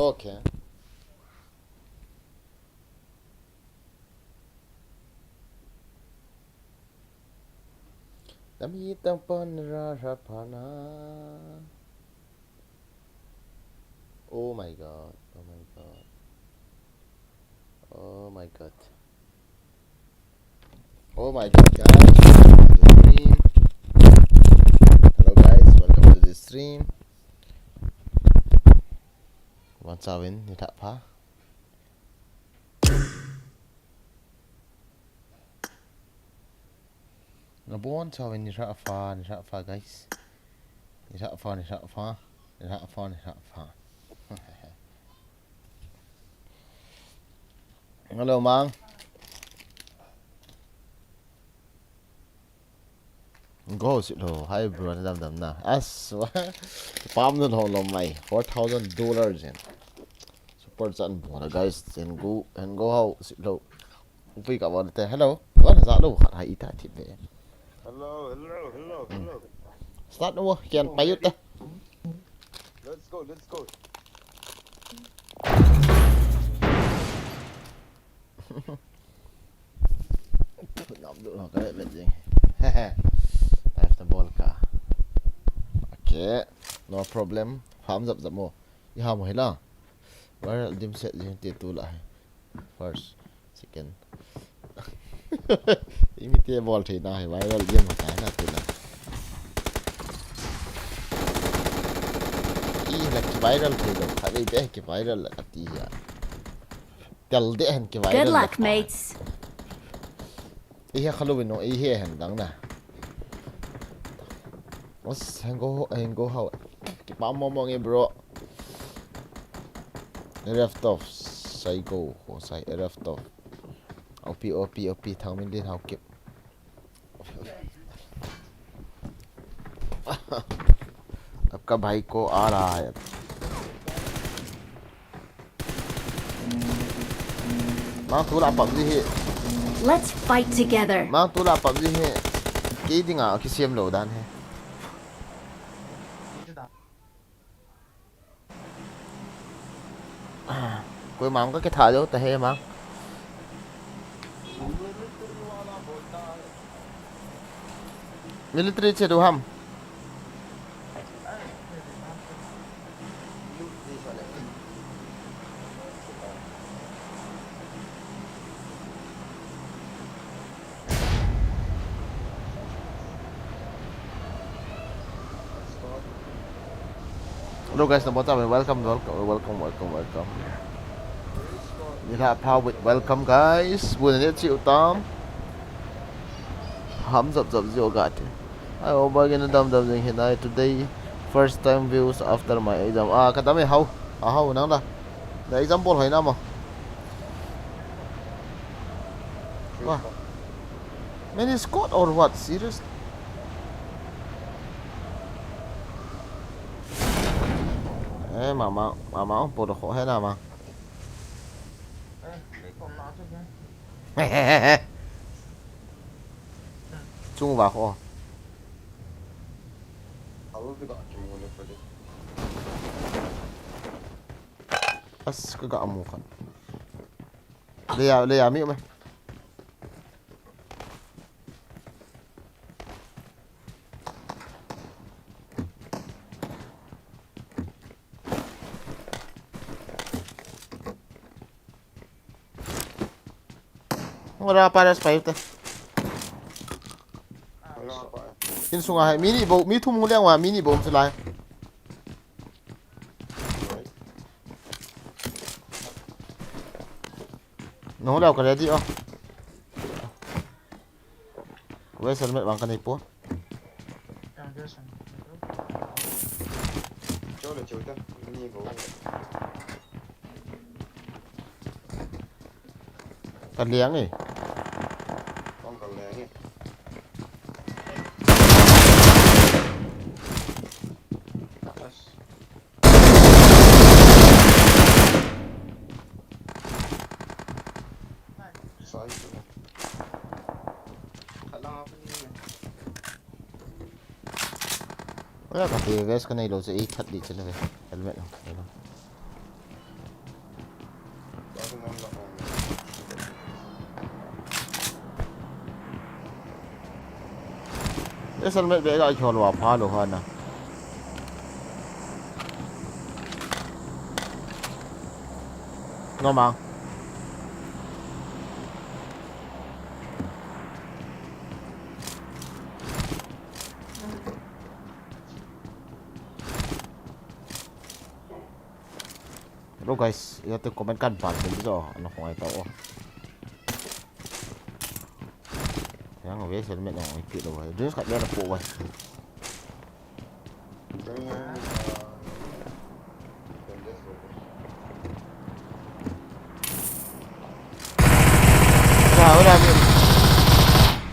Okay. Dami tampan rarapana. Oh my god. Oh my god. Oh my god. Oh my god, guys. Welcome to the stream. Hello guys, welcome to the stream. Bạn sao bên thì thạ phá. Nó bốn sao bên thì thạ phá guys. Thì thạ phá, thì thạ phá. Thì thạ phá, thì thạ phá. Hello mang. Go sit ho. Hi bro, Edam Nah. As palm the whole of my $4,000 in. Support sẵn bỏ guys and go out sit low. Vì cả bọn thế hello. Có là dạ đâu khát hay ta thịt về. Hello. Start no can bay ut. Let's go. Ngọc được rồi cái này gì. After ball cả. Okay, no problem. Farm dập mo. Đi ham hay là. Viral dim set gì tiền tu lại. First, second. Imite ball thì nào viral dim mà cái nào tu lại. Là cái viral thì được. Hãy đi cái viral là cái gì à? Tell để hình cái viral. Good luck, mates. Ihe Halloween no ihe hen dang na. Was hang go how. Ki pa mo nge bro. Left off sai go ho sai left off. OP thang min din how kip. आपका भाई को आ रहा है मां तू ला PUBG है Let's fight together. मां तू ला PUBG है की दिंगा कि सीएम लो दान है कोई मांग का के था जो तहे मांग मिलिट्री से तो हम Hello guys, welcome. You have power with welcome guys. Buồn nhất chịu Tom. Hắm dập dịu gạt. I over again đâm dừng hiện nay today first time views after my exam. À cái tấm này hậu nắng đó. Để example hồi năm à. Wow. Man is caught or what? Serious? Mà bộ đồ khổ hết nào mà chung vào khổ bas cái gạo mù khẩn đây à miệng mày Wala para sa payo. Tin sunga hai mini bo mi thum huliang wa mini bom selai. No lao ka ready oh. Wes helmet bang kanay po. Cần liếng này. Con cần liếng này. Wala ka guys kanay lo sa 8 hat di sila helmet. Asal met bega chon wa pha lo hana. Ngon mang. Hello guys, ya tu komen kan ban ni jo, ano ko ai tao. Yang ngwe sel met ngoi ki lo. Dia kat dia pu wai.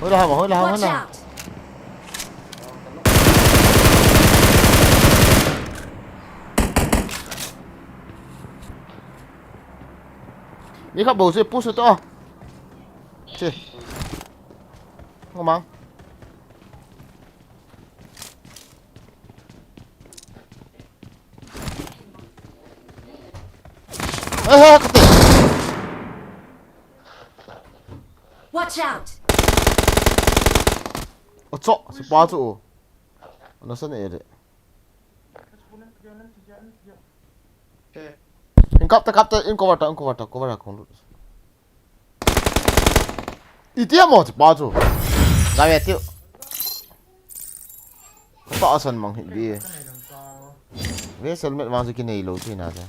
Udah, Watch mana? out! Ni kat bau saya push tu ah. Cih. Ngomong. Ketik. Watch out! Cok, sepa tu. Ano sana ya dek? Kapta, in cover aku. Itu ya mau sepa tu. Gaya tu. Apa asan mang dia? Dia selmet masuk kini lo tu nada.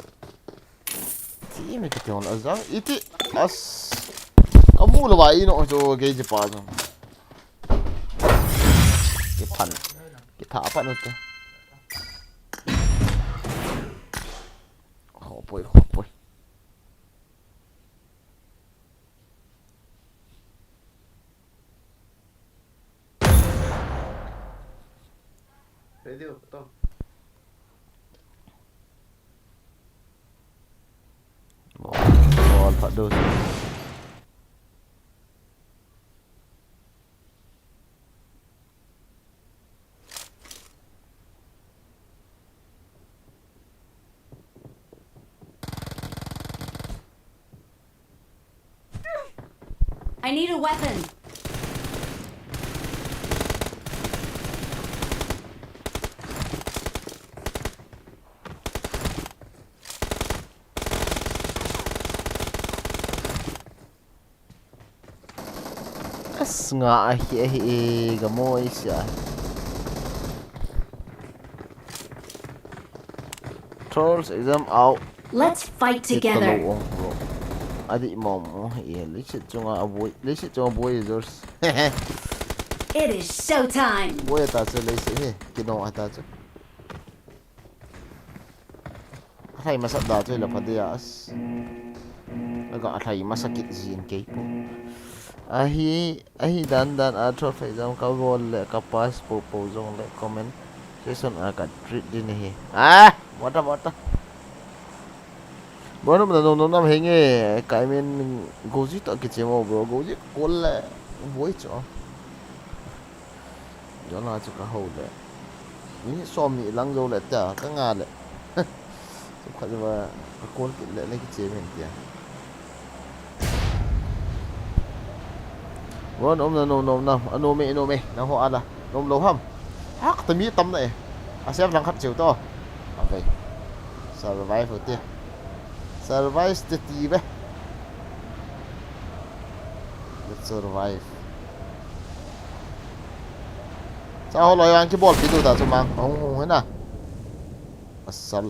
Ti me kita on azam. Itu as. Kamu lo bayi no tu gaya sepa tu. Kita apa nanti? Hopoi. Ready up, Tom. Ball pak dos. I need a weapon. Nga gamoy siya. Trolls exam out. Let's fight together. Adik mo lisit chunga boy resource. It is showtime. Boy ta se lisit kino ata chu. Athai masak da chu la phadias. Aga athai masakit zin ke po. Ahi dan atro fa exam ka gol le ka pass po zong le comment season ka treat din hi. Wata. Bueno, no henge cái men goji to ke chemo bro goji kol la boy cho. Jo na chu ka ho le. Ni som ni lang zo le ta ka nga le. Chu kha ba kol ki le ke chemen tia. Bueno, no ano me na ho ala. Nom lo ham. Hak ta mi tam này. Asep lang khat chiu to. Okay. Survive hote. Survive the TV. Let's survive. Sao loài ăn cái ball cái đồ ta cho mang không hết à? Asal.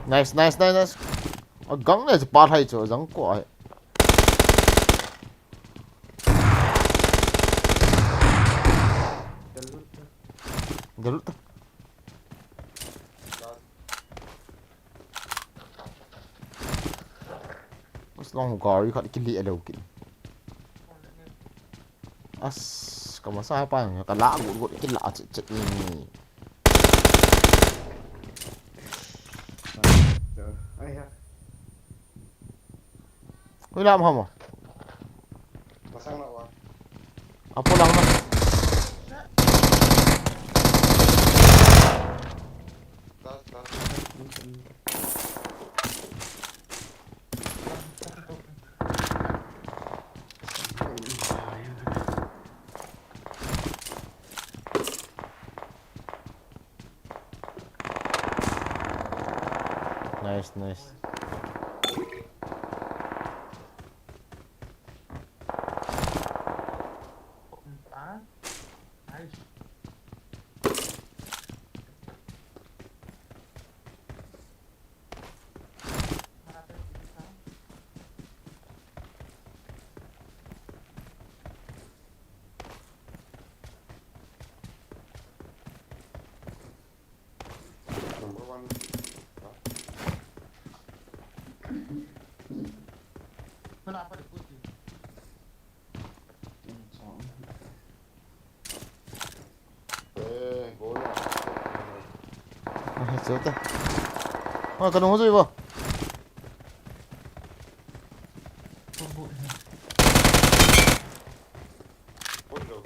Nice. Gắng này ba thay chỗ giống quả. Galut. Mas long gari kat kili ada ukin. As kamasa apa yang kala gut kila cecet ni. Huy làm không à? Mà sang nào à? Apa lang na? Ta. Nice. Number one. Ê, gối à. Chết ta. Cần đúng gì vô? Ôi rồi.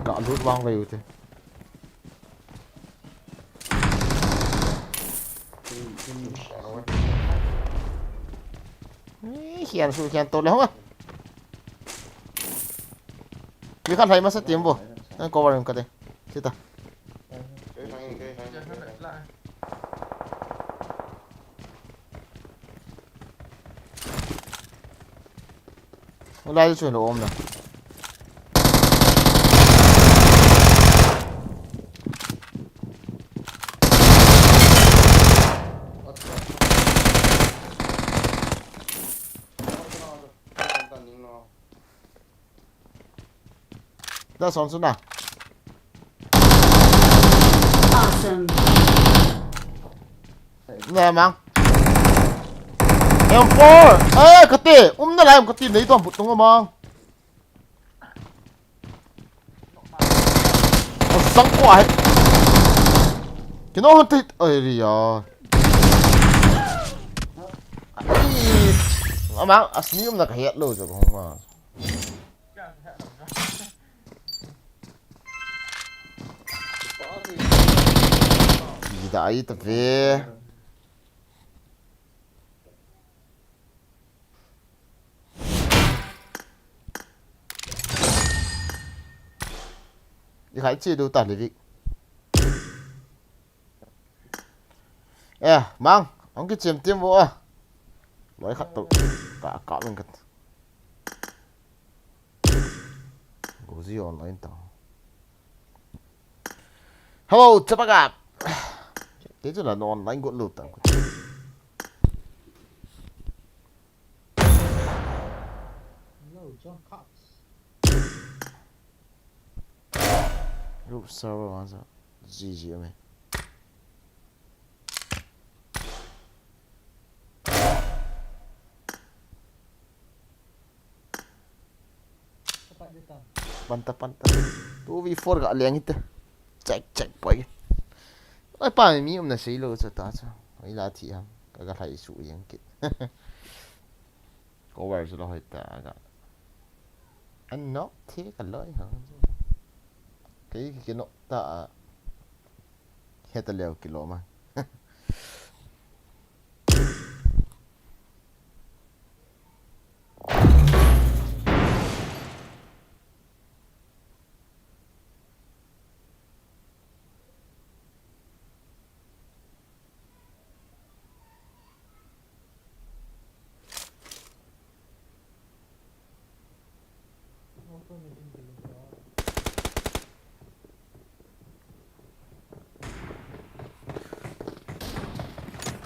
Đã rút vang về thế. Khian tốt lắm á. Vì khăn thấy mà sẽ tiêm vô. Nó có vào cái đây. Chết ta. Cái này. Nó lai chuyển đồ ôm này. Đã xong xuống nào. Awesome. Nè mang. M4. Ê, cái tì. Nó lại cái tì lấy toàn bụt đúng không mang. Sáng quả hết. Cái nó hơn thịt. Ôi đi à. Mang, asnium là cái hiện rồi rồi không mà. Daí tá vê. Đi hãy chia đồ tản để vị. Mang, ông cái chìm tiêm vô à. Nói khát tụ. Cả mình cần. Có gì online tao. Hello, chào các bạn. Thế chứ là nó online gọn lụt tao. Group server masa GG ame. Pantap. 2v4 gak liang itu. Cek boy. Ai pa mi na sei lo sa ta sa. Ai la thi am. Ka thai su yang kit. Có vẻ là hơi ta gak. Anh nó thế cả lời hả? Cái nó ta hết leo kilo mà.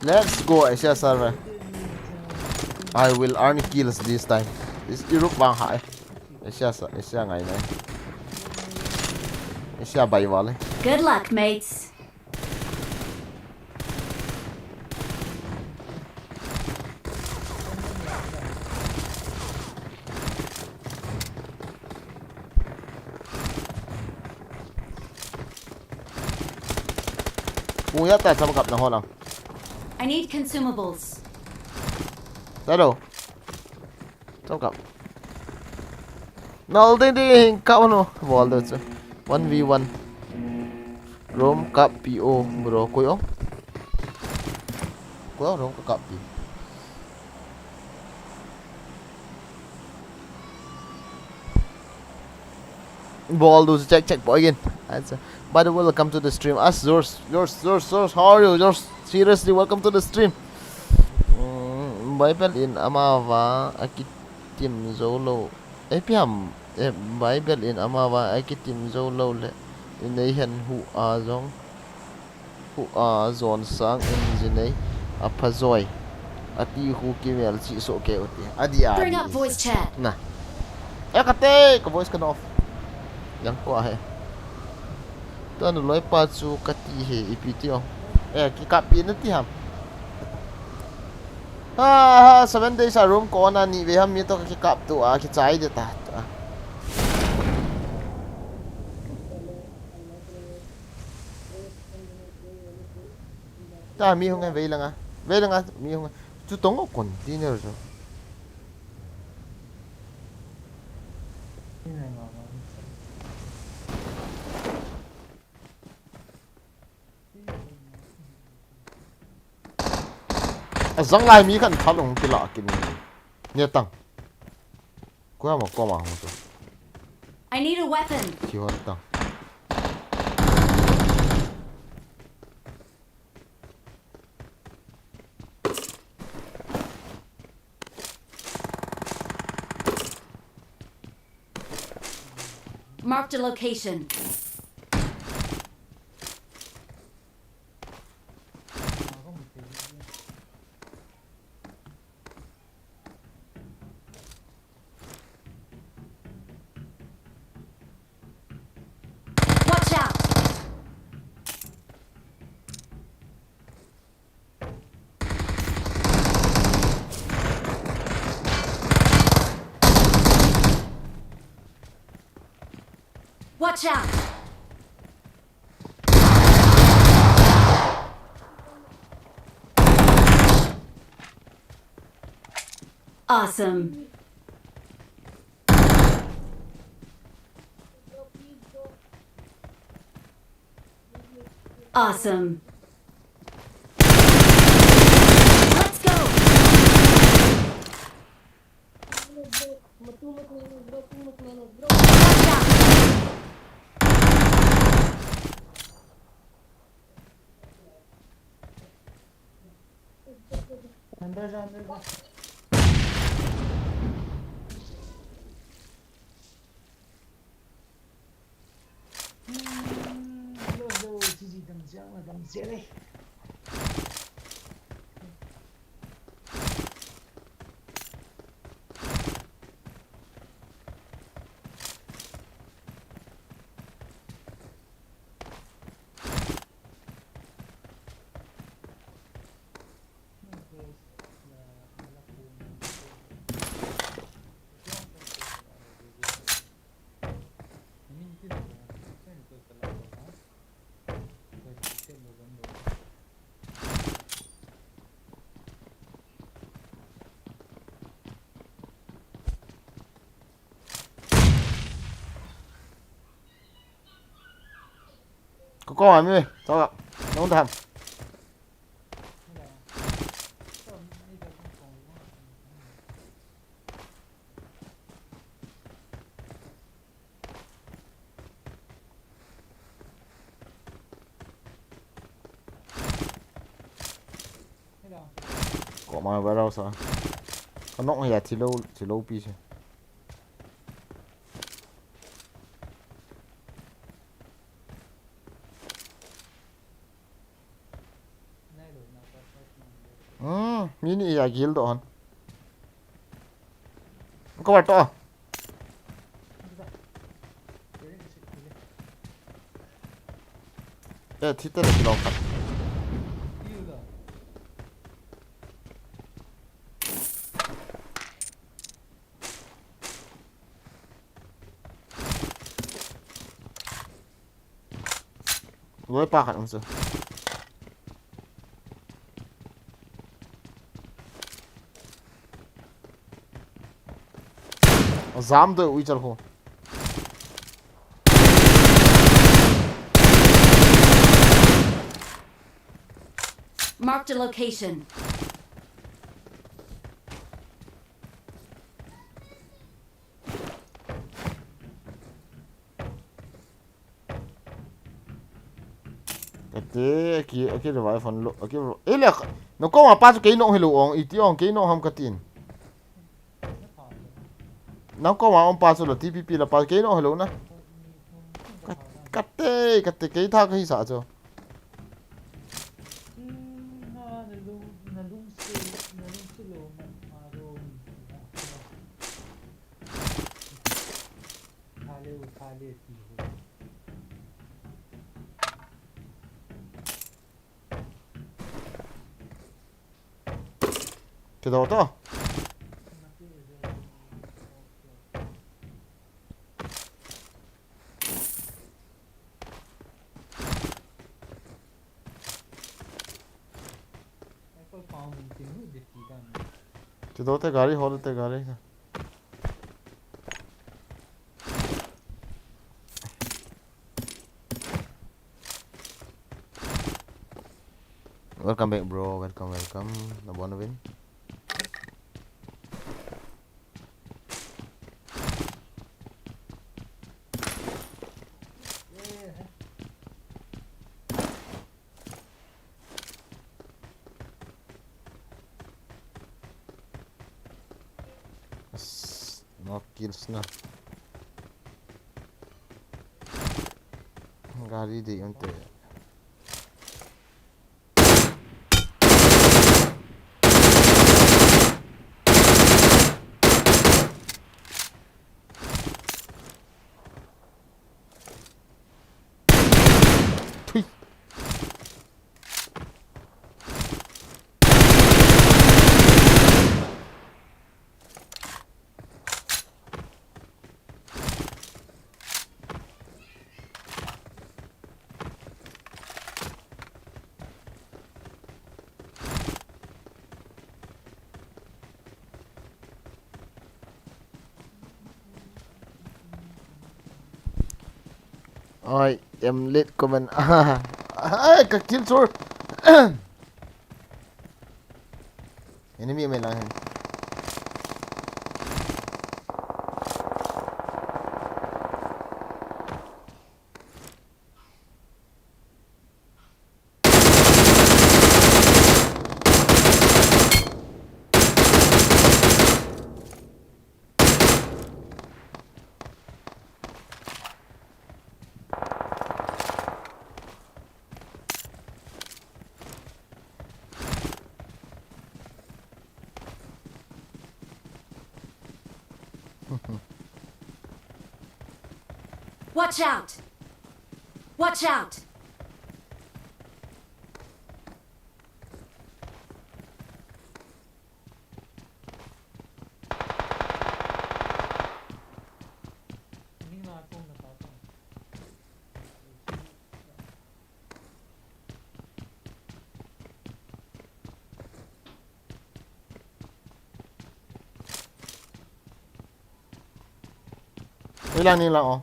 Let's go Asia server. I will earn kills this time. This Europe vang hại. Asia ngày này. Asia bay vào đấy. Good luck, mates. Kung yata sa magkap na holang. I need consumables. Tado. Sa magkap. Nol din din kap ano. Ball doon sa. 1v1. Room kap PO bro. Kuyo. Kuyo room kap PO. Ball does check boy again. By the way, welcome to the stream. Us yours. How are you? Yours seriously welcome to the stream. Bible in Amava Akitim Zolo. Epiam Bible in Amava Akitim Zolo in Nahan who are zone sang in Zine Apazoy. Ati who came out so okay. Adia. Bring up voice chat. Nah. Ekate, ka voice ka off. Yang ko ah. Tan loi pa chu kati he ipiti oh. Ki kapi na ti ham. 7 days a room ko na ni we ham mi to ki kap tu ki chai de ta. Ta mi hong ve lang ah. Ve lang ah mi hong. Chu tong ko kon dinner jo. Zang lai mi kan thalong ki la kin ne tang ko ma ko ma ho so I need a weapon. ki hon tang Marked a location. Watch out! Watch out! Awesome. Awesome. Let's go. Watch out. có hỏi mi sao ạ nó không thèm có mà vào đâu sao con nọng này chỉ lâu pi chứ mini ya gil doon có vào to thì tên là cái lòng lối pa hẳn không sao Zam to ui chal ho. Marked a location. Cái revive phần lộ cái ấy là nó có mà ba cái nông hay lụ ông ít ông cái nông ham cái tiền nó có mà ông ba số là TPP là ba cái nông hay lụ na cắt tê cái thang cái sao cho cái đó to cái đó tới gari hol tới gari welcome back bro welcome na buona win no kills na gari di unte Oi, em late comment. Cái kill sur. Enemy mình lang. Watch out! Watch out! Ilan nila oh.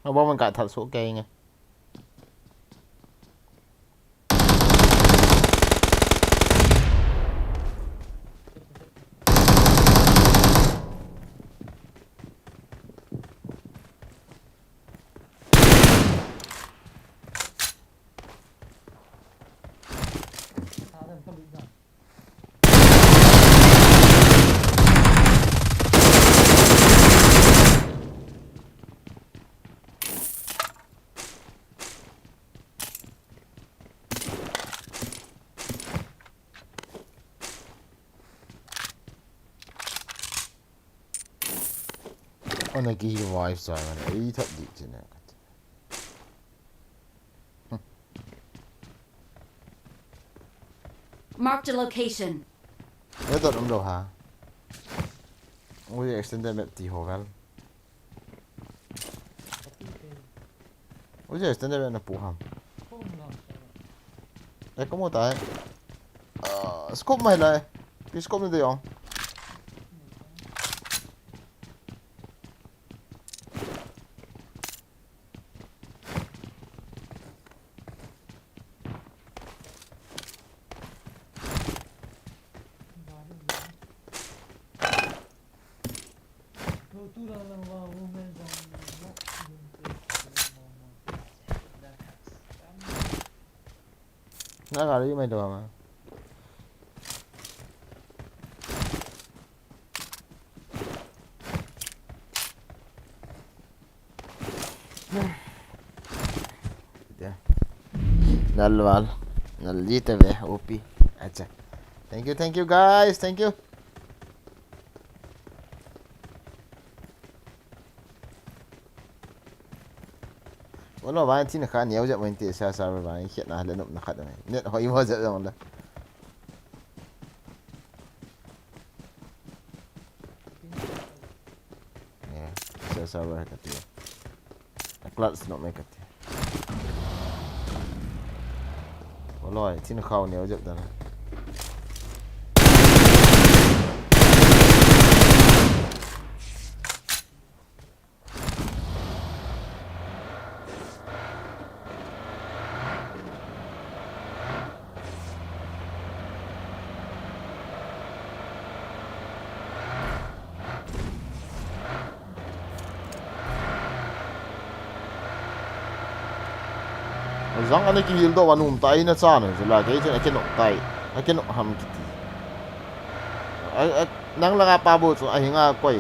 Nó bom mình cài thật số cây nha. Ana ki wife sa man ei that di chine. Marked a location. Nó tụt ông đâu hả? Ui extended map tí hồ vel. Ui extended map na pu ham. Đây có một tay. Scope mày lại. Cái scope này đi không? Nó là đi mày được mà. Nalwal. Nalita be OP. Acha. Thank you guys. Thank you. Wala ba tin ka niyaw ja mo ti sa ba hit na halanop na kada net ho imo ja wala. Yeah, sa ba ka ti. Class not make it. Wala tin ka niyaw ja da na. Zang ane ki hildo wanum tai na cha na jula ke chen akenok tai akenok ham kiti nang langa pa bo chu a hinga koi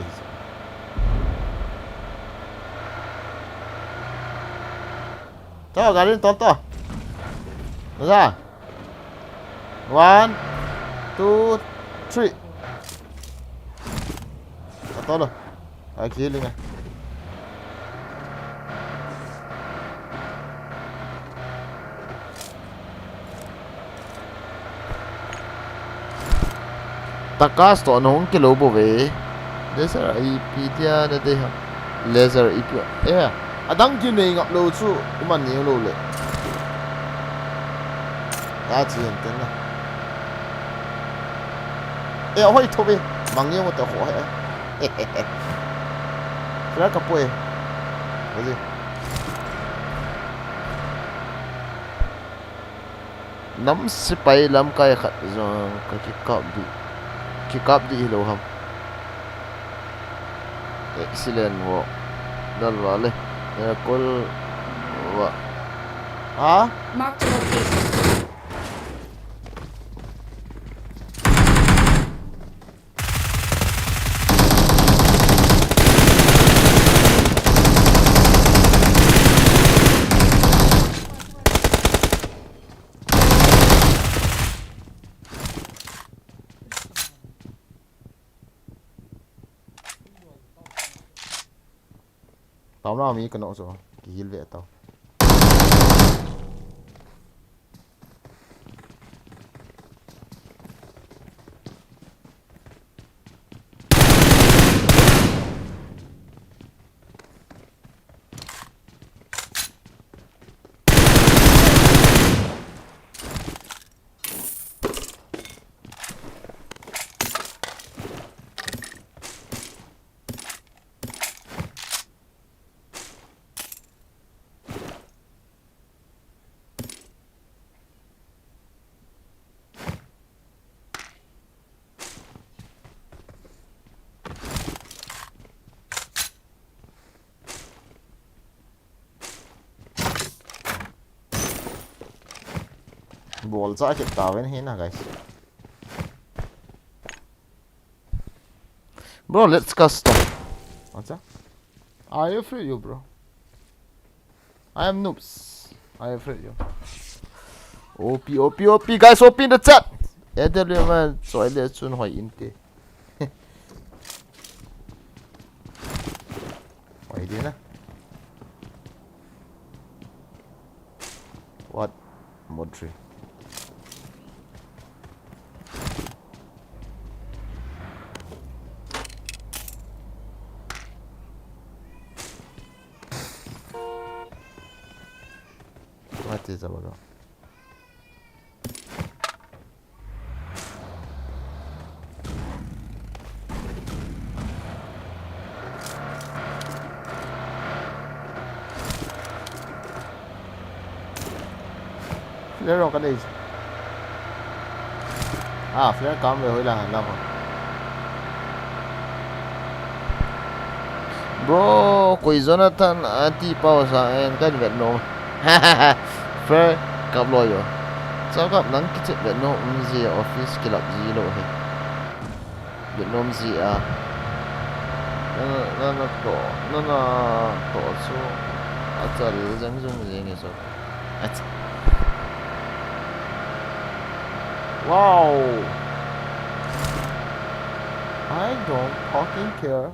to garin to ra 1 2 3 to lo ai killing à takas to nong kilo bo ve laser ip dia na de laser ip yeah adang ki nei ngap lo chu man ni lo le a chi en ten na e hoi to be mang ye mo ta ho he ra ka poe gì nắm spy lam kai khat zong ka ki kap di lo ham excellent wo dal wale ya kol wa ha Marked a location. tao nào mi cái nọ rồi cái hill về tao ball ra cái tao bên here na guys bro let's custom what's that I afraid you bro I am noobs I afraid you OP guys OP in the chat Edam Nah choi le chun hoi in te Why didn't I? What? Mod tree. What is about? Flare cái này. À, flare cắm về hồi là hẳn không? Bro, koi Jonathan anti pau sa en kan vet no. Flare cắm lo yo. Sao gặp nắng cái chuyện vet no gì office cái lập gì lo hết. Vet no gì à? Nó tổ số. À, giờ thì dân dùng gì nghe số. Wow! I don't fucking care.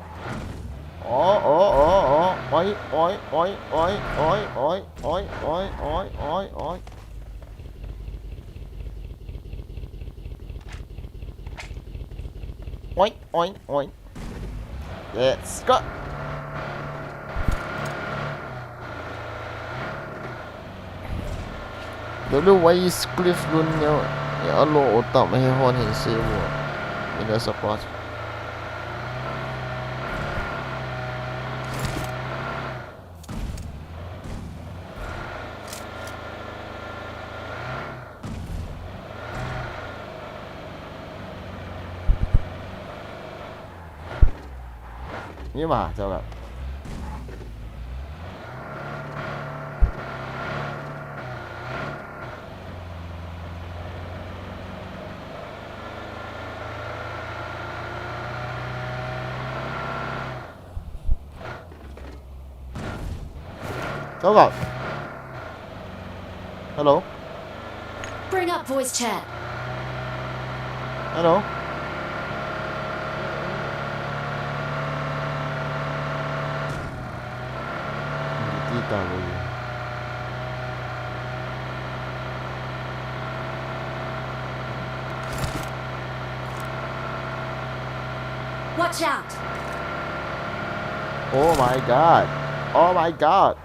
Oh! Oi! Oi! Let's go! Don't know why is Cliff luôn nhau. Ya Allah, otak meh hon hin sewa. Ini support. Nhưng mà sao gặp? Sao gặp? Hello? Bring up voice chat. Hello? Hindi tao yun. Watch out. Oh my god. Oh my god.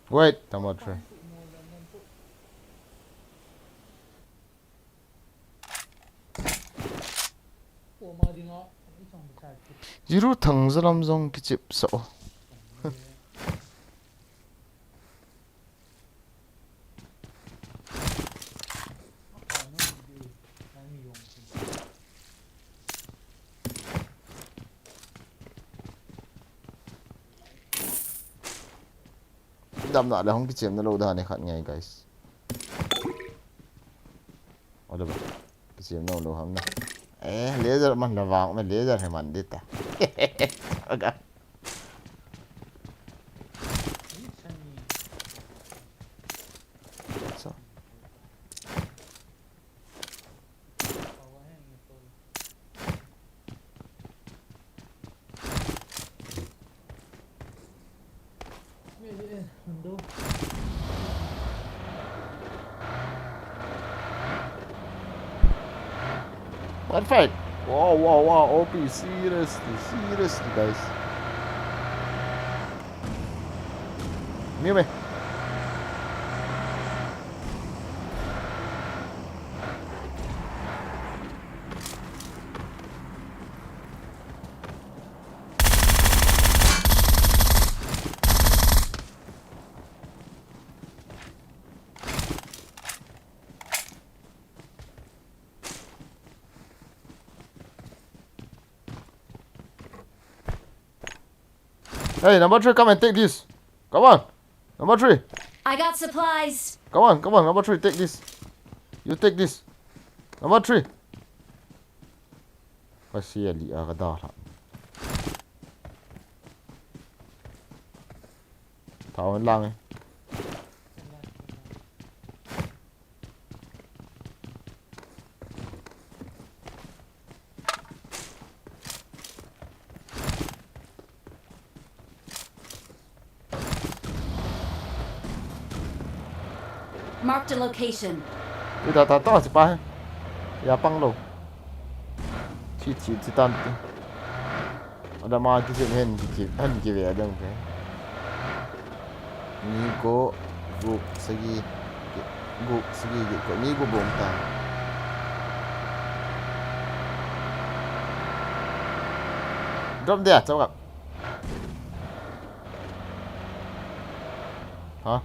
Wait, I'm not sure. Jiru thang zalam zong kichip so. Edam Nah là không cái chém nó lâu đài này khăn ngay guys. Ở đâu vậy? Cái chém nó lâu hẳn nè. Laser mình là vàng mà laser thì mình đi ta. Okay. So. What fight? Wow, OP, seriously, guys. Mute me. Hey, number 3, come and take this. Come on. Number 3. I got supplies. Come on, come on. Number 3, take this. You take this. Number 3. Kasi ali aga dala. Tao lang eh. Marked a location. Đi tao tao tao si pa. Ya pang lo. Chi chi chi tan. Ada ma ki sin hen ki ve adang ke. Ni ko group segi ko ni go bom ta. Drop there, cháu gặp. Hả?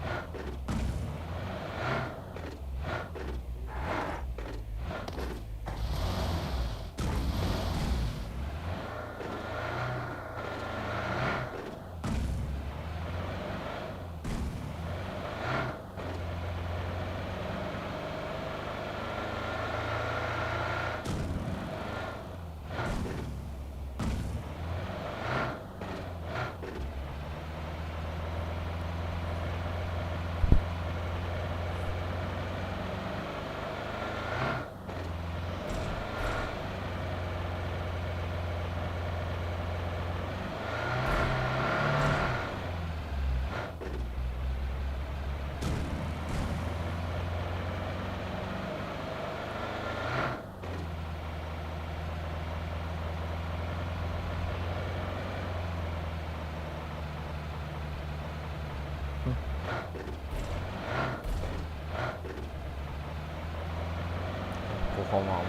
Cô không không.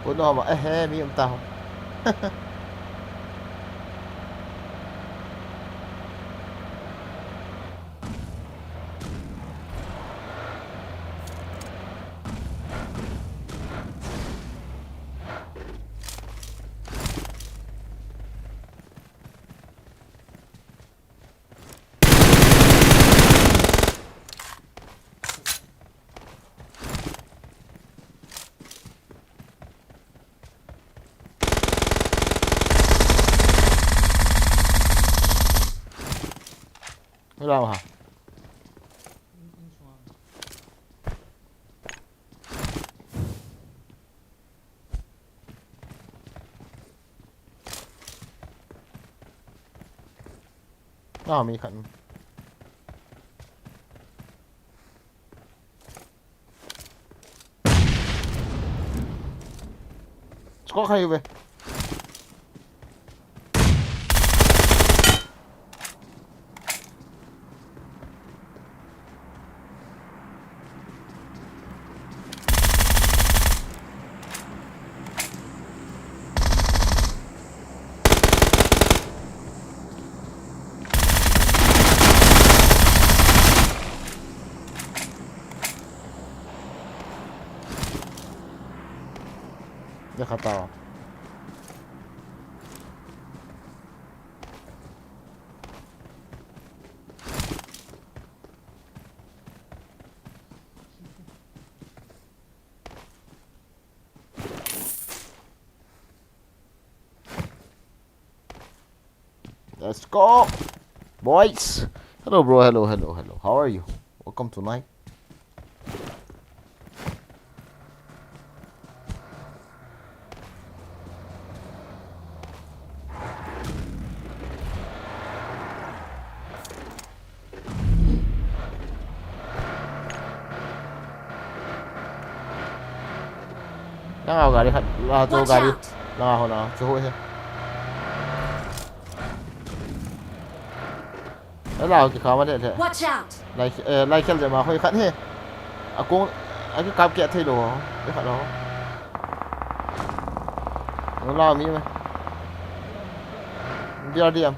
Cô nó mà he mi ông tao. Thế nào hả? Nào mình khẩn. Có hay về. Dia kata let's go, boys. Hello, bro. Hello. How are you? Welcome tonight. Đang nào gà đi hận là cho Watch gà đi. out. Nào cơ hội thôi. Đó là cái khó mà thế. Watch out. Lại kêu gì mà hơi khẩn thế. À cũng cái cam kia thay đồ cái phải đó. Nó lo mi mày. Đi em.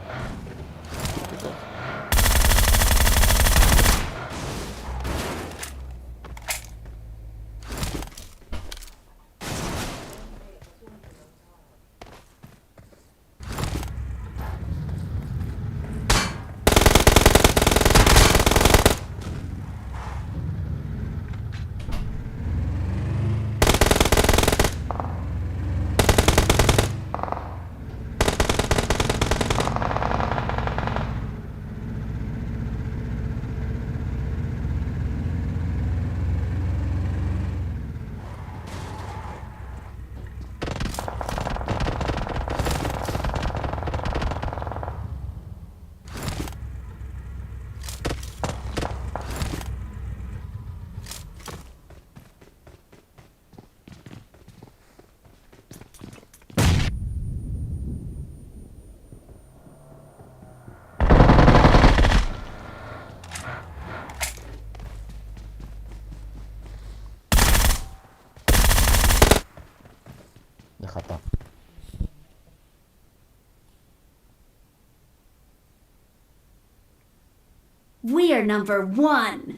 We are number 1.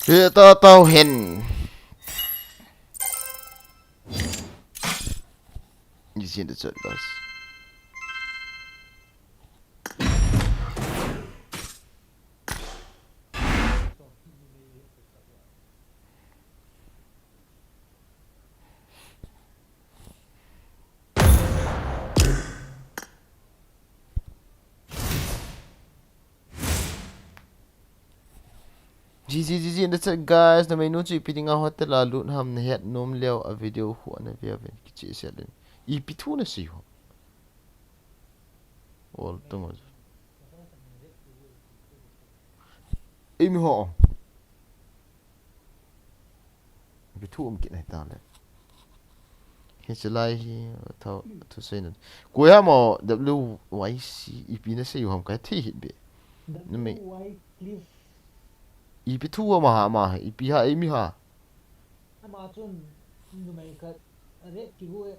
Kita tauhin. You see the chat, guys. GG in the chat, guys. Na may nunci piting nga hotel lalu ham na het nom leo a video hu ana via ven kici selen. Ipitu na siyo. Wal tungo. Imi ho. Ipitu kina tale. Hisalai hi tau tu senen. Kuya mo WYC ipi na siyo ham ka ti hit be. Na may ipi tu ma ipi ha imi ha ama chun nu mai ka rep ki bu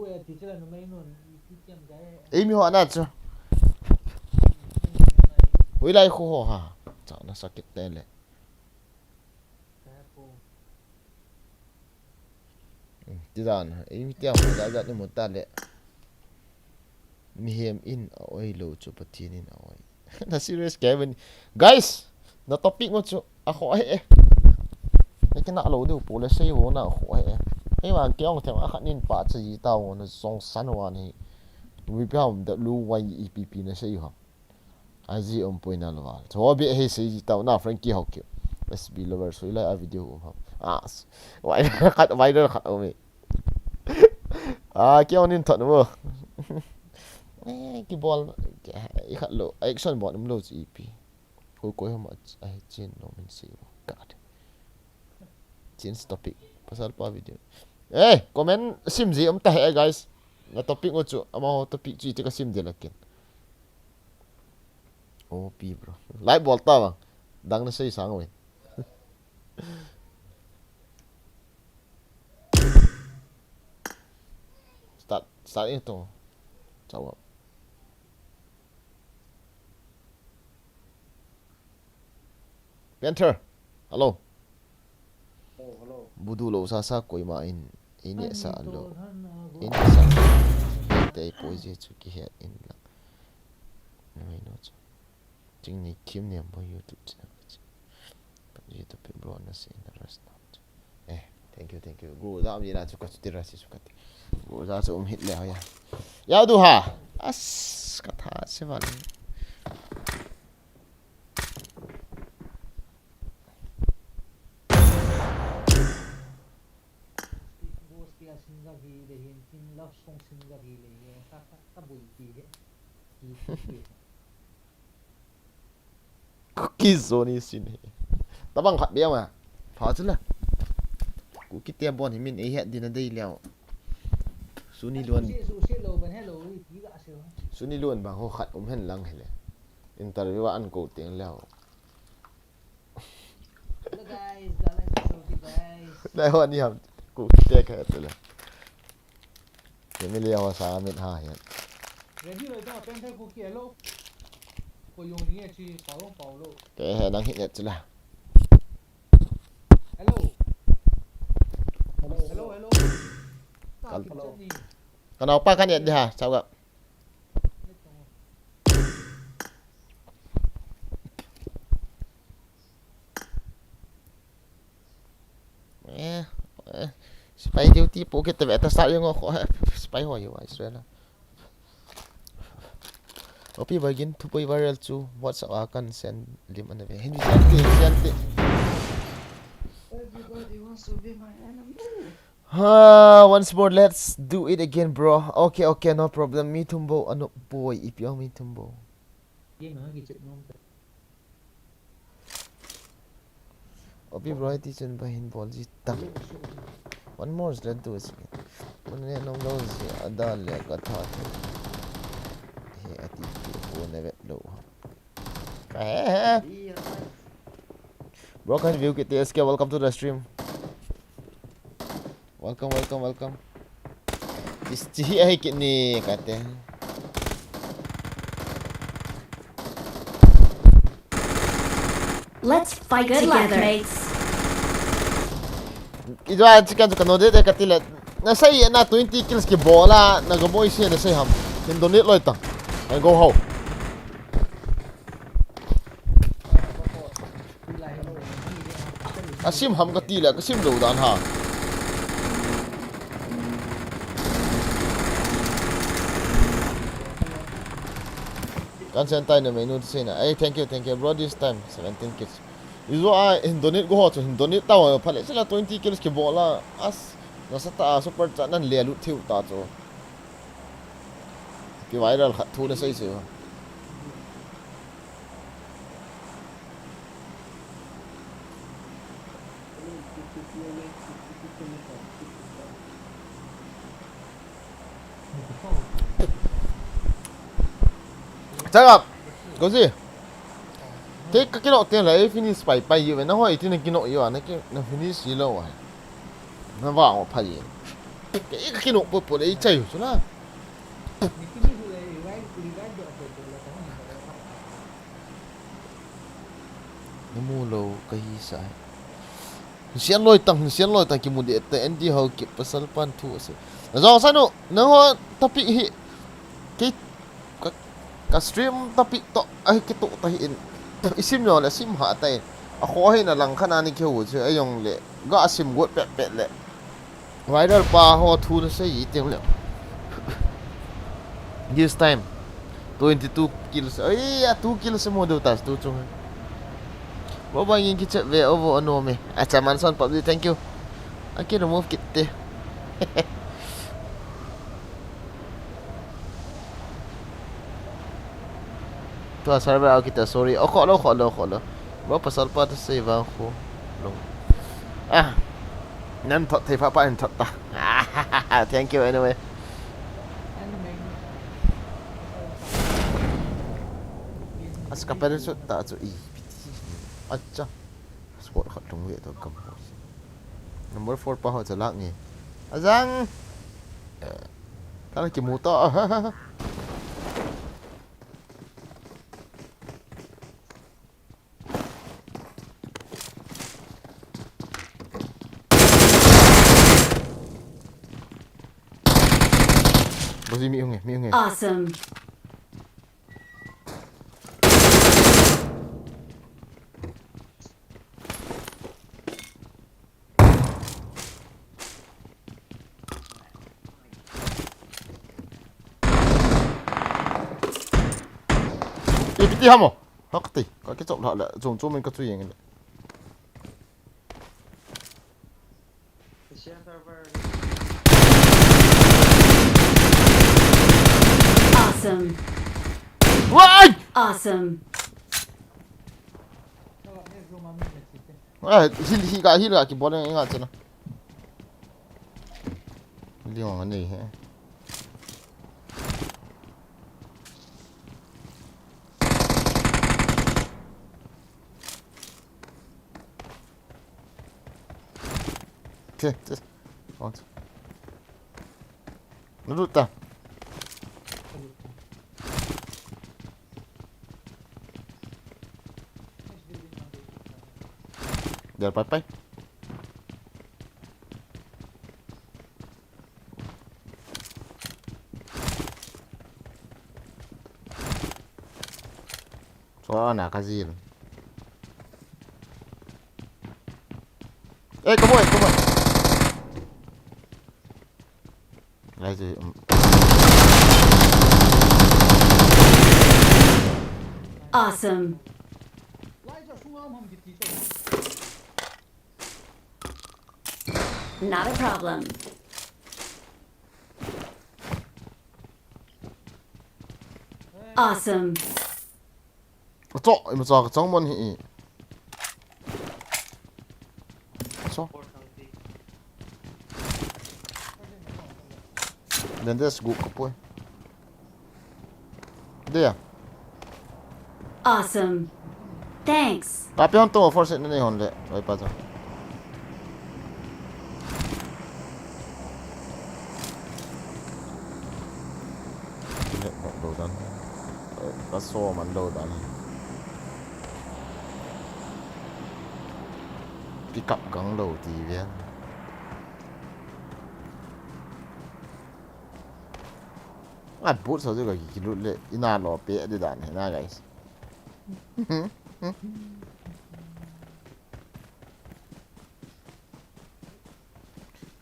e teacher nu mai non ipi tiam jae imi ho na chu ui lai kho ho ha cha na sakit tele ti dan imi tiam da ni mo ta le mi hem in oi lo chu patin in oi na serious Kevin guys na topic mo chu ako ai cái kena lo du pu le sei ho na ho ai ai ma kyong thang a khanin pa chi ta wo na song san wa ni we pam da lu wa epp na sei ho azi point na lo so bi he sei ta na frankie ho ke sb lover so ila a video ho as wai khat wai da khat o me kyong nin thot mo ki ball i khat lo action bot lo epp Koi how much I change no mean say God. Change topic. Pasal pa video. Comment sim zi am tah guys. Na topic ngo chu ama topic chu ite ka sim de lakin. OP bro. Like bol ta bang. Dang na say sang we. Start itu. Jawab. Panther, hello. oh hello Budu lo sa koi ma in ini sa lo. Ini sa. Tay poise chu ki het in la. Noi no chu. Jing ni kim ni am YouTube channel. YouTube bro na sin the rest not. Thank you. Go za mi na chu ka chu tira si chu ka. Go za chu hit le ya. Ya du ha. As ka tha se van. singa gi de hin tin love song singa gi le ye ta bui ti ge cookies zone sin he tabang khat bia ma pha chu la ku ki te bon hi min e het din dei leo suni luan su lo ban hello ti ga se suni luan bang ho khat hen lang hele interview an ko teng leo hello guys guys dai ho ni ham ku ki te ka te la Emilia wa sa mit ha yan ready rồi ta pen thay ku ki hello ko yung ni chi pao lo ke he nang hit net chu la hello Kalau apa kan ya dah, sahabat. Spy duty po kita beta start yung ako spy ho yo Israel. Opi bagian 2 viral tu WhatsApp akan send link mana be. Hindi senti. Everybody wants to be my enemy. Once more, let's do it again, bro. Okay, no problem. Me tumbo, ano boy, if you me tumbo. Opi bro, iti chen bahin ball jita. One more, let's do it again. One ne nong lo si adal ya kata. He ati po nevet lo. Broken view kita SK, welcome to the stream. Welcome. Istihi ay kini kate. Let's fight together, mates. Idwa chikan kano de katila. Nasay na 20 kills ki bola nagaboy siya nasay ham. Hindonit loy ta. Ay go how. Asim ham katila kasim do dan ha. Kan na menu say na. Ay thank you bro this time 17 kills. Izo ay hindonit go ho hindonit taw pale sila 20 kills ki bola as nasa ta super chat nan le lut thiu ta cho. Ki viral khat thu na sai se. Cakap kau si Take kinok tiang lai finish pai pai yu na hoi tin kinok yu na finish yi lo wa na wa o pai yi ke kinok po po dei chai chu la na mu lo kai sai sian loi tang ki mu de te endi ho ki pasal pan thu se na zo sa no na ho tapi hi ke ka stream tapi to ai ke to ta hin isim no la sim ha tai a kho he na lang khana ni kheu che ayong le ga sim got pe pe le viral pa ho thu na se yi tem le this time 22 kills ai ya 2 kills mo do tas tu chung bo bang yin ki chat ve over ano me acha man son Pubg thank you aki remove kitte tu server kita sorry kho lo bo pasal pa save aku long nan thot thei pha pa en thot ta thank you anyway as kaparin su ta chu i acha sport khat long we to kam number 4 pa ho chalak ni azang tala ki mu to Bagi mi unge. Awesome. Ipiti hamo. Hakti. Ka ki chok la zong zong men ka chu yeng. Awesome. Wai! Awesome. Hi ga ki bola nga chana. Liong ani he. Okay, just want. Nuruta. Biar pai. Soal nak kazil. Come on. Lagi. Awesome. Not a problem. Awesome. Cok, im cok chong mon hi. So. Dan des guk kapoy. Dia. Awesome. Thanks. Tapi hon to force na ni hon le. Oi pa to. Le do dan. Ka so man do dan. Pick up gang lo ti vian. Ah, bút sao cái gì lụt lệ, ina lo pe đi đàn na guys.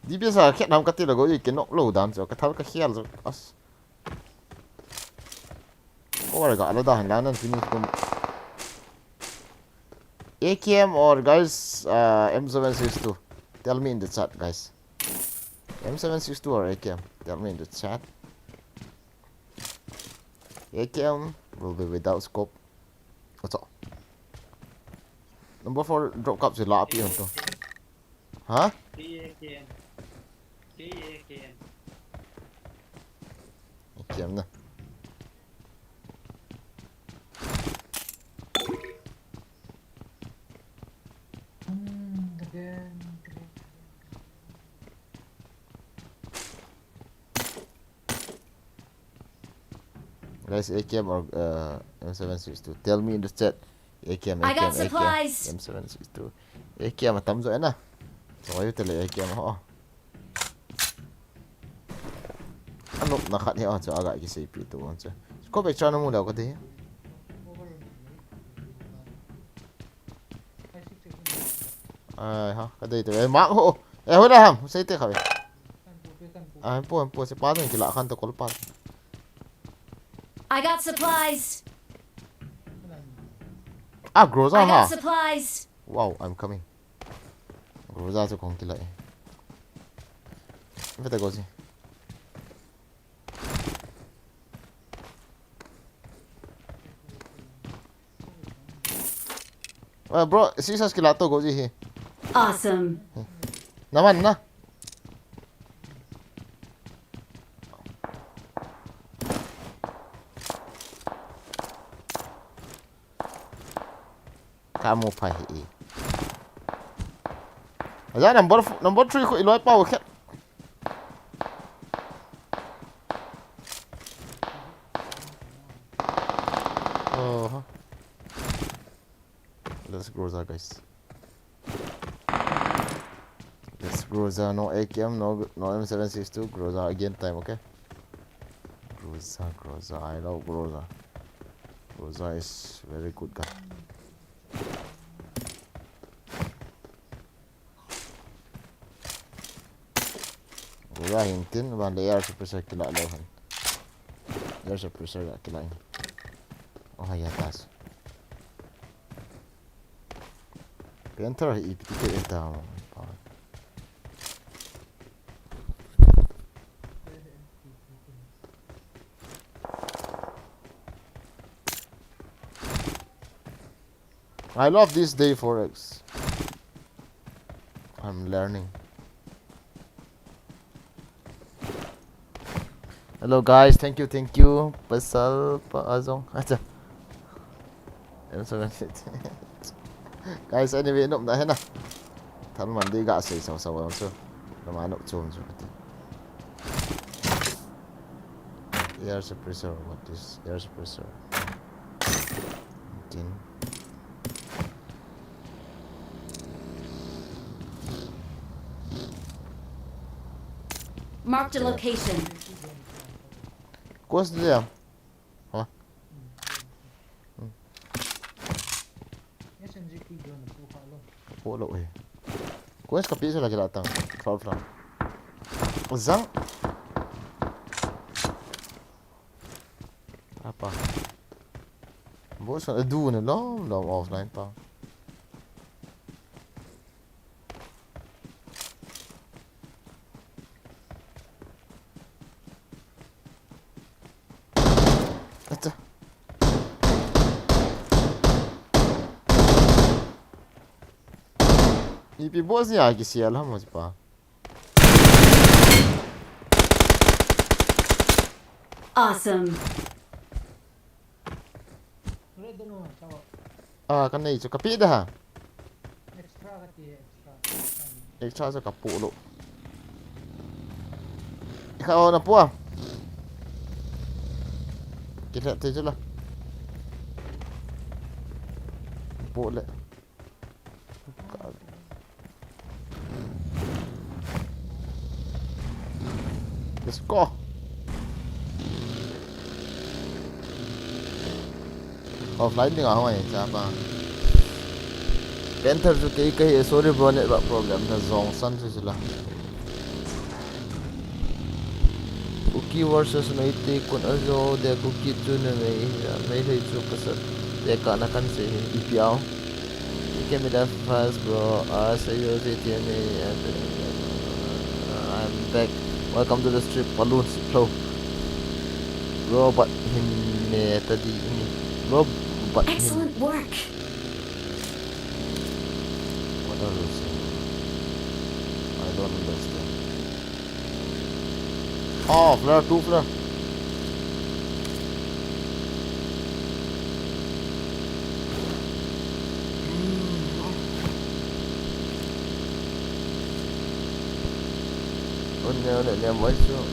Di biasa ket nam kati lagu je kenok lo dan so ka thal ka khial so as. Or ga ala da han lan finish kum. AKM or guys M762. Tell me in the chat guys. M762 or AKM? Tell me in the chat. AKM will be without scope. What's up? Number 4 drop cups with lot of to. Huh? AKM na. Again. Guys, AKM or M762. Tell me in the chat. AKM, I got AKM, supplies. AKM, M762. AKM tắm rồi nè. Rồi tôi lấy AKM họ. Anh nộp nó khát nhau cho agak cái CP tu anh chứ. Có phải cho nó mua đâu có thế? Ha, cái đây tôi mang hộ. Hồi đây ham, saya teh kau. Ampun, saya pasang je lah kan tu kolpan. I got supplies. Ah, Groza I ha. got supplies. Wow, I'm coming. Groza tu kong kilai. Apa tak kau sih? Bro, sisa skill tu kau sih. Awesome. Naman na. Kamu pahi. Aja number 3 ko iloy pa wakit. Oh. Let's Groza guys. Let's Groza, no AKM, no M762, Groza again time, okay? Groza, I love Groza. Groza is very good guy. Groza hintin, but the air suppressor kila lohan. Air suppressor kila. Oh ya tas. Penter iptike eta. I love this day forex. I'm learning. Hello guys, thank you. Pasal pa azong. Acha. Guys, anyway, nộp đã hết nào. Thằng mình đi gạ xỉ sầu sầu chưa. Nó mà nộp chôn rồi. Air suppressor, what is air suppressor? Tin. Marked a location. What's the hả? Ủa lội. What's cái pizza lagi datang? Flower. Zang. Apa? Bos adu na long offline pa. Acha. Ipi bos ni lagi sial lah mas pa. Awesome. kan nei chu kapi da ha extra ka ti extra extra chu kapu lo kha ona pu kita tu je lah pu le let's go offline ni ngah mai cha ba panther chu ke sorry bro ne ba problem na zong san chu la cookie versus naite kun ajo de cookie chu ne mai le chu kasat de kana kan se ipiao que me da fast bro say you I'm back welcome to the strip balloon flow bro but him ne tadi ini bro but him Excellent work. what are you saying I don't understand oh flare two flare oh no no what's your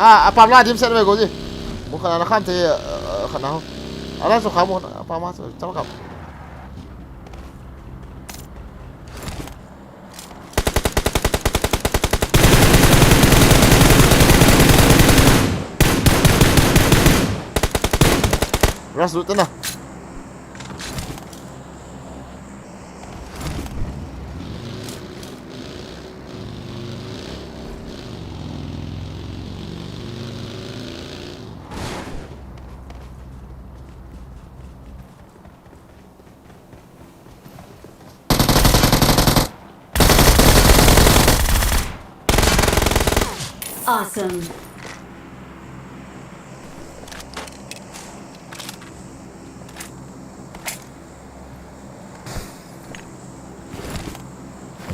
apa lah dim set me go ji bukan anak kan te kana ala so kamu apa mas coba kap ras lu tanah Awesome.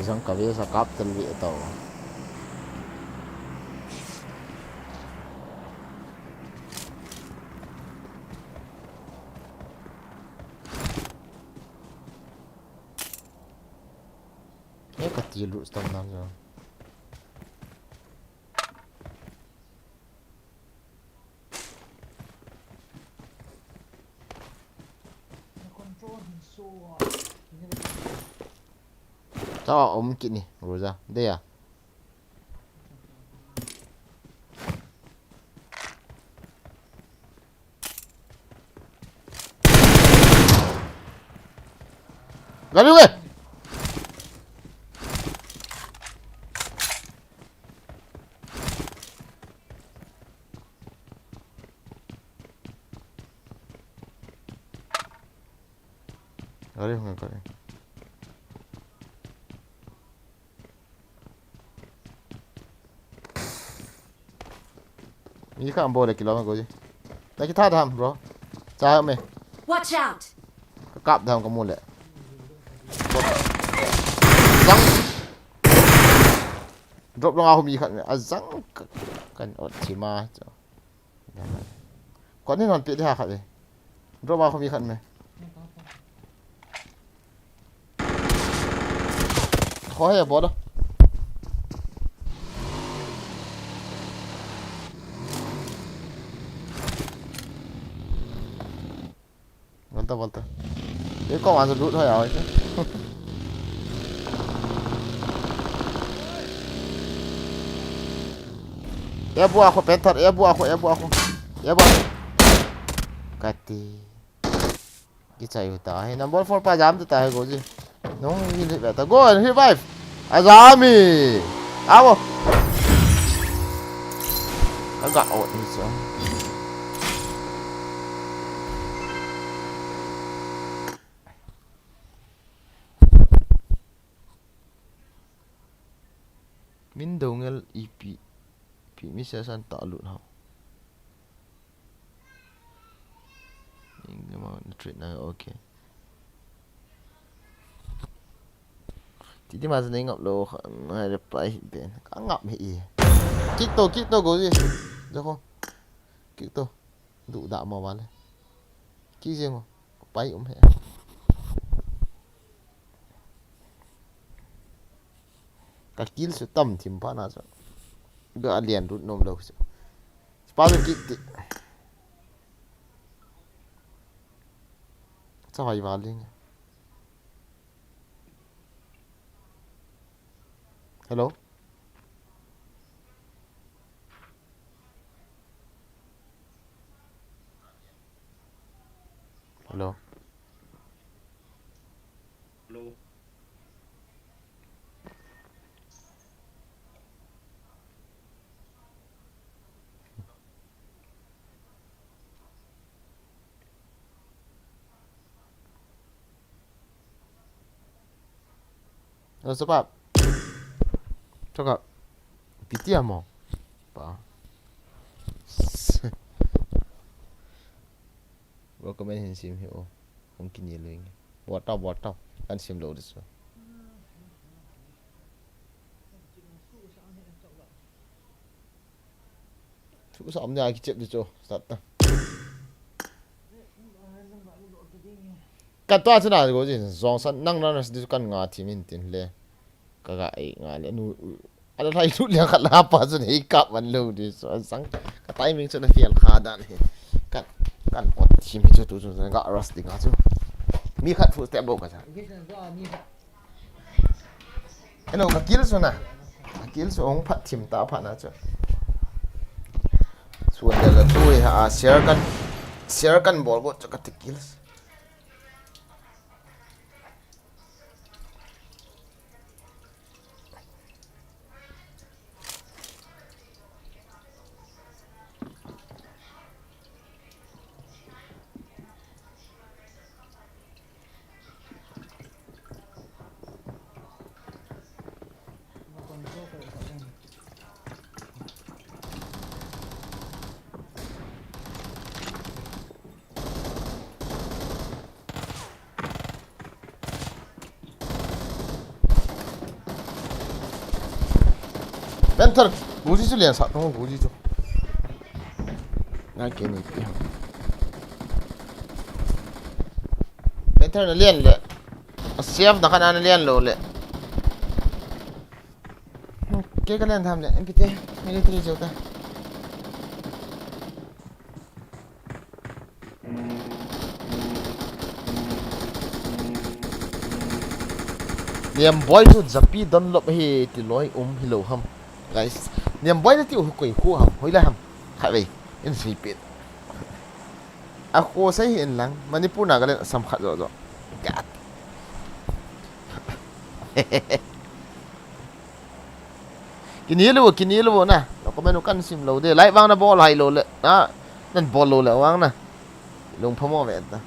isang cabeça capta ali tau katilu stam nang ya control so tawa mungkin ni roza dia Galing weh. Galing galing. Ini kan boleh kilo mah gue. Tak kita dah bro. Cahaya me. Watch out. Kekap dah kamu le. Zang. Drop long aku mi kan azang kan ot cima. Kau ni non pi dia kat ni. Drop aku mi kan me. Kau ya bodoh. Volta. Dia kau masuk dulu thôi rồi chứ. Ya bu aku pentar, ya bu aku. Kati. Kita yuta. Hai number 4 pa jam tu tahu kau je. Nong ini beta. Go and revive. Azami. Awo. Agak awak ni so. Min dongel EP mi siasan tak lut ha. Ini mau trade na okay. Tí mà dân ngọc lô này được bay biển cá ngọc hị kích tô có gì được không kích tô đủ đạo màu vào đây kích riêng không bay ốm hệ cả kill sự tầm thìm pa na sao gã liền rút nôm đâu sao bao nhiêu kích sao vậy vào đi hello hello Hello. sebab cakap piti amo apa recommend sim hiyo mungkin yelo ini buat tau kan sim lo diso tu sam nya ki cep diso start ta kan to chana go ji zong san nang na dis kan nga thimin tin le ka ga ai nga le nu ala thai tu le khat la pa chun hi kap man lo dis sang ka timing chun fiel kha dan he kan ot thim hi chu tu chu ga ras ding a chu mi khat fu step bo ka cha hello ka kill so na kill so ong phat thim ta phat na chu suan de la tu ha share kan bol bo cha ka kills 멘탈 고지줄 련 사통 고지줄 나 괜히 있게 멘탈 련 le CF da kana 련 lo le cái len tham le MPT military jota niam boy chu zapi don lop hi ti loi hilo ham guys niam boy na ti koi khu ham hoila ham khai bei in sipit a ko sai hin lang manipur na galen sam khat zo gat kini lo na ko menu kan sim lo de lai wang na ball hai lo le na nan ball lo le wang na lung phamo ve ta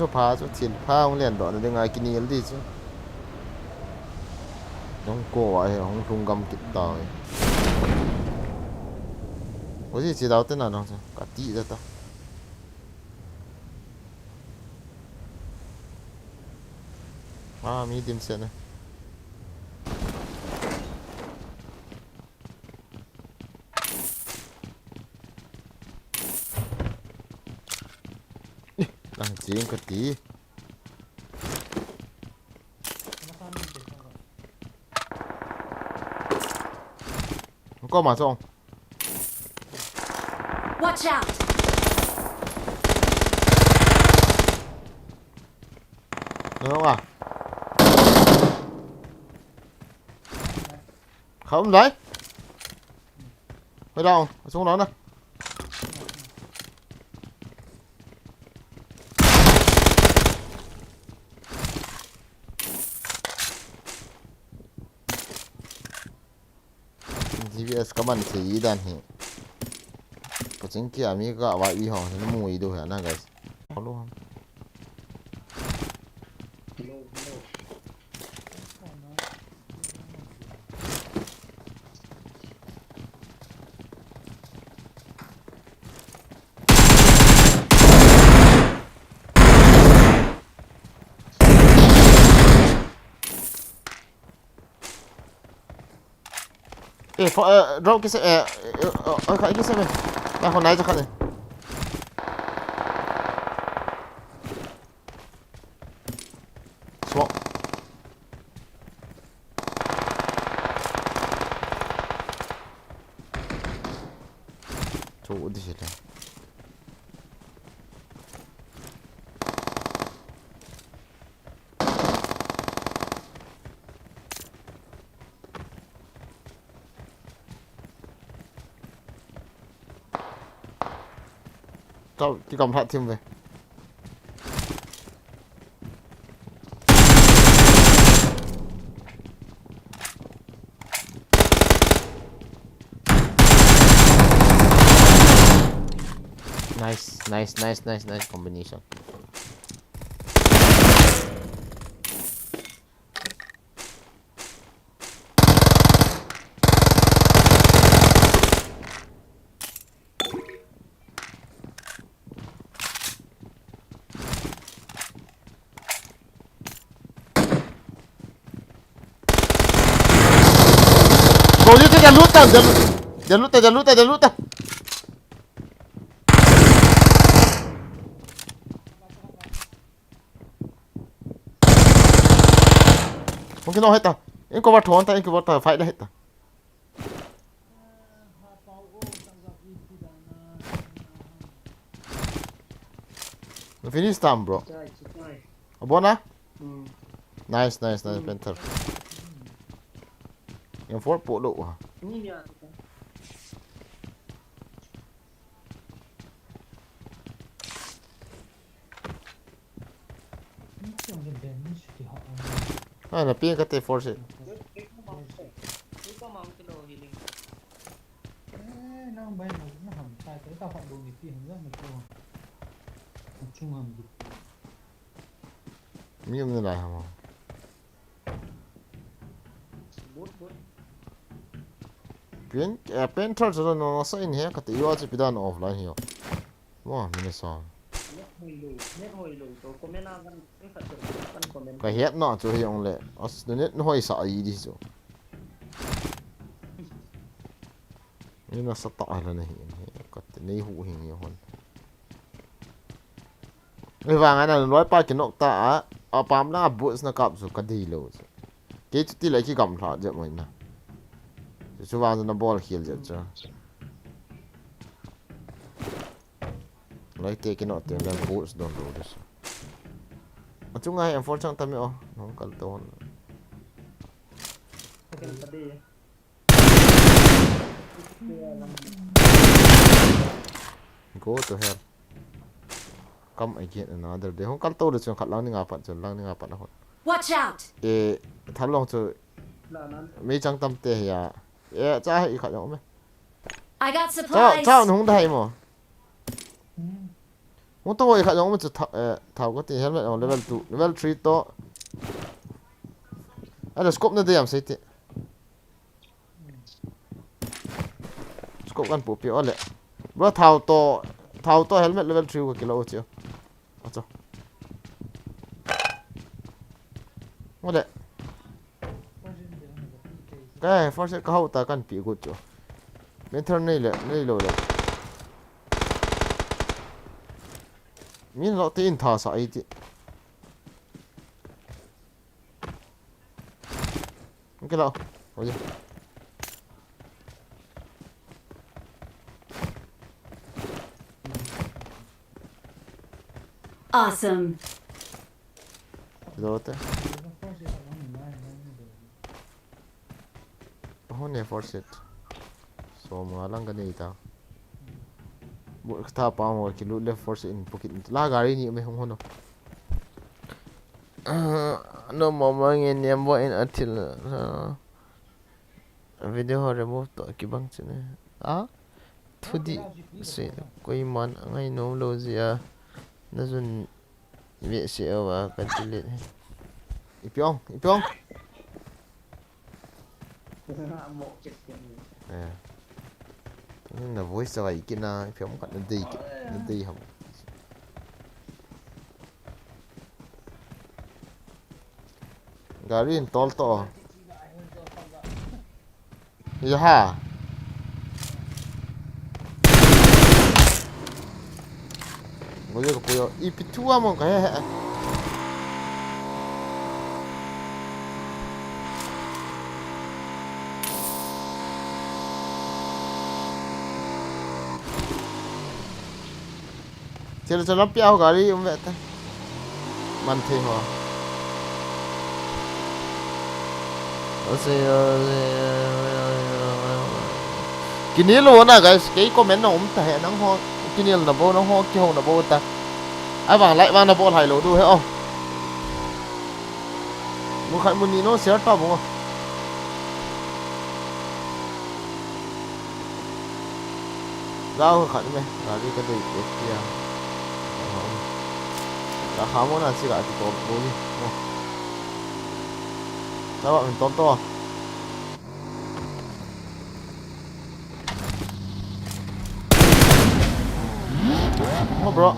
phá số tiền phá ông liền đó là ngay kinh nghiệm đi chứ không có ai không trung tâm kịp thời có gì chỉ đào tên nào đâu cả tí ra tao mi tìm xem này đang chiến cái tí không có mà xong Watch out! được không à không đấy ở đâu ở xuống đó nè GPS các bạn sẽ ý đàn hi có chính kia mi gạ vào ý họ nó mùi đâu hả na guys có luôn không drop cái xe khởi cái xe mình ra con này cho khởi này smoke chỗ đi chết rồi tao chỉ cầm lại thêm về nice combination Bolito jangan luta, jangan luta. Mungkin nó hết ta. Anh có bắt thốn ta, anh có bắt fight đã hết ta. Finish time, bro. Abona? Nice, Panther. Yang Ford bộ độ hả? Là pin cái tay force. Nó bay nó hầm sai tới tao phạm đồ này kia rất là cô. Trung hầm được. Miếng như này hả? Panther cho nó sẽ in here cái tiêu chỉ bị đàn offline here. Wow, mình sao? Cái hết nó cho hiện lệ, nó hơi sợ gì đi rồi. Nhưng nó sẽ tỏi là này, có thể này hữu hình nhiều hơn. Cái vàng này là nói ba cái nóc ta, ở bám nó boots nó cặp rồi cái gì luôn. Cái tí lấy cái cầm thọ vậy mình nè. Chú vàng nó ball kill vậy chứ. Lấy cái nọ tiền lên boots don't do this. Ở chung ngay em phone chẳng tâm yêu, nó không cần tốn. Go to hell. Come again another day. Không cần tốn được chứ khát lang ni ngapat chứ lang ni ngapat nào. Watch out! Thằng long chứ mấy chẳng tâm tệ ya. Cha hay khát nhau mấy. I got supplies. Cha nó không thấy mà. Không tôi khát nhau mà chứ thảo có tiền helmet on level 2, level 3 to. Ada scope na diam sai ti. Scope kan pu pi ole. Bro thảo to helmet level 3 ko kilo chứ. Acho. Ole. Cái force ka hau ta kan pi go chu. Mentor nei lo le. Min lo tin tha sa ai ti. Cái nào? Ôi giời. Awesome. Rồi thế. Hôm nay force it. So mà lang cái này tao. Bộ ta pa mo ki lu le force in pocket. La gari ni me hong hono. No mama ngin em bo in atil video ho remove to ki bang chine thudi se koi man ngai no lo zia na jun ve se wa ka tilit ipyong na voice sa ikina ipyong ka na dei ham gari in tol to Yaha. Boleh ke puyo? Ipitu among kaya. Chelo chelo piao gari veta. Manthe ho. Kinil lo na guys, cái comment nó ta hệ nắng ho. Kinil na bo nó ho ki ho na bo ta. Ai vàng lại vàng na bo hai lo du he không? Mu khai mun ni no share pa bo. Rau khai me, gari ka dei ke kia. Đã khá món ăn xí gà thì tôm bố đi. Sao bạn mình tôm to? Oh bro.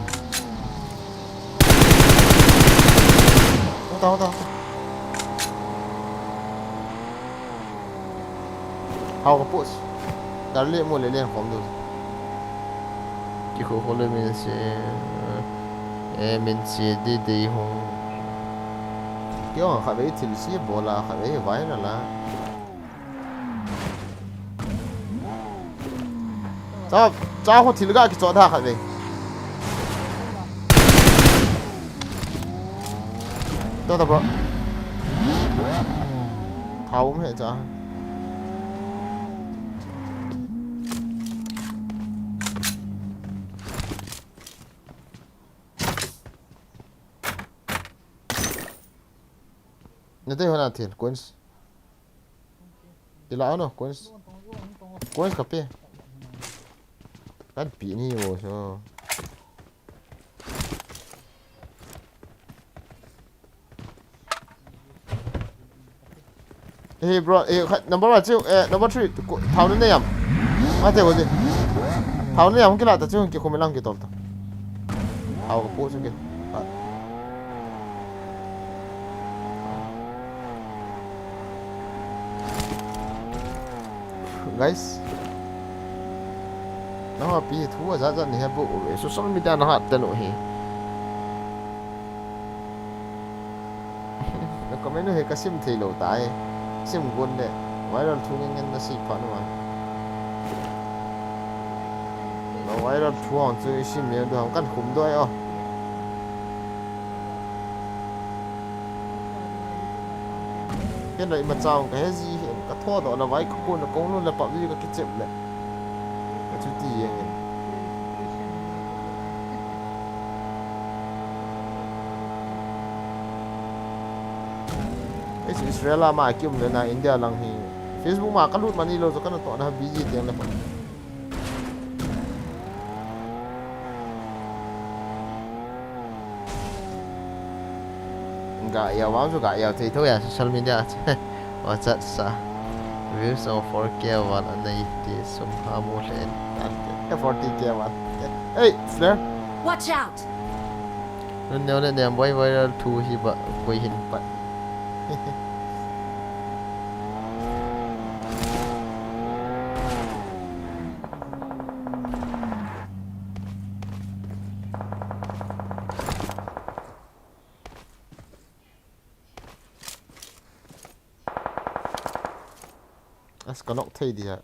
Không tao. Hao cái push. Đã liệt mua lên phòng được. Cái khổ khổ lên mình sẽ mình sẽ đi hông. Cái ông khai với thì sĩ bỏ là khai với vãi là cháu không thì cái chỗ thà khai với đâu đó bro tháo không hệ cháu Nanti hona til coins. Dilao no coins. Coins kape. Kan pi ni wo so. Hey bro, number 1 chứ, number 3 tháo đến đây à? Mà thế gì? Tháo đến đây không cái là chứ cái không làm cái tốt. Tháo cái post cái. Guys, nó bị thua ra ra này bộ social media nó hạt tên nội hệ, nó có mấy người cái sim thì lỗ tai, sim quân đấy, viral thu nhanh nó xịt phản mà, nó viral thu hàng chơi sim nhiều đồ căn khủng đôi à, cái này mà chào cái gì cái thua đó là vay cũng là cũng luôn là bảo gì cái chậm đấy, cái chú tí vậy. Israel mà kiếm lên là India lang hi Facebook mà cái lúc mà đi lâu rồi cái nó tọt nó busy tiếng này gak ya wang juga ya thì thôi à social media what's that sa views of 4K one and the some hamo lên 40K one hey flare Watch out! nên nếu nên em quay thu hi bạ quay hình bạ có nóc thay đi ạ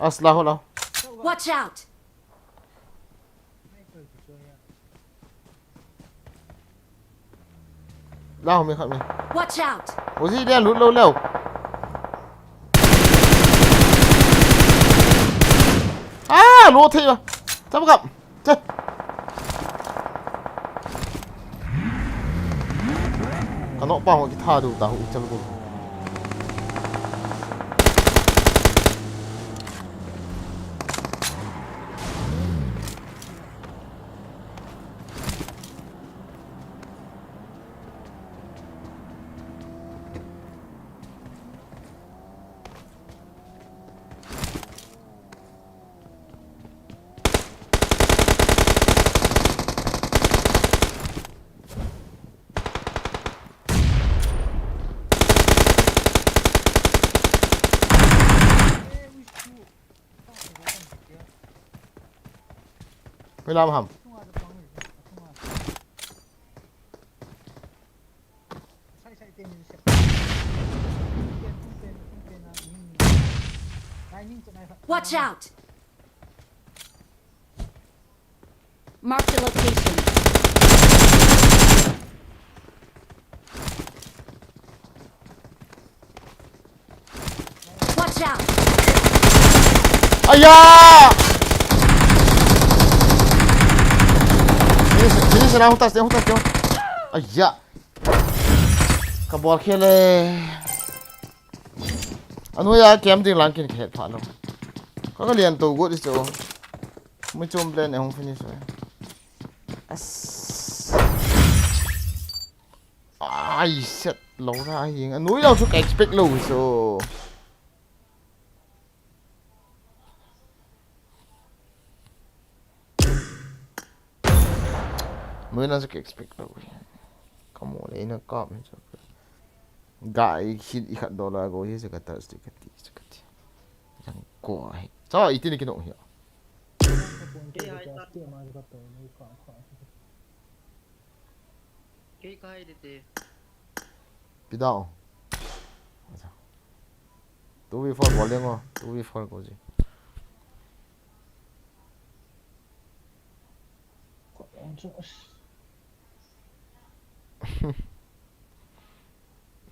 aslahu lo Watch out! lao mình khẩn mình Watch out! có gì đen lút lâu lâu lúa thi mà sắp gặp chơi cái nó bao cái tha đủ tao chăm luôn เวลาทำ 통화를 방을 통화 살살 때는 셋 라이닝 좀 나이 Watch out! Mark the location. Watch out! 아야! Sini na hutas dia. Ayya. Kabol khele. Anu ya kem ding lang kin khet pha lo. Ka lian to go dis cho. Mu chom plan e hong finish rồi. As. Ai shit lâu ra hiền. Núi đâu số expect lâu so. Mới nó sẽ expect đâu. Come on, đây nó có mình cho. Guy hit ikat dollar go here sẽ cắt stick cái. Yang quá. Sao ít tiền cái nông hiểu. Bị đau. Tu vi fall bỏ lên ngô, tu vi fall có gì.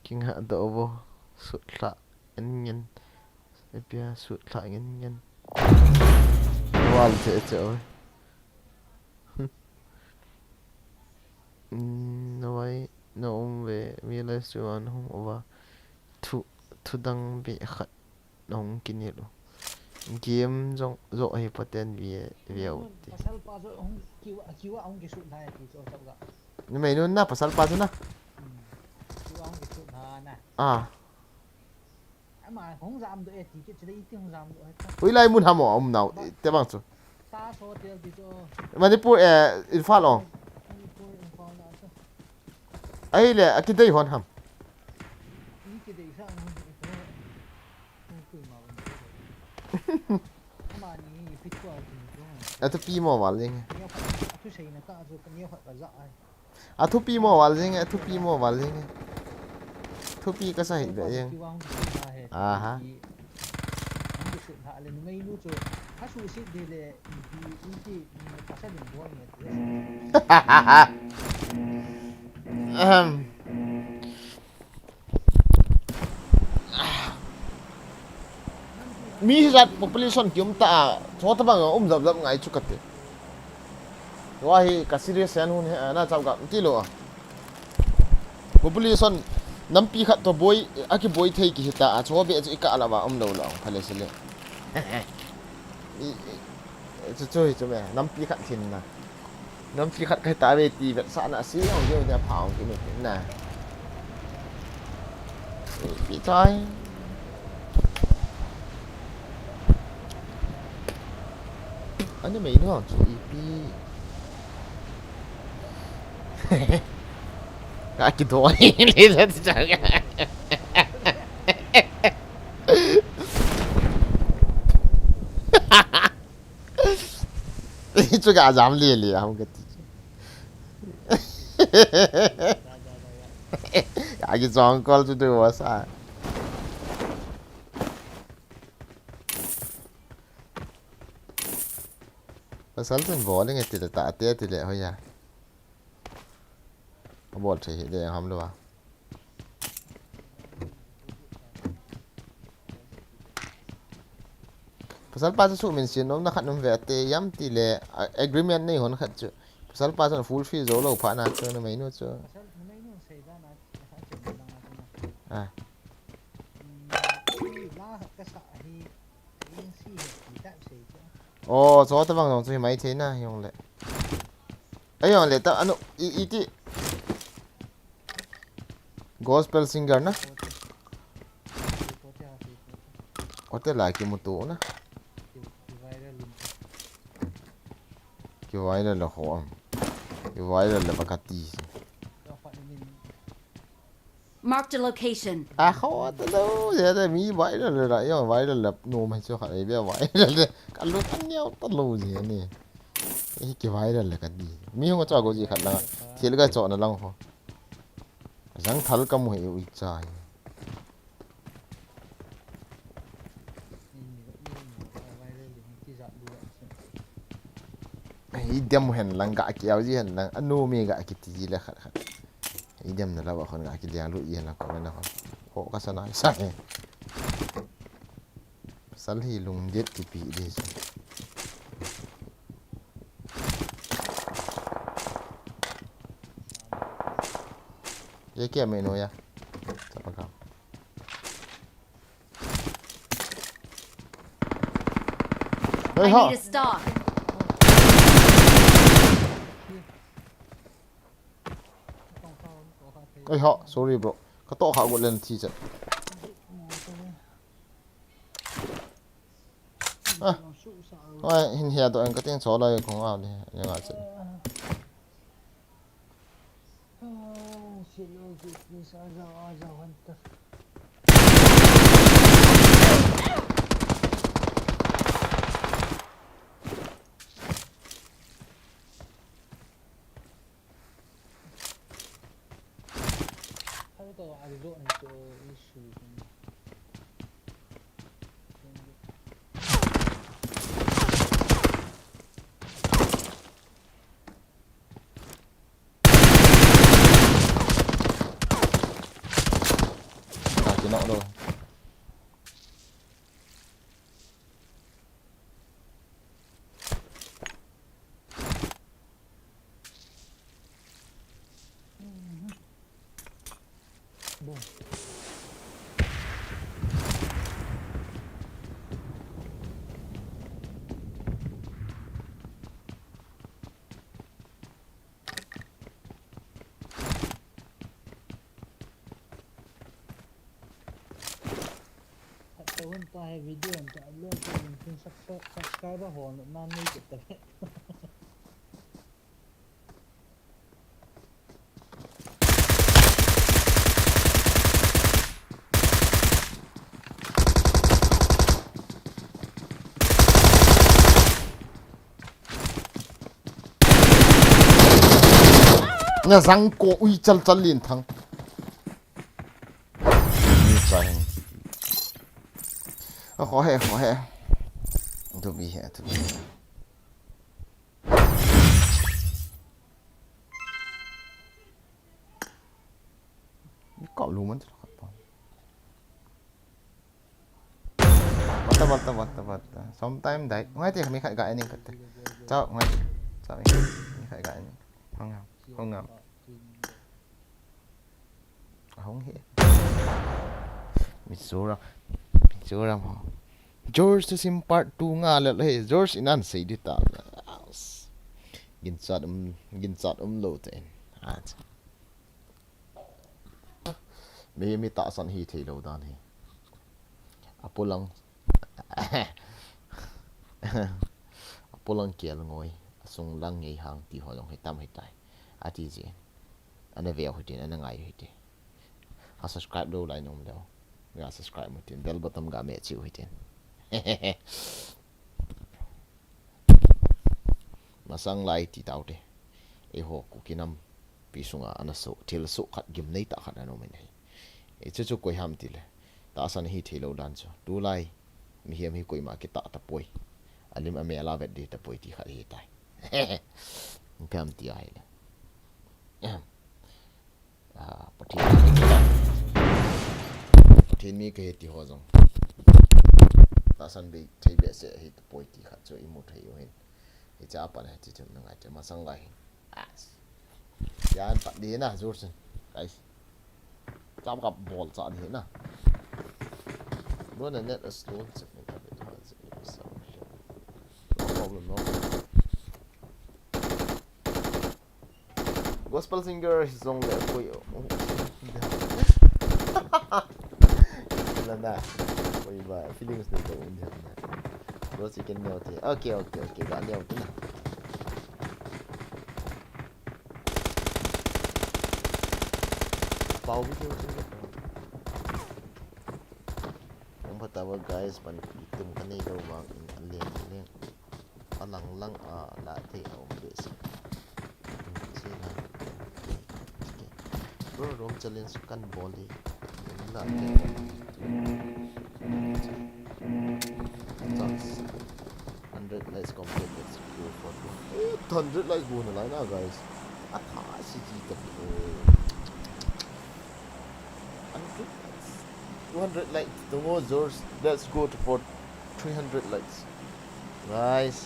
Kinh hạ đậu vô sụt lạ nhân bia sụt lạ nhân wow thế trời nói nó về realize cho anh không over thu đăng bị khát nó không kinh nghiệm luôn game trong rồi hay phát triển về nhưng mà nó na pasal pas na à mà không dám được thì cái đấy tiếng dám được ui lại muốn ham ông nào thế bằng số mà đi po infal on ấy là cái đây hoàn ham thu pi mò vào lên thu pi mò vào lên thu pi mò vào lên thu pi cái sao vậy vậy à ha mi rat population kium ta chota bang zap ngai chukate wahi ka serious yan hun na chau ga ti lo population nampi khat to boy aki boy thei ki hita a cho be ka ala ba lo phale sele chu chu chu me nampi khat thin na nampi khat kai ta be ti be sa na si ong yo ja phao ki ni na bị thôi anh mấy nữa chú ý cái cái thôi đi ra chẳng chú cả dám liền không cái giòn con chú đưa vào sao pasal tu boleh nggak tidak tak hati tidak oh ya boleh sih dia yang ham luar pasal pasal su mention nom nak nom vete yam tile agreement ni hon khat chu pasal pasal full fee zo lo pha na chu na mai no chu ah oh so ta bang dong chu mai the na yong le ai yong le ta anu iti gospel singer na hotel la ki mutu na ki viral la ho ki viral la bakati Mark the location. à khó ta đâu giờ đây mi viral la yong viral la no mai chu kha ai be viral le kan lu kan nhau ta lu gì nè cái viral là cái gì mi không có cho cái gì khát lăng thì cái chọn là lăng ho răng thal cầm hay ui chai idem hen lang gak ki auji hen lang anu mi gak ki ti la khat khat idem na la ba khon gak ki liang lu yen la ko na khon ho ka sana sai sal hi lung det ki pi de ye kia me no ya apa ka I ha need a stock. ơi họ sorry bro có to họ một lần thì chật thôi hình hiện tụi anh có tiếng số đây không vào đi nhưng mà chật cái nọ rồi Tawon pa hay video ta upload ko yung subscriber ho na make it tabi. nhà răng cổ uy chal chal liền thằng khó hè tôi bị hè cọ luôn mất bata sometimes đấy ngay thì mình khai gãi nên cái cho ngay cho mình khai gãi không ngầm không hiểu mình số ra mà George sim part 2 nga le hey George inan say di ta gin sat lo ten at mi ta san hi the lo dan hi apulang kiel ngoi asung lang ngei hang ti holong he tam he tai ati ji ana ve ho tin ana ngai he ti ha subscribe lo lai nom lo ga subscribe mo tin bell button ga me chi ho tin masang lai ti tau te e ho ku kinam pi sunga ana so til so khat gim nei ta khat ano men hei e chu koi ham ti le ta san hi thelo dan cho tu lai mi hiam hi koi ma ki ta ta poi alim ame ala vet de ta poi ti khat hi tai kam ti ai le patin mi ke ti ho zong ta san be thei be se hi ta poi ti khat cho i mu thei ho hin e cha pa ne ti chum ngai te ma sang lai yan pa di na Jordan guys chạm gặp ball cha di na run a net a slow technique of it has so no problem no gospel singer song le koi la na koi ba feelings ne ko un na ro si ken no ti okay ga leo ti na Pau video ông bắt đầu guys ban itum kanay daw bang alien alang lang la te om bes sila bro rom challenge kan boli la te chance 100 likes complete let's go for 100 likes bu na na guys atha si ji ta 200 likes the more zours let's go to for 300 likes guys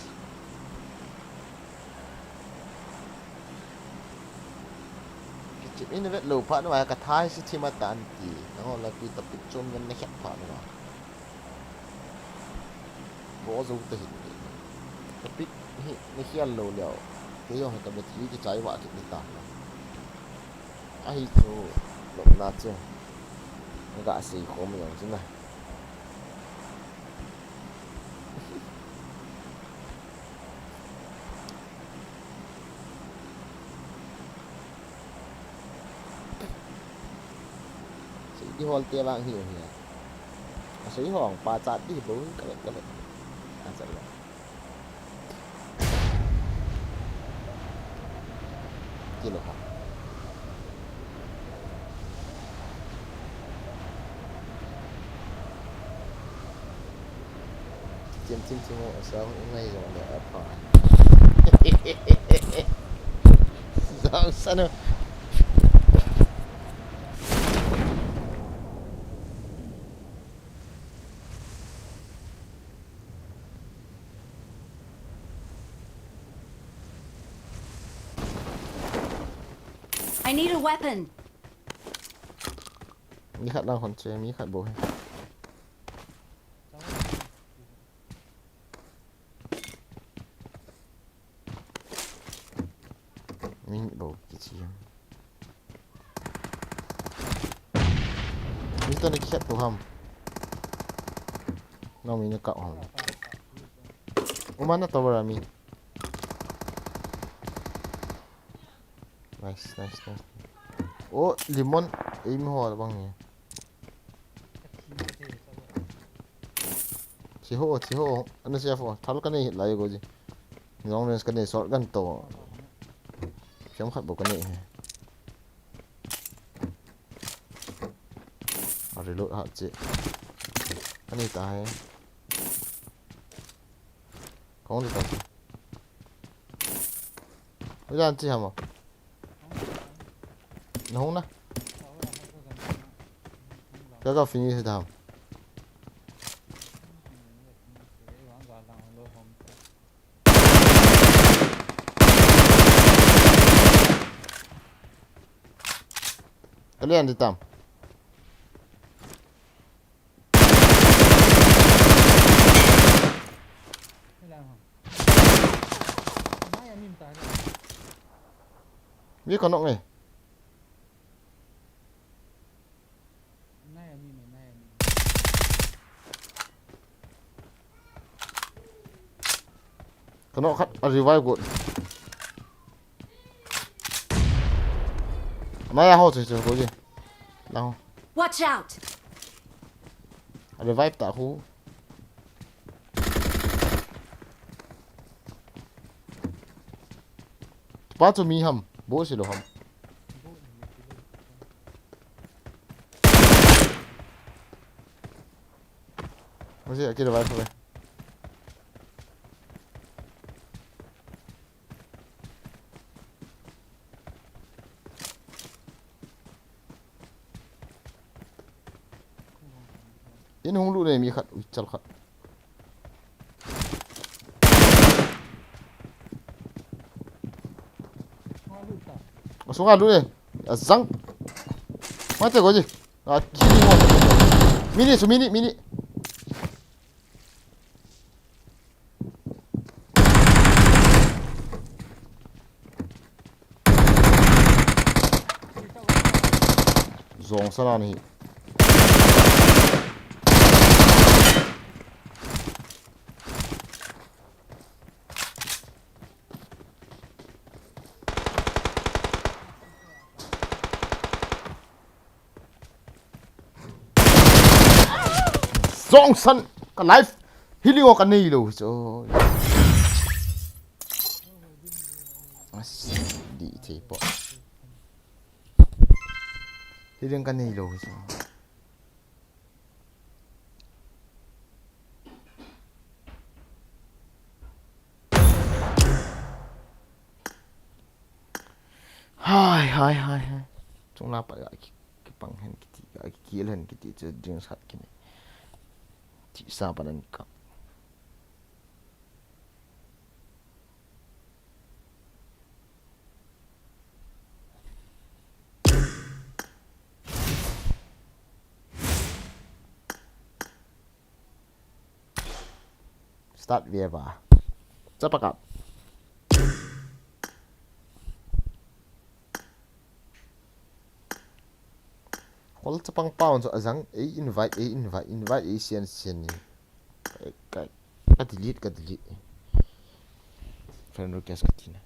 ini vet lupa nu ka thai si thima tan ti no la pi ta pik chom gan na khat pha nu bo zo ta hi ta pik hi ni khial lo leo te yo ka be thi ki chai wa ki ni ta a hi zo lo na che ga si khom yo chin na đi hol tia vàng hiểu nhỉ sấy hỏng pa chát đi bố cái này ăn sợ rồi kia là chim ngộ sao ngay rồi để ấp hỏi sao sao nữa I need a weapon. Mi khát đang còn chơi mi khát bố mi bố cái gì mi tên này khát bố hầm nó mi nó cạo hầm mana tau berami nice oh limon aim ho bang ni chiho ana sia fo thal kan ni lai go ji long range kan ni short gun to chấm khát bộ kan ni reload ha che kan ni tai không được đâu bây giờ chị hả mà nó không nè cái cà phê như thế nào kalian di tam biết con động này con động khát revive cuộn mai hao rồi có gì đâu Watch out. revive tại khu bắt cho mi hầm bố sẽ đồ hầm có gì kia revive thôi ini hulu này mi khát chal khát xuống ăn luôn đi răng mắt thấy có gì mini số mini dòng sao này Johnson cái life healing của cái này rồi trời As di tepo. Hidang kan hilo so. Hai. Chung lapa ga ki panghen kiti ga ki kilen kiti je jing sat kini. Ci sa panan ka. Start via ba. Cepat. Kalau cepang pound so azang invite sian ni. Ka delete. Friend request katina.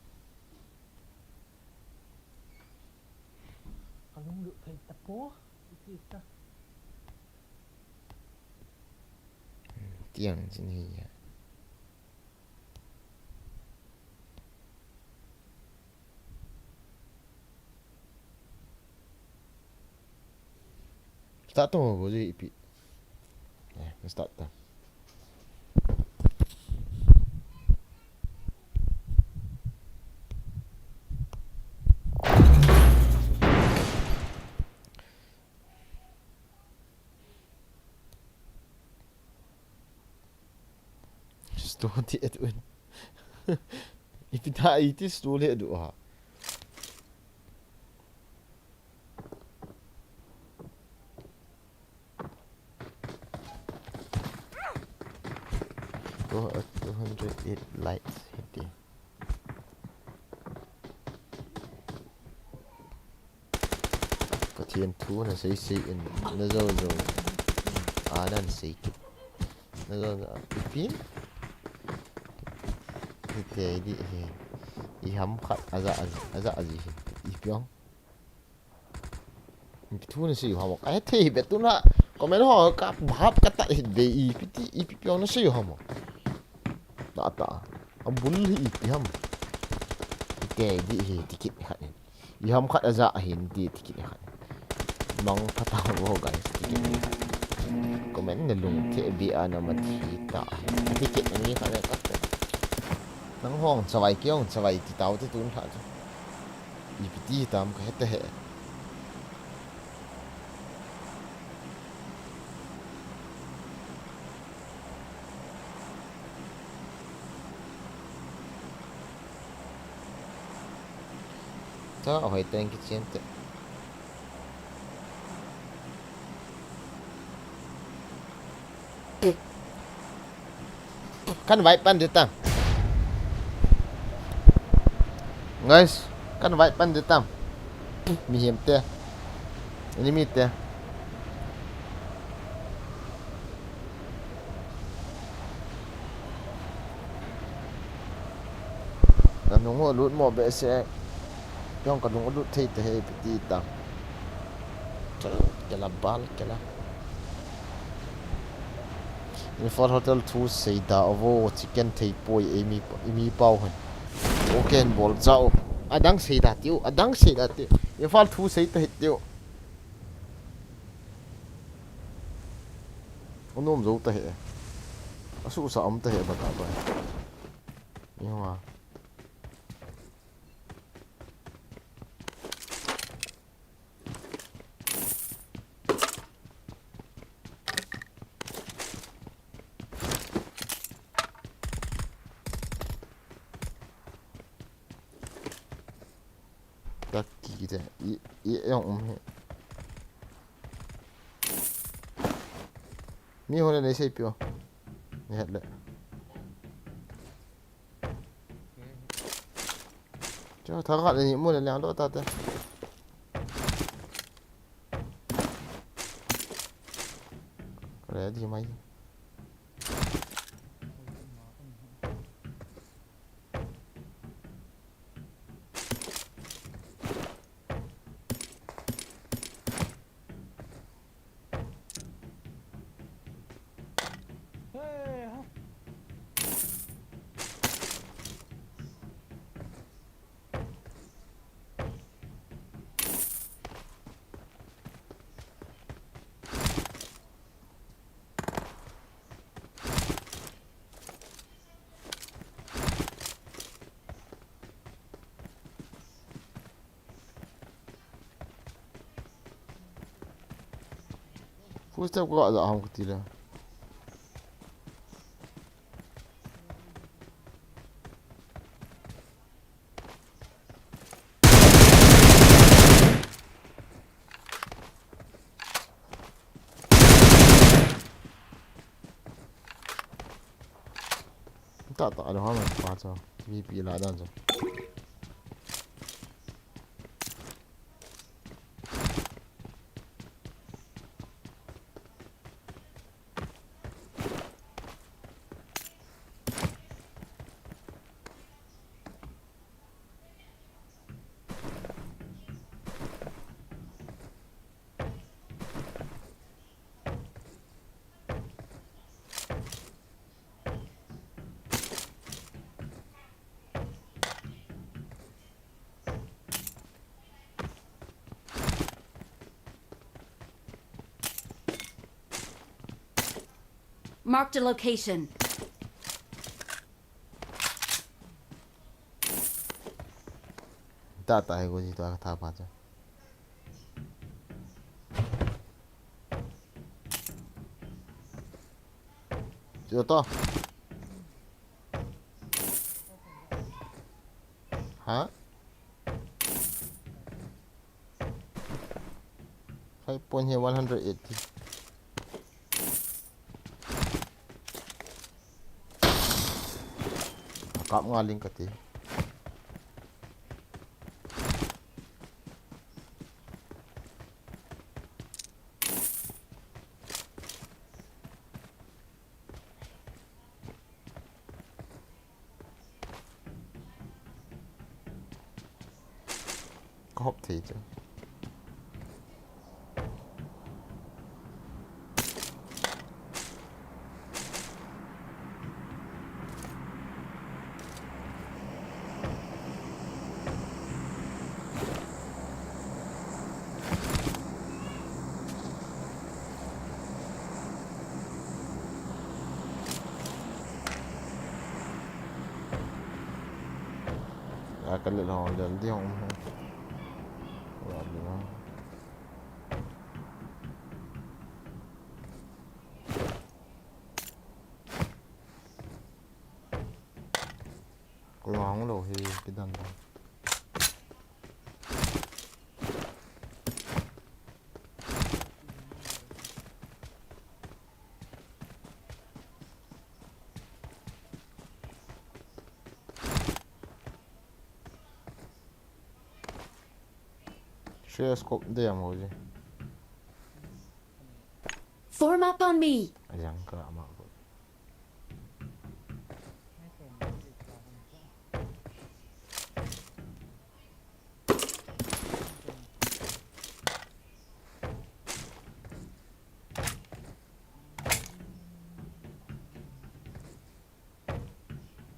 Kalau duk kai tepo, itu dah. Tiang sini ya. Start tu aku je IP. Start dah. Stort i ett un. IP tak IT storlek du har. Oh, 208 lights hitting. Patien tu na say in na zo. Nan say. Na zo ipin. Thì đi hắm khát aza gì ipiong thu nó sử dụng cái thì biết tu na có mấy họ cả bắp cả tại để ipiong nó sử dụng mà ta ông bún ipiong cái đi ticket khát iham khát aza hin đi ticket khát mong phát tao vô guys ticket có mấy người lùng thế bị anh mà thì ta ticket này khát cái nắng hoang sawai kiong sawai ti tau te tun tha ipiti tam ka hete he ta hỏi tên cái chuyện te kan vai pan de ta guys, kan white pan detam. Mihim te. Ini mi te. Kan nungo lut mo be se. Yong kan nungo lut te he piti ta. Kela bal kela. Ni for hotel 2 sei da ovo chicken te poi emi pau hen. Okay, bol zao. Adang sei da tiu. Ye fal thu sei ta hit tiu. Onom zo ta he. Asu sa am ta he ba ta ba. Ni wa. Kaki thế,用mi hồi này xây piu, hết đấy, cho thằng gọi là những mua là đó ta, cái gì mày? Footstep ko ada ham kutila. Tak ada ham apa tu. VP lah dan tu. Marked a location. Tak tahu aku situ aku tak apa tu. Situ tu. Ha? 5 point here 180. Kap ngaling kati. Có hộp thì chứ. Cái lượt họ lần đi không. Cô không đồ thì cái đần đó. Share scope dia mau je. Form up on me. Yang ke mak aku.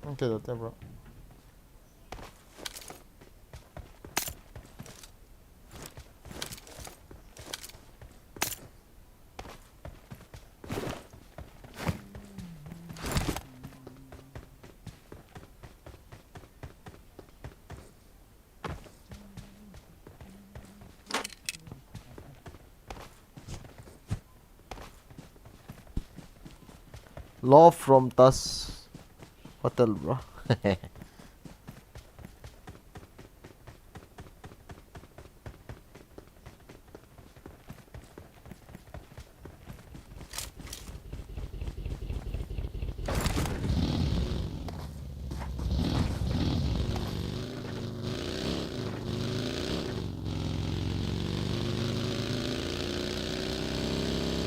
Okay, dah bro. Love from Tas Hotel, bro.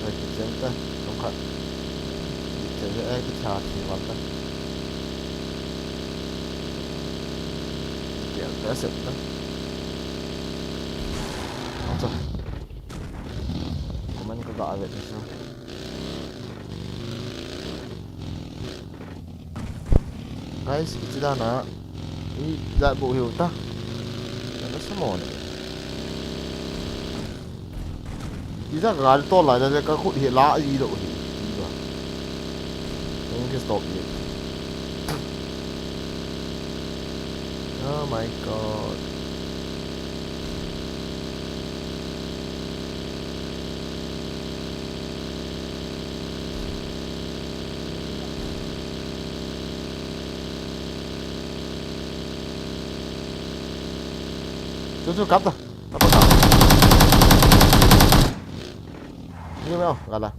Lagi cinta, tongkat. Cewek kita hati mata. Dia kasih tu. Macam. Komen ke tak ada tu. Guys, kita dah nak. Ini dah buat hiu tak? Ada semua ni. Kita kan tu lah, jadi aku hilang gì đâu. Can stop it. Oh my god. Chú cắp ta. Cắp ta. Như nào? Gạt là.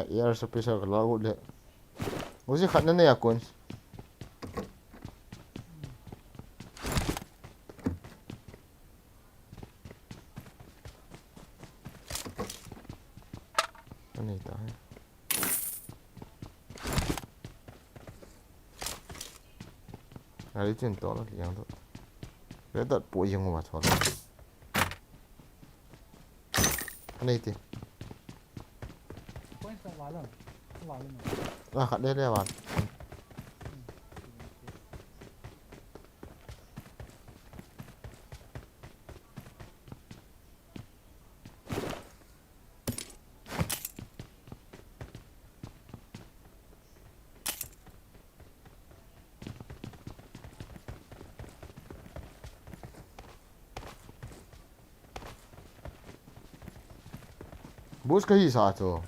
Air spacer kalau aku lihat. Mesti kat mana ya kun? Mana itu? Hari itu entah lah yang tu. Dia tak poyang macam mana. Mana itu? Point tak walau. Walau mana? Ah, kat dia dia wan. Busca ही साथ हो.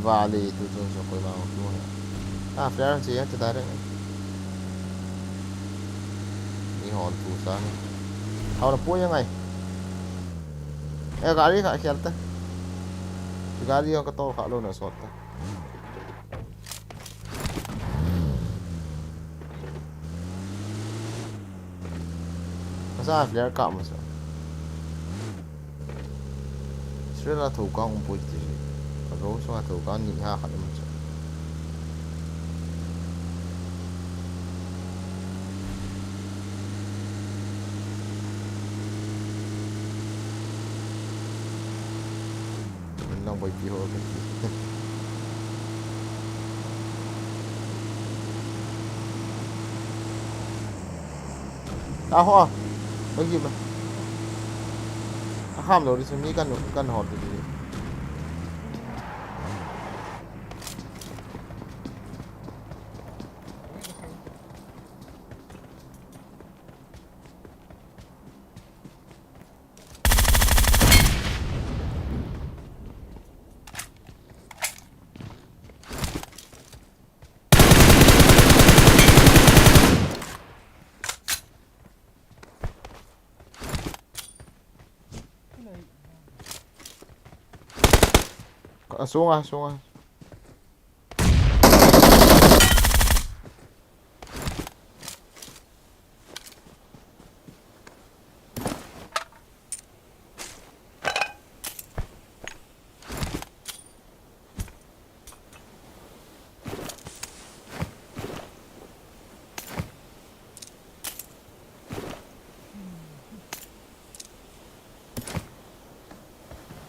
Vale itu tu so koy mau tu. Ah, flare sih ya kita ada. Ni hòn thủ sang. Hao là poyang ai. Gari kat kialta. Gari yang kata kat lo nak sort. Masa flare kat masa. Sure là thủ công bụi gì. Rồi xong là thủ công nhìn ha khát lắm. Long bay phía hồi hoa bagi gì mà ham rồi đi xem ní căn hòn thì xuống à.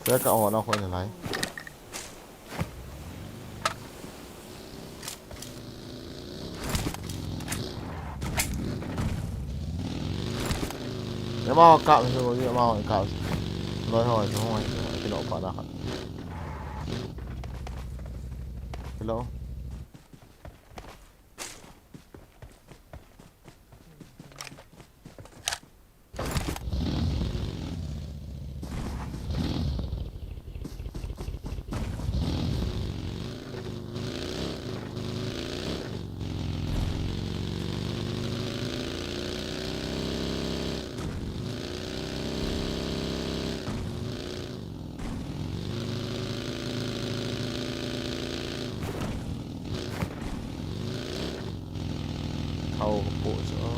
Sẽ cậu họ nó không thể lấy. Nếu mà cạo thì có gì mà cạo nói hỏi chứ không cái độ quả nào cái lỗ thâu bộ cho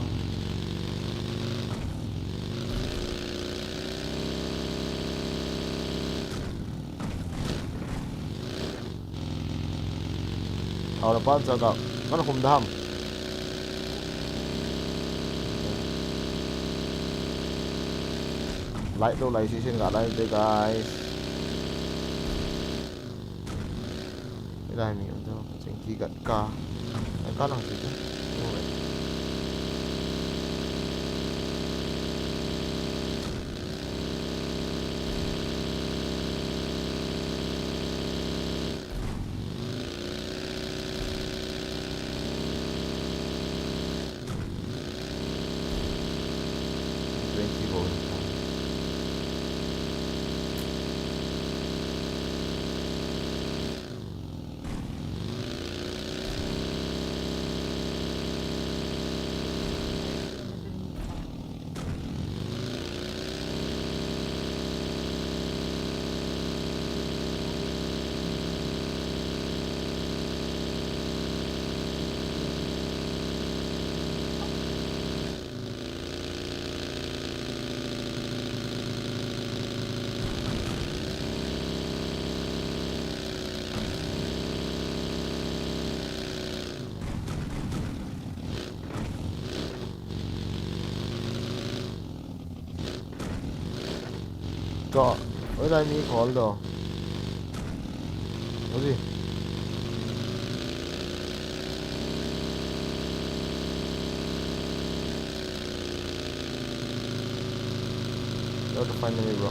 thâu là bắt cho gặp nó không đam lại đâu lại xin cả đây đây guys cái này mình cho chính khi gần ca cái nào gì chứ có ở đây mi khó rồi có gì đâu được finally bro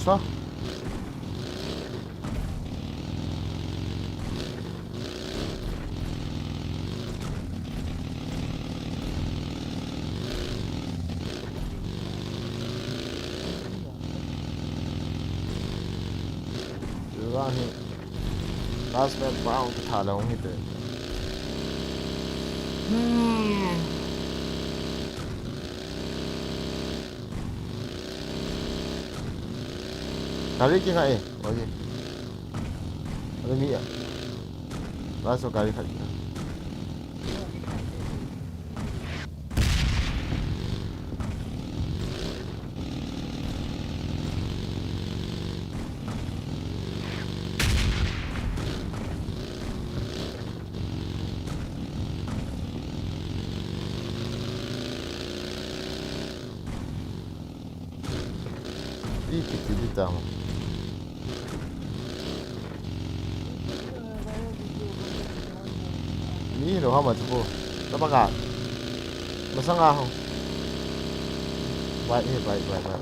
sao ra thì last man bao cái thả lỏng như thế 가리 킹 아예 어디 어디 미야 와서 가리 가리 이 비비다 Mỹ đồ không mà chú các bác ạ mà sang à không vậy vậy vậy vậy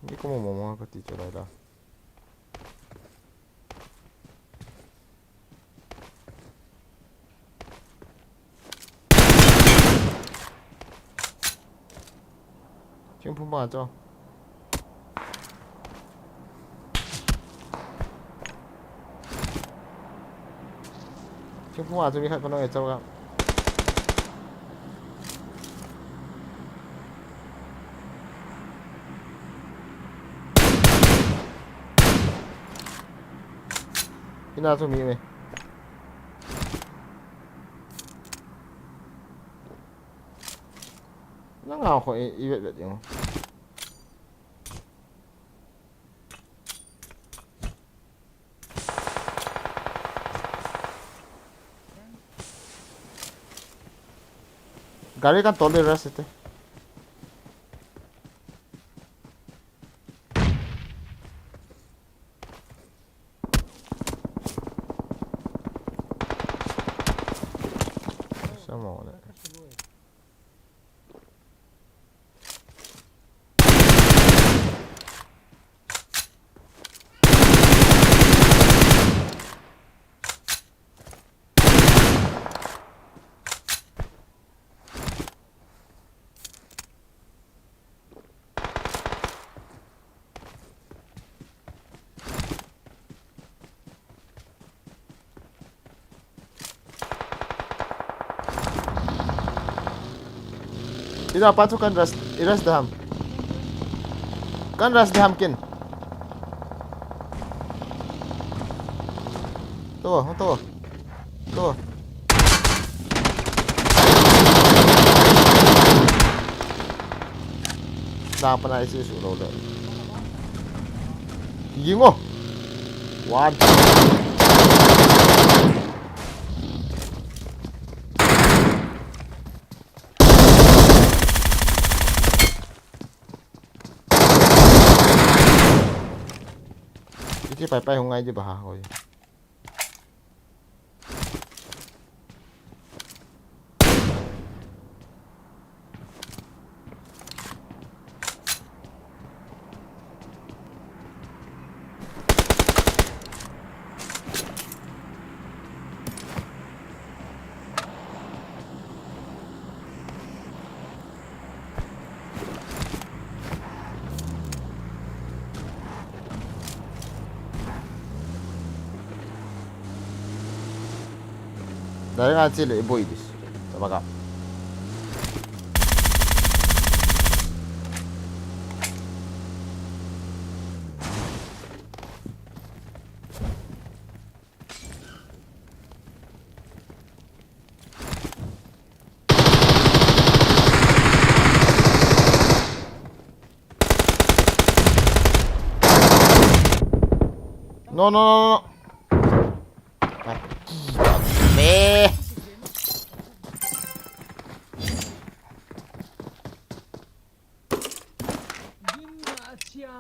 ini kok mau ngomong ke teacher ada chứng 맞아 chứng 맞으면 할 거는 했잖아 이나 좀 이해 nó ngào khỏi y vậy vậy không 가리간 돌리라 했을 때 Ida patu kan ras daham. Kan ras daham kin. Tuh. Kenapa naik sih suruh udah. Gimmo. One. Cái phải không ngay chứ bà rồi. Dari ngaji le ibu idis. Coba kak. No. Meh.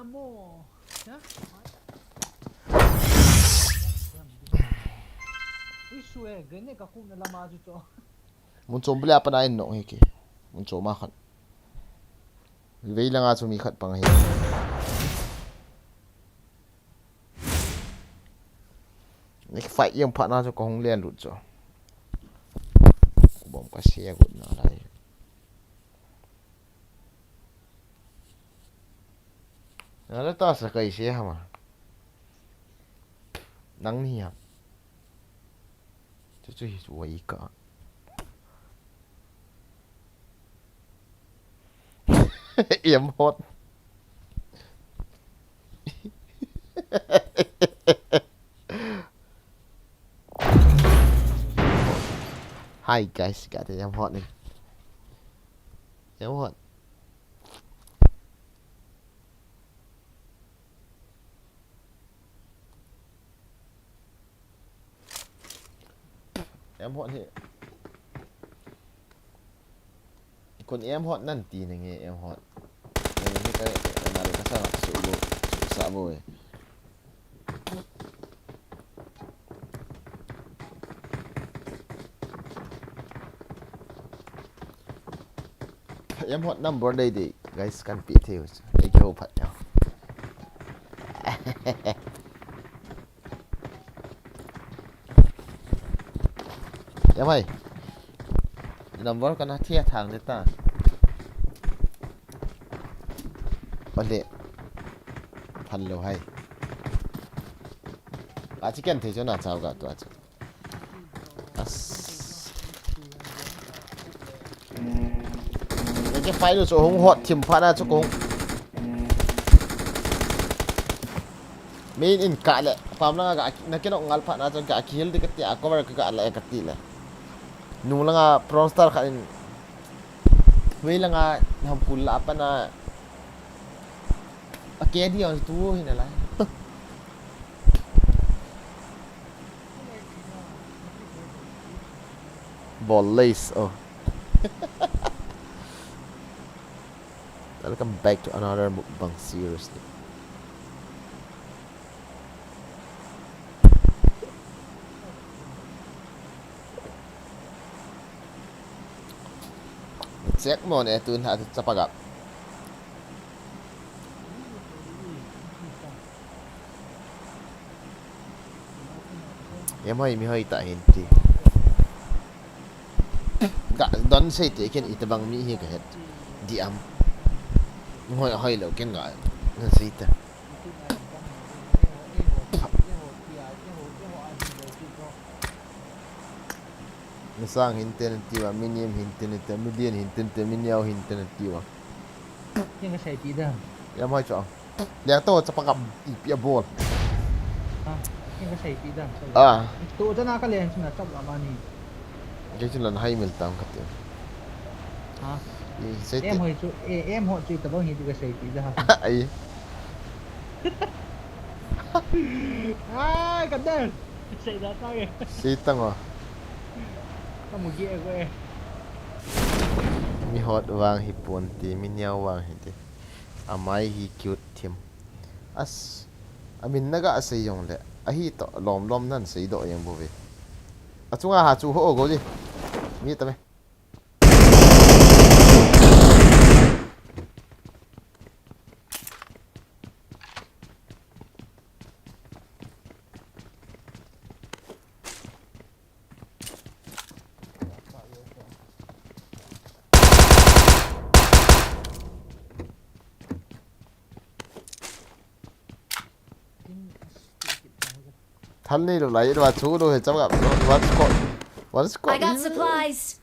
Amo. Isu gane ka kung nalamado to. Muncul beli apa nain no heki. Muncul makan. Vei lang aso mikat pang hi. Nek fight yang pak na cho ko hong lian lut cho. Bom kasih aku na lai. Nó to sẽ cây xe hả mà nắng nhỉ chú chú chú ý cả yếm hot hi guys got it yếm hot này yếm hot em hot thì còn em hot nanti này nghe em hot ini kayak narik ke sana susah boy em hot number đây đi guys kan pi theo để cho phát nhau em ơi number kan hati thang đấy ta Balik Hello hai Aci kan thế cho nào chào cả tụi cái file nó chỗ hông hot chìm phát ra chỗ cũng main in cả lệ phạm là cái nó ngal phát ra cho cả kill đi cái tiệt cover cái cả lệ cái tiệt lệ nung là prawn star khai với là ham pula apa na pakai dia tu hina lah. Volleys oh. Welcome back to another mukbang seriously. Check mo na ito na sa pagap. Em hơi mi hơi tại hiện thì cả đón xây tế kiến ít bằng mi hi cái hết đi âm hơi hơi lâu kiến ngại nó xây tế misang hinten tiwa minim hinten te million hinten te minyao hinten tiwa nhưng cái xe tí đó ya mai cho ya to chapakap ipia bol nhưng cái xe tí đó à tụ cho nó cái liền xin là chấp làm anh cái chuyện lần hay mình tăng cái tiền hả sẽ em hồi chú em họ chú tập bao nhiêu cái xe tí đó ấy cầm đơn xe đó tao kìa sẽ tăng à tao một ghê của em mi hot wang hi pon ti mi nyao wang hi ti amai hi cute thim as amin naga sei yong le a hi to lom lom nan sei do yang bo ve a chunga ha chu ho go ji mi ta me thân đi được lấy và chú đôi trong gặp vẫn I got supplies.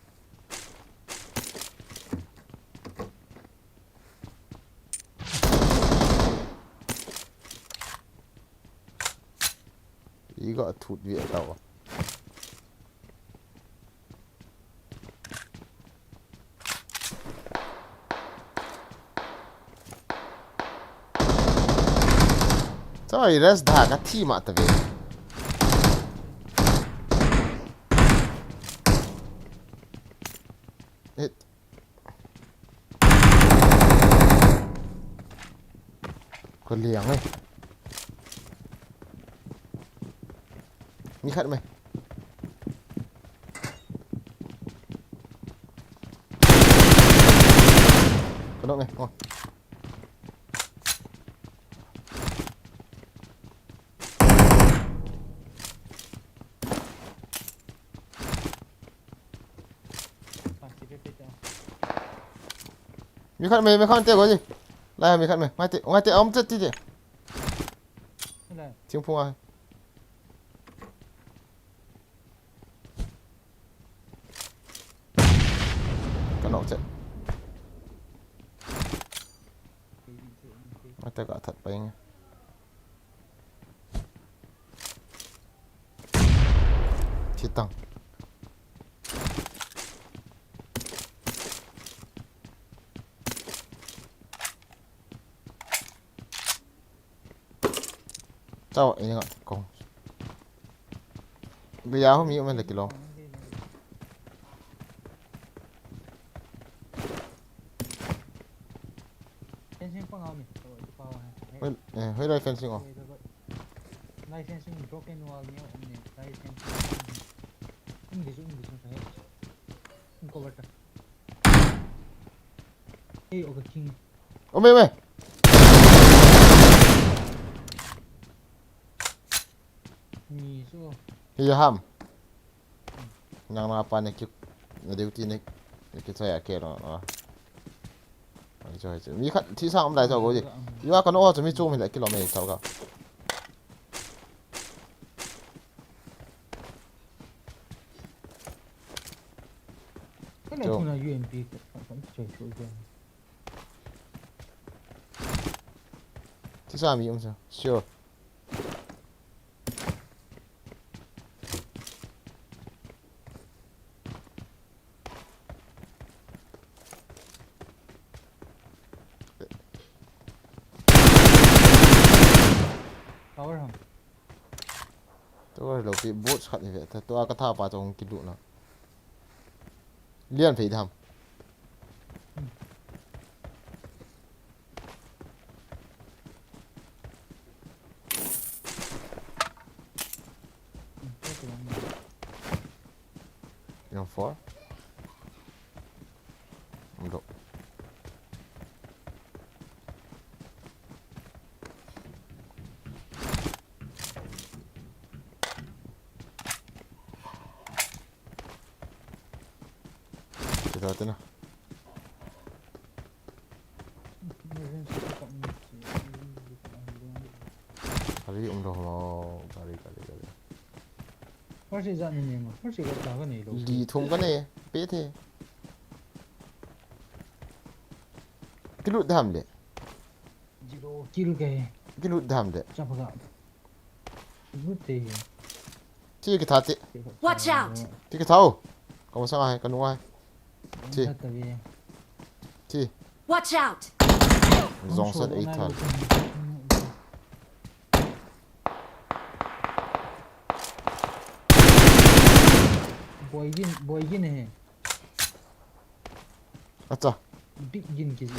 ý gọi thụt viện tàu sao vậy rest đá cái thi mà tao về con liếng ấy mi khát mày con động này ngon mi khát mày không tiêu có gì lại mi khát mày ngay tiêu ống chết đi tiếng phun ai con nọ chết ngay tiêu cả thật bay nha chi tăng sao vậy nhá con bây giờ không hiểu mình là kilo hơi đây fencing không licensing broken wall niyo licensing English saya cover ka okay king ô mày mày ni so iya ham yang apa nih kip duty nih cái saya kêu nó rồi mi khát thi sang hôm nay sao có gì yêu con nó chuẩn bị chung mình lại cái lò mày sao cả cái này cũng là UMP vẫn chơi chơi game thi sang mi không sao sure power hầm tôi đầu tiên bút khát như vậy tôi có thao vào trong kịp độ nào liên phải thầm Yang for untuk kita tu nah kali dah mau kali Phát sẽ dặn như mà phát sẽ gặp cái này đâu. Lì thùng cái này bé thế cái lụt đam đấy Zero kill cái cái lụt đam đấy chắc phải gặp. Lúc thì chi cái thắt đấy Watch out! chi cái thau không sao ai còn ngoài chi chi Watch out! dòng sân ấy thật boy gin này अच्छा big gin cái gì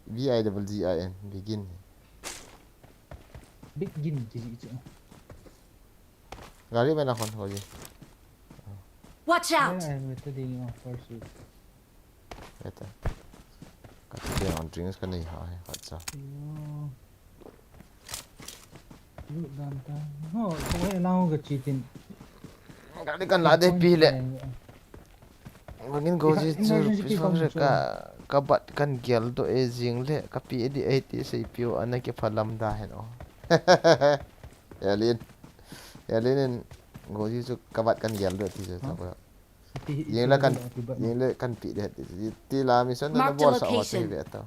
VIGIN begin big gin cái gì chứ गाड़ी में ना कौन हो जी Watch out! này người ta đi mà first shoot बेटा कभी भी on drinks का नहीं है अच्छा lúc đàn ta họ không phải lao cái chi tin गाड़ी का ला दे पी ले mungkin goji tu pisang ka bat kan gel to e jing le ka pi di 80 sei pio ana ke phalam da hen o Elin goji chu ka bat kan gel do ti je ta ba yeng le kan pi de ti la mi son na bo sa wa ti ve ta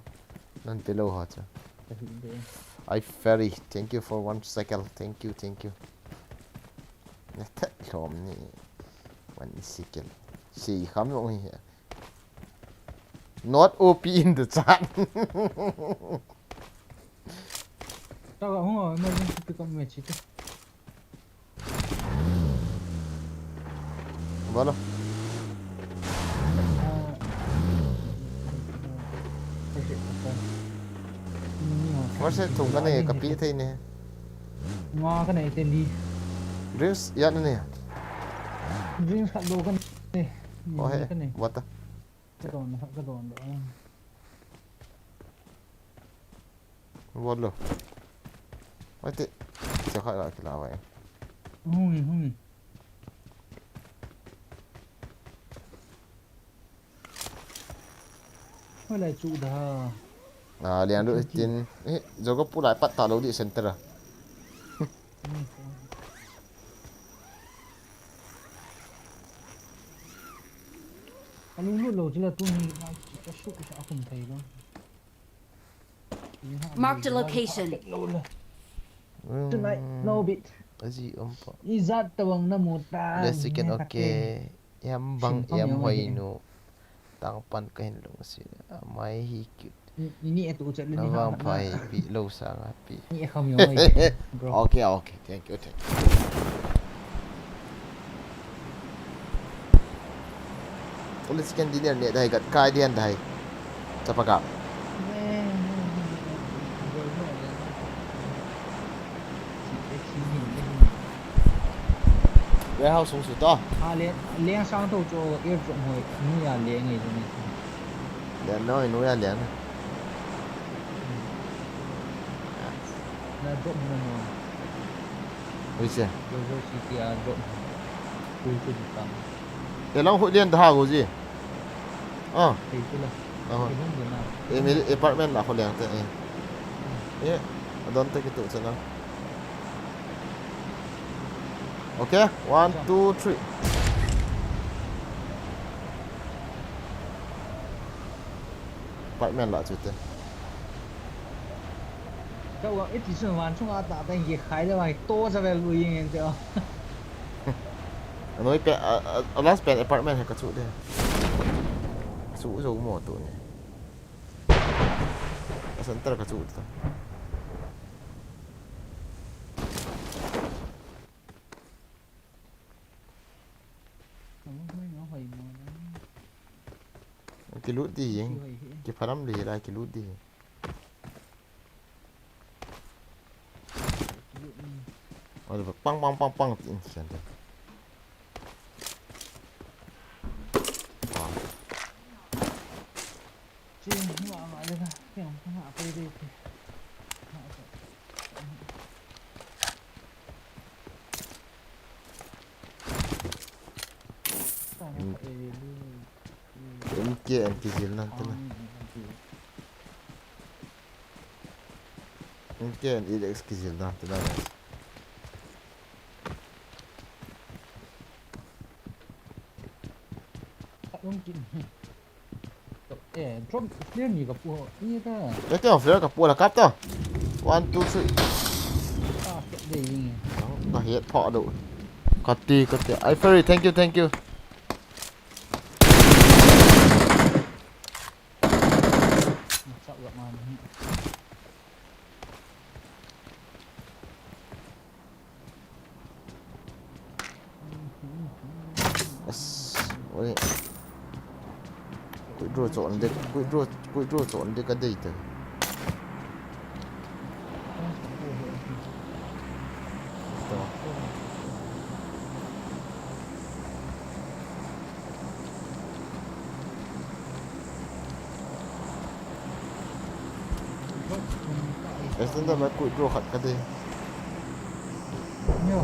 nan pelo ha cha I ferry thank you for 1 second thank you na ta lom ni 1 secondสี่คำลงเหี้ย not OP in the chat tao gọi không rồi mà tôi còn mệt chứ Boleh Masih thùng cái này cà phê thế này ngon cái này tên đi drinks ya này drinks hạt đồ cái này oh cái he này buat cái đòn đó buat lo mati chắc là cái nào vậy không hay là chủ đó à liền được tin giờ có phụ lại bắt tao đâu đi center à anh lúc đầu chỉ là tôi nghĩ là chỉ có số của sao không thấy đâu Marked a location. Tonight, no bit. cái gì po Izat tawang na muta. let's chicken okay em bang em hoy no tang pan kahin long sila mai hi cute Ini ito ucap ni Nawang pai pi lâu sang pi Ini không hiểu bro. okay thank you Tulis kan dinner ni dahil kat kai dian dahil sa pagka warehouse sung su to À liên sang đầu cho yêu trọng hồi như là liên ngày rồi này. dan noi nu ya lian Là trọng hơn rồi. ui se Rồi chỉ thì trọng. Tôi chưa được tầm. để long hội liên da go ji Thì tôi là. Thì không được nào. Emily apartment la ko liang te don't take it to sana okay 1 2 3 apartment la chute Các bạn ít thì sửa hoàn chung à tạ thành gì khai ra bài to ra về lùi như thế nào. nói pe last pen apartment hay ka chu de chu zo mo to ni center ka chu ta Nó hồi mà cái lút đi vậy cái phàm lì ra cái lút đi rồi bang tin sen de chứ nhưng mà gọi là cái không hạ phê đi thì em kia em kia gìนั่น Mungkin ini eksklusif dah tu dah. mungkin drop clear ni ke puh ni dah Dah tengok flare kat pula kap tu. 1 2 3. kat dia ni Dah hit pot tu. Kati. I ferry, thank you. macam buat mana ni Yes. Oi. Quick draw chọn đi cái đây tu. Essen dah quick draw kat cái đây. nyo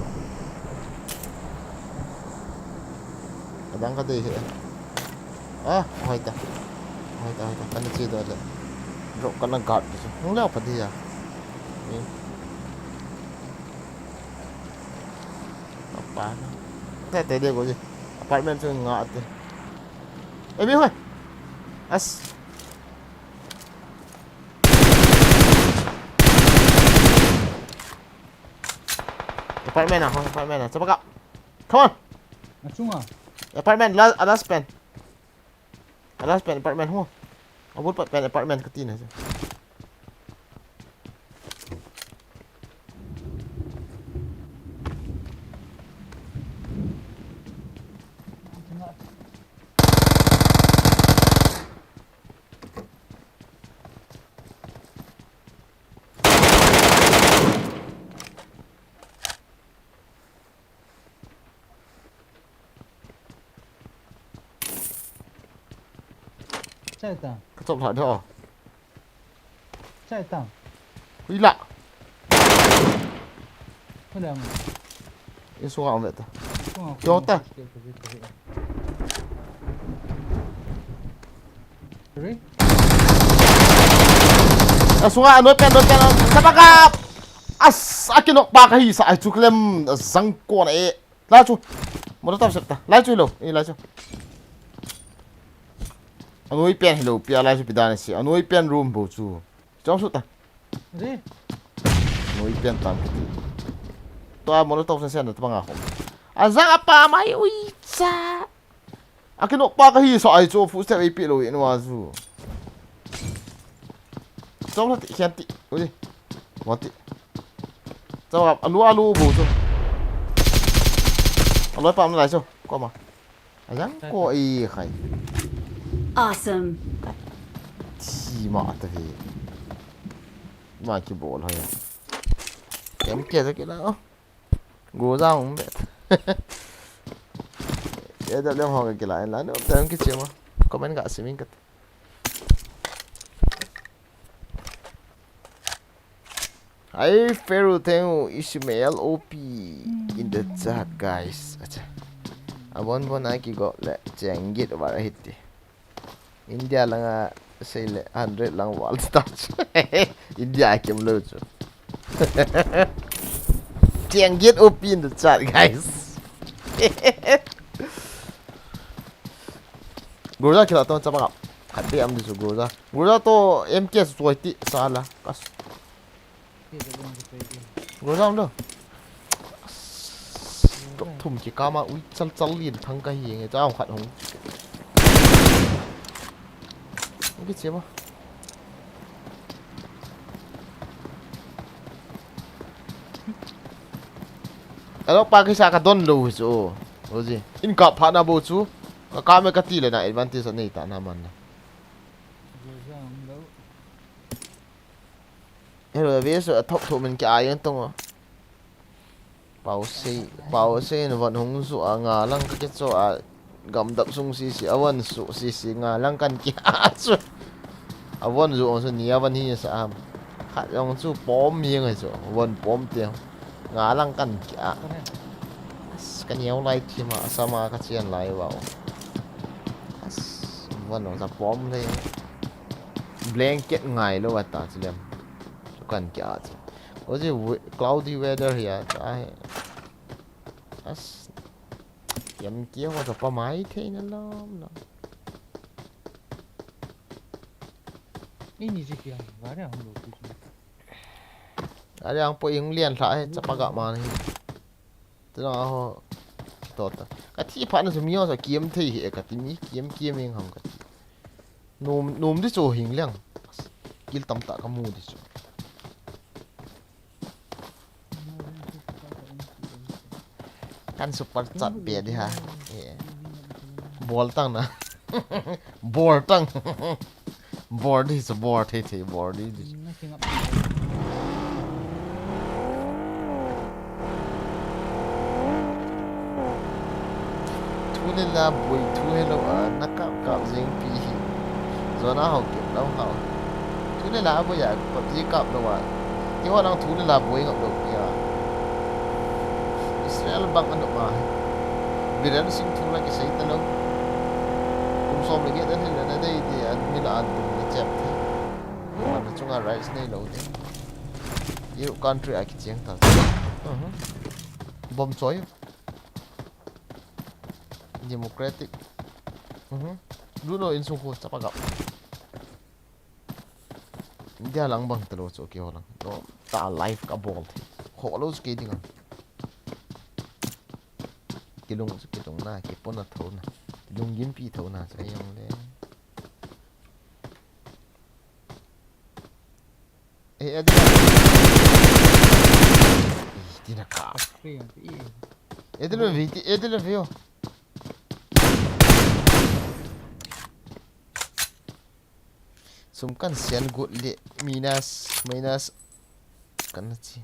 Kadang cái đây. Ah, hoy ta. Kan chi dah le. Drop kan nak guard. Không leo phải đi à. Apa? Tete dia kau je. Apartment tu ngak tu. Mi hoy. As. Apartment ah. Cepat kau. Come on. macam ah Apartment last pen. Last pen apartment ho. Abut pen apartment ke tina je. Chạy tang, Kau top tak dah. chạy tang. Hilak. Ada apa? Ini seorang ambil tu. Tengok. Jota. Sorry? Seorang dua pen. Siapa kap? As, aku nak pakai sa itu klem zangkon Laju. Mau tahu siapa? Laju lo. Ini laju. Anoi pen hello, pia laju pidan si. Anoi pen room bochu. Jom suta. Sorry? Anoi pen tam kiti. Tua mau tahu sen tu bangah. Azang apa mai ui sa. Aku nak pakai sa itu footstep IP lo ini wazu. Jom lah kianti. Oi. Mati. Jawab alu bochu. Alu apa mana laju? Kau mah. Azang kau khai. Awesome. Chi mà ta thì mà cái bộ thôi à em kia ra cái đó ngủ ra không biết để đợi em hỏi cái lại là nó tên cái gì mà comment gạ xí mình cái I Pharaoh theo Ishmael OP in the chat guys acha abon ai ki go le chengit vào hit India lang say 100 lang wall touch. India kem lo chu. Get OP in the chat guys. Gurza kila to chapa ka. Khati am disu gurza. Gurza to MKS soiti sala kas. Gurza am lo. Thum ki kama ui chal lin thang ka hi nge cha khat hong. Cái gì mà alo pa cái sa ka don lo chu oji in ka pha na bo chu ka me ka ti le na advantage nei ta na man hello ve so thop thop mình cái ai tong bảo se nó vẫn hung su nga lang cái chỗ à gam đập sung si awan su si nga lang kan ki chu awan zu on su ni awan hi sa am kha yong chu pom mi ngai chu awan pom tiang nga lang kan ki a kan yau lai thi ma sama ka chian lai vào awan on sa pom le blanket ngai lo wa ta chi lem kan ki a Oje cloudy weather here. Ai as yam kia ho pa mai the na lom lo. Ini sih yang nggak ada yang lucu. Ada yang po yung lian lại chapaga ma ni. Thế nào ho tốt. Cái thi phản nó mía sa kiếm thi hệ cái tí kiếm kiếm mình hầm cái. Nôm đi chỗ hình liang. Kil tam ta kamu đi chỗ. Kan super chat bia đi ha. Ball tang na. Ball tang. Board is a board thế board đi. Thu lên là buổi thu hello à nắc cạo cạo riêng pi rồi nó học kiểu đâu học thu lên là bây giờ Pubg cạo đâu à nhưng mà đang thu lên là buổi học được kìa Israel bang ano mà vì đó nó sinh thu là cái xây tao đâu cũng xong được cái đó thì là đây thì anh như là anh cũng là chẹp thế mà nó chung là rice này lâu thế yêu country ai cái tiếng tao bom chói democratic Bruno in sung ko sa pagap India lang bang talo so okay lang no ta life ka ball ho lo skating kilong na kipon na thau na kilong yin pi thau na sa yang le adi tina ka edelo vio sumkan sian good le minus kan chi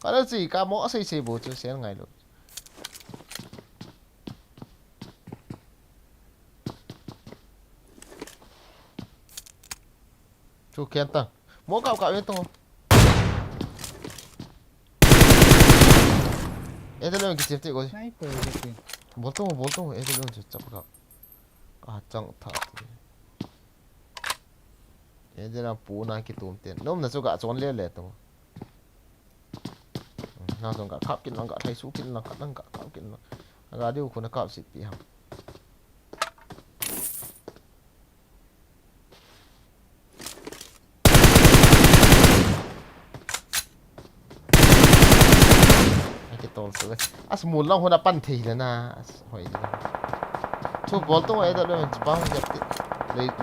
kalau chi ka mo sai bo chu sian ngai lo chu kian ta mo ka to 애들은 그 집대 이거 Sniper gitu. 보통 애들은 진짜 짱 타. 애들은 보나 기 돈때 너무 저가 존래래 또. 나 좀가 갑긴 난가 thay 수긴 난가 갑긴 나. 라디오 코나 갑시 비하. tol so as mul long hona pan thei la na hoi la chu bol to ai da lo pa hong jap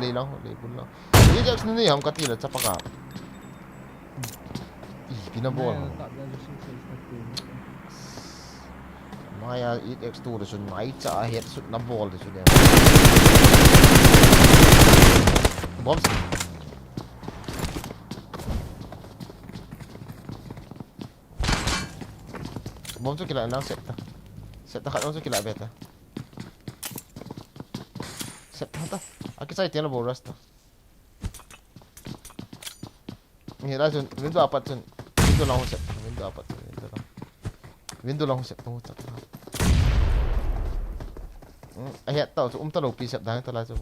le long le bul long ye jak ni ham ka ti la chapa ka I pina bol maya it x2 de sun mai cha het sut na bol de su de bombs bom tu kila lang set ta khat tu kila beta set ta aki sai tian bo rasta ni ra jun window apat jun window lang set window apat window lang set tu ta ai het tao ta lo pi set dang ta la chu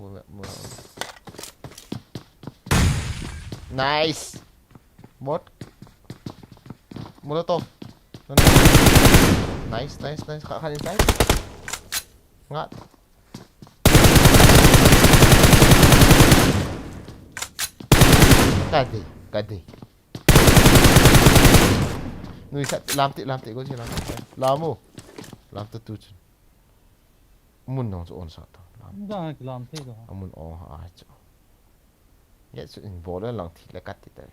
nice bot molotov nice khá inside ngắt cái gì người sẽ làm tị có gì làm tự tu chứ muốn nó ổn sao làm thế rồi muốn ai chứ vậy sự bỏ ra lòng thịt là cắt thịt đấy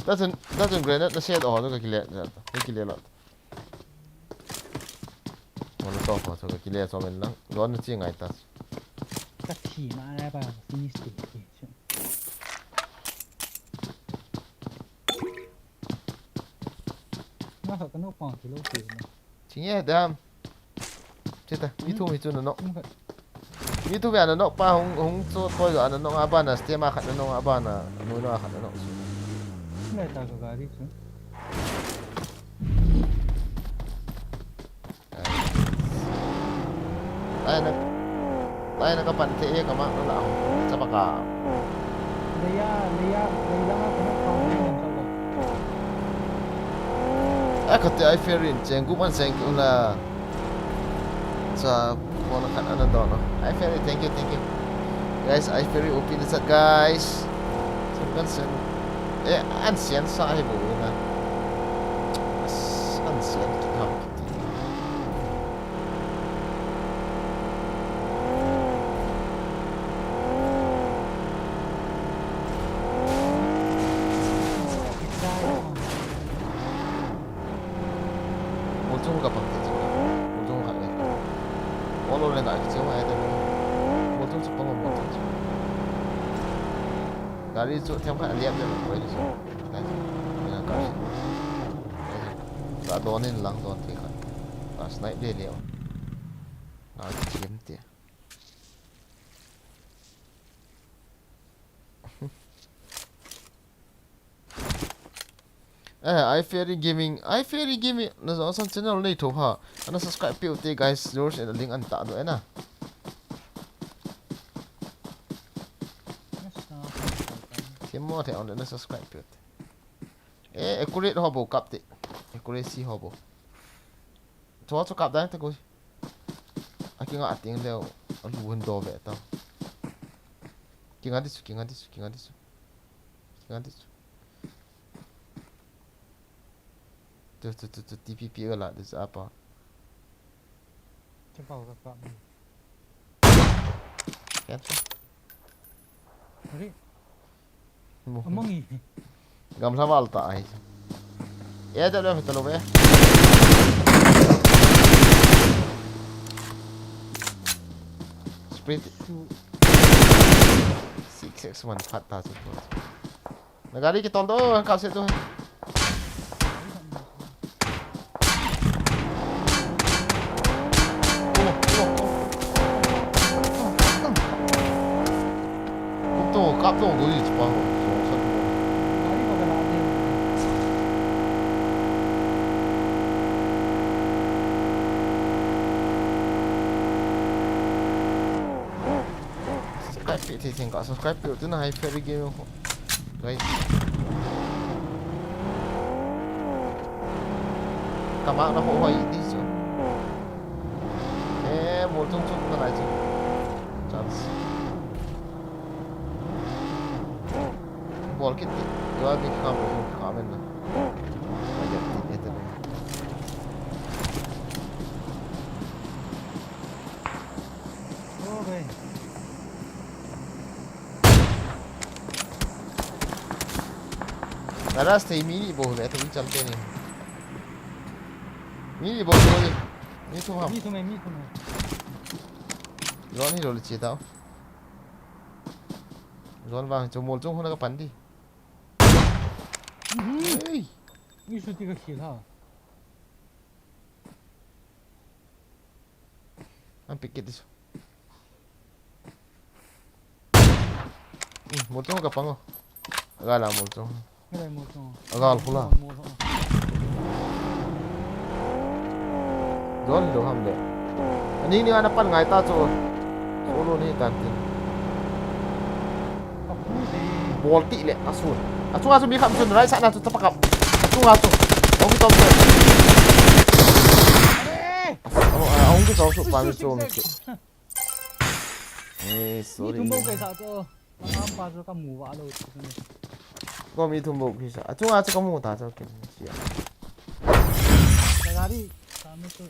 doesn't grenade na shade oh ka kile lot mo to ko so ka kile so men lang don chi ngai ta cắt chỉ mà ai bảo finish thì nó phải cái nốt còn thì lâu tiền chi nghe đam chết ta mi thu mi chu no mi thu về nó pa hong so tôi rồi nó aba na stema khat nó aba na no na khat nó này ta có gari chứ ai nó tay nó có bàn thế các bạn nó là chắc bạc cả Lấy ra mà cũng không đi làm sao à có thể ai ferry chèn cũng ăn chèn cũng là sa bona kan ano daw no I ferry thank you guys I ferry open this up guys so kan sen an sian sa ai bo na an sian ki ham mo chung ka pang ti mo chung ka le lo lên đại chiếu này đây một chút chụp bằng một chút cả đi chỗ theo phải liệp đây là quay đi chỗ đây là cả đã đón nên lăng đón thì khẩn và snipe đi liệu nó chiếm tiền I Fairy Gaming nó rõ sang channel này thôi hả anh subscribe biểu thì guys rồi sẽ link anh tạo rồi nè thêm more thì anh subscribe biểu accurate họ bộ cặp thì accuracy họ bộ cho cặp đấy thôi anh kia ngã tiếng leo anh luôn đồ vậy tao kia ngã đi tuh TPP lah itu apa Coba kakak kan Hari Omongi gam sama alta ai ya dah kita lo ya sprint 661 patah tu negara kita tonton kau situ cắp đâu có gì chứ bao sân Hari kau kena ada subscribe thì thành có subscribe kiểu thứ này Fairy Game không đây các bạn nó hỗ hoài đi chứ một trong chúng nó lại chứ chance bol kita dua di kamen lah banyak ini tu Okay Nara stay mini boh le tu चलते नहीं mini boh बोले ni tu ham Mi tu me Ron ni rồi chia tao Ron vàng cho một trong hôm nay có bắn đi Mi su tiga kill ha anh pick đi một trong gặp không gà là một trong Cái này một trong gà pula Ron đâu ham deh anh ni anak pan ngai ta cho solo ni tantin bol ti le asun asu mi kham sun rai sa na tu tapakap asu ông tom tu ông tu tau su pan su mi tu sorry Mi tu mau kaisa tu Ang pa su ka mu wa lo có mi thùng bột thì sao chúng ta sẽ có một tả cho kiểu gì à Hari kami tu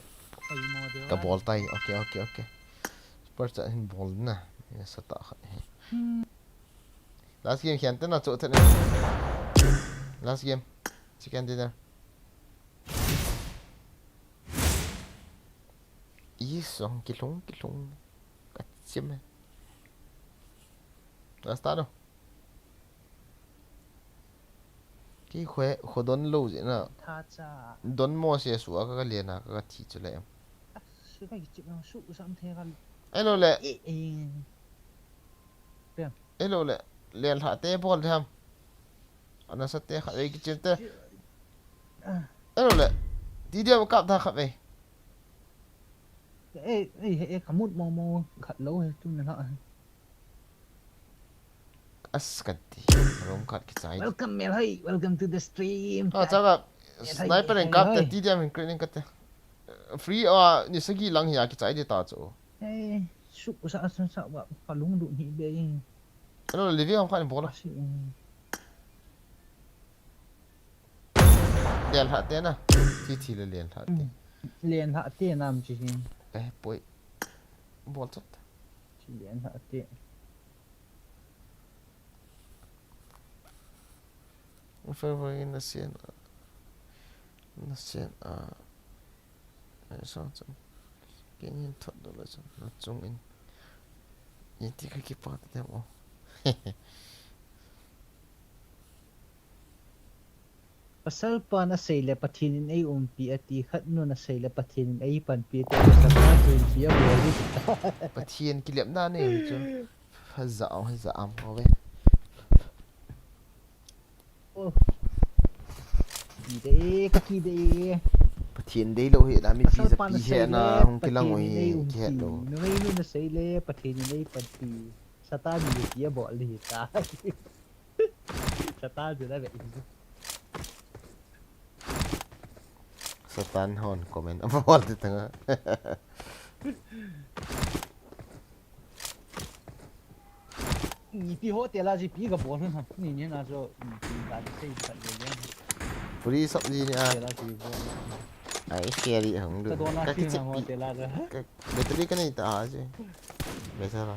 Ay mo dia cái ball tay ok Spurs đã hình ball nè sao tạo hết last game hiện tên là chỗ thật này last game chicken dinner ý xong cái lông cắt chim này last start đâu cái khóe đón lâu vậy nào Tha cha đón mua xe xuống cái liền à cái thịt cho em Su ka chip ang su sam the ka hello lẹ Pian hello lẹ liền hạ té ball tham anh sẽ té hạ cái chân té hello lẹ đi đi một cặp thằng khắp vậy ê cả một mò khát lâu hay chung này họ Askati rong kat ki chai welcome mel hey welcome to the stream chaga sniper and kap ta ti jam including kat free ni sagi lang ya ki chai de ta cho hey suk sa ba palung du ni be ano living am khan bola lian ha te na ti le lian ha te liền hạ tiền làm gì poi bol chat chỉ liền hạ tiền phải na sen sao chăng cái nhìn thật đó là chăng nó chung in nhìn thì cái part đấy mà pasal pa na sale patinin ay umpi at ikat no na sale patinin ay panpi te sa patin siya boli patien ki lem na ne chu za am howe de kaki de patien dei lo he da mi pi sa pi he na hong kilang oi ki he lo no may no na sale patinin ay panpi sa ta ni siya boli ta sa ta ju da be Satan hon comment apa wal di tengah你比我点了就比个波上哈，你那时候把这一块给扔， free sắp gì nè 点了就波， ai carry không 这 được 多那 các 去 cái 呢我 chip 点了个， battery cái này ta chứ bây giờ là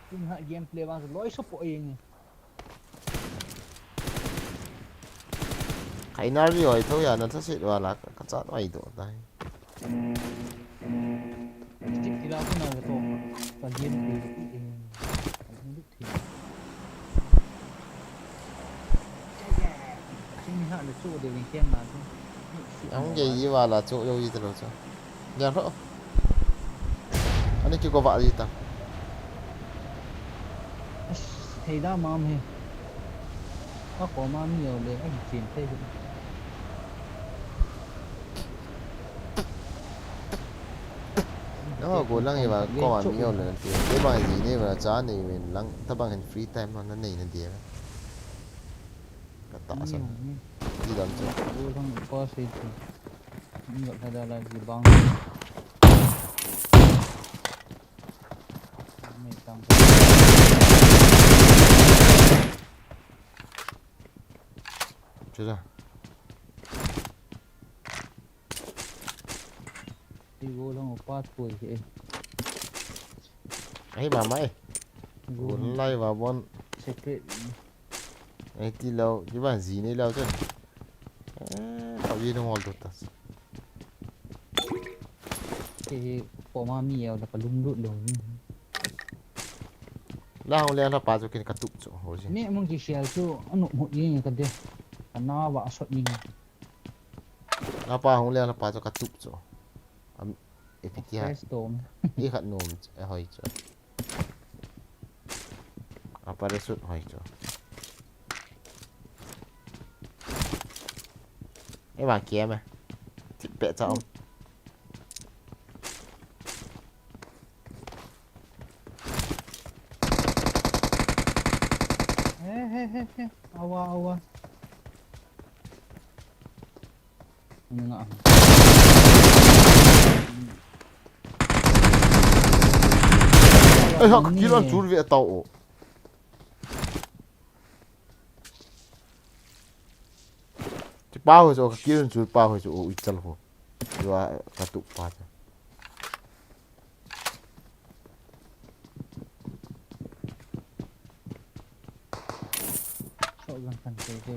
今下 gameplay 完是来说不赢， cái nào rồi thôi à nó sẽ xịt vào là cái chát mày đổ tay 这比拉不那个多，把 gameplay 不赢，很不听。今下的做的明天嘛， không gì vào là chỗ đâu gì rồi chứ nhà đó anh ấy chưa có vợ gì ta thấy đã mà mày, có mà nhiều để anh chuyển thế rồi. nó của lăng gì mà có mà nhiều lần tiền cái bài gì này mà giá này mình lăng ta bằng hình free time nó này là tiền cái tạ sao đi đón chứ Gue kan pas itu, nggak ada lagi bang. Metang. chưa ra Di gue lang pas pun sih. ấy bà mày cuốn lay vào bon Secret. ấy tí lâu cái bản gì này lâu chứ tao gì nó ngon tốt ta Thì bỏ mà miêu là phải lung lụn luôn. lao lên nó phá cho cái tụ chỗ hồi gì Mẹ mong chỉ share cho anh nộp một gì cái đấy. Anh nó vợ sọt nhìn. nó phá không lên nó phá cho cái tụ chỗ FPT Storm. đi khát nôm hồi chỗ apa ada suit hồi chỗ cái bà kia mà thịt bẹ cho ông He. Awa. Enggak. ê họ kia là chú vệ tàu thì bao hồi rồi kia là chú bao hồi rồi ít chân hồ rồi cả tụ phá cho Sok gan santai dia.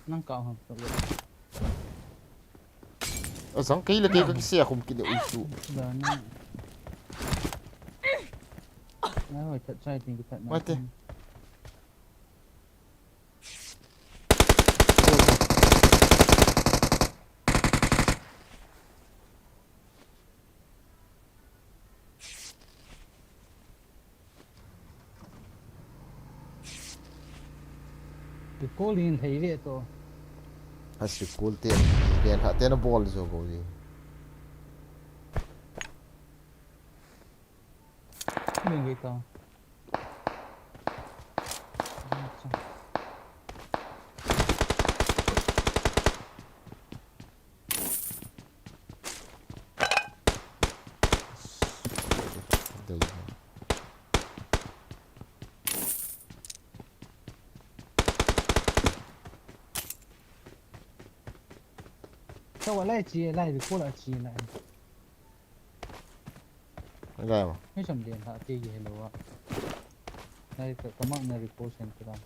Nang kau ham tu. ở sáng kỹ là cái xe không kỹ được uy su Dah ni. Nah, macam saya tinggi tak nak. Mati. thì cố liền thấy đấy to à sự cool tiền hạt tiền nó ball rồi cô gì mình cái to đây sao lại chỉ lại thì cố lại chỉ lại cái này màไม่สำเร็จฮะที่เห็นว่าในกำลังในรีพอร์ตเซ็นเตอร์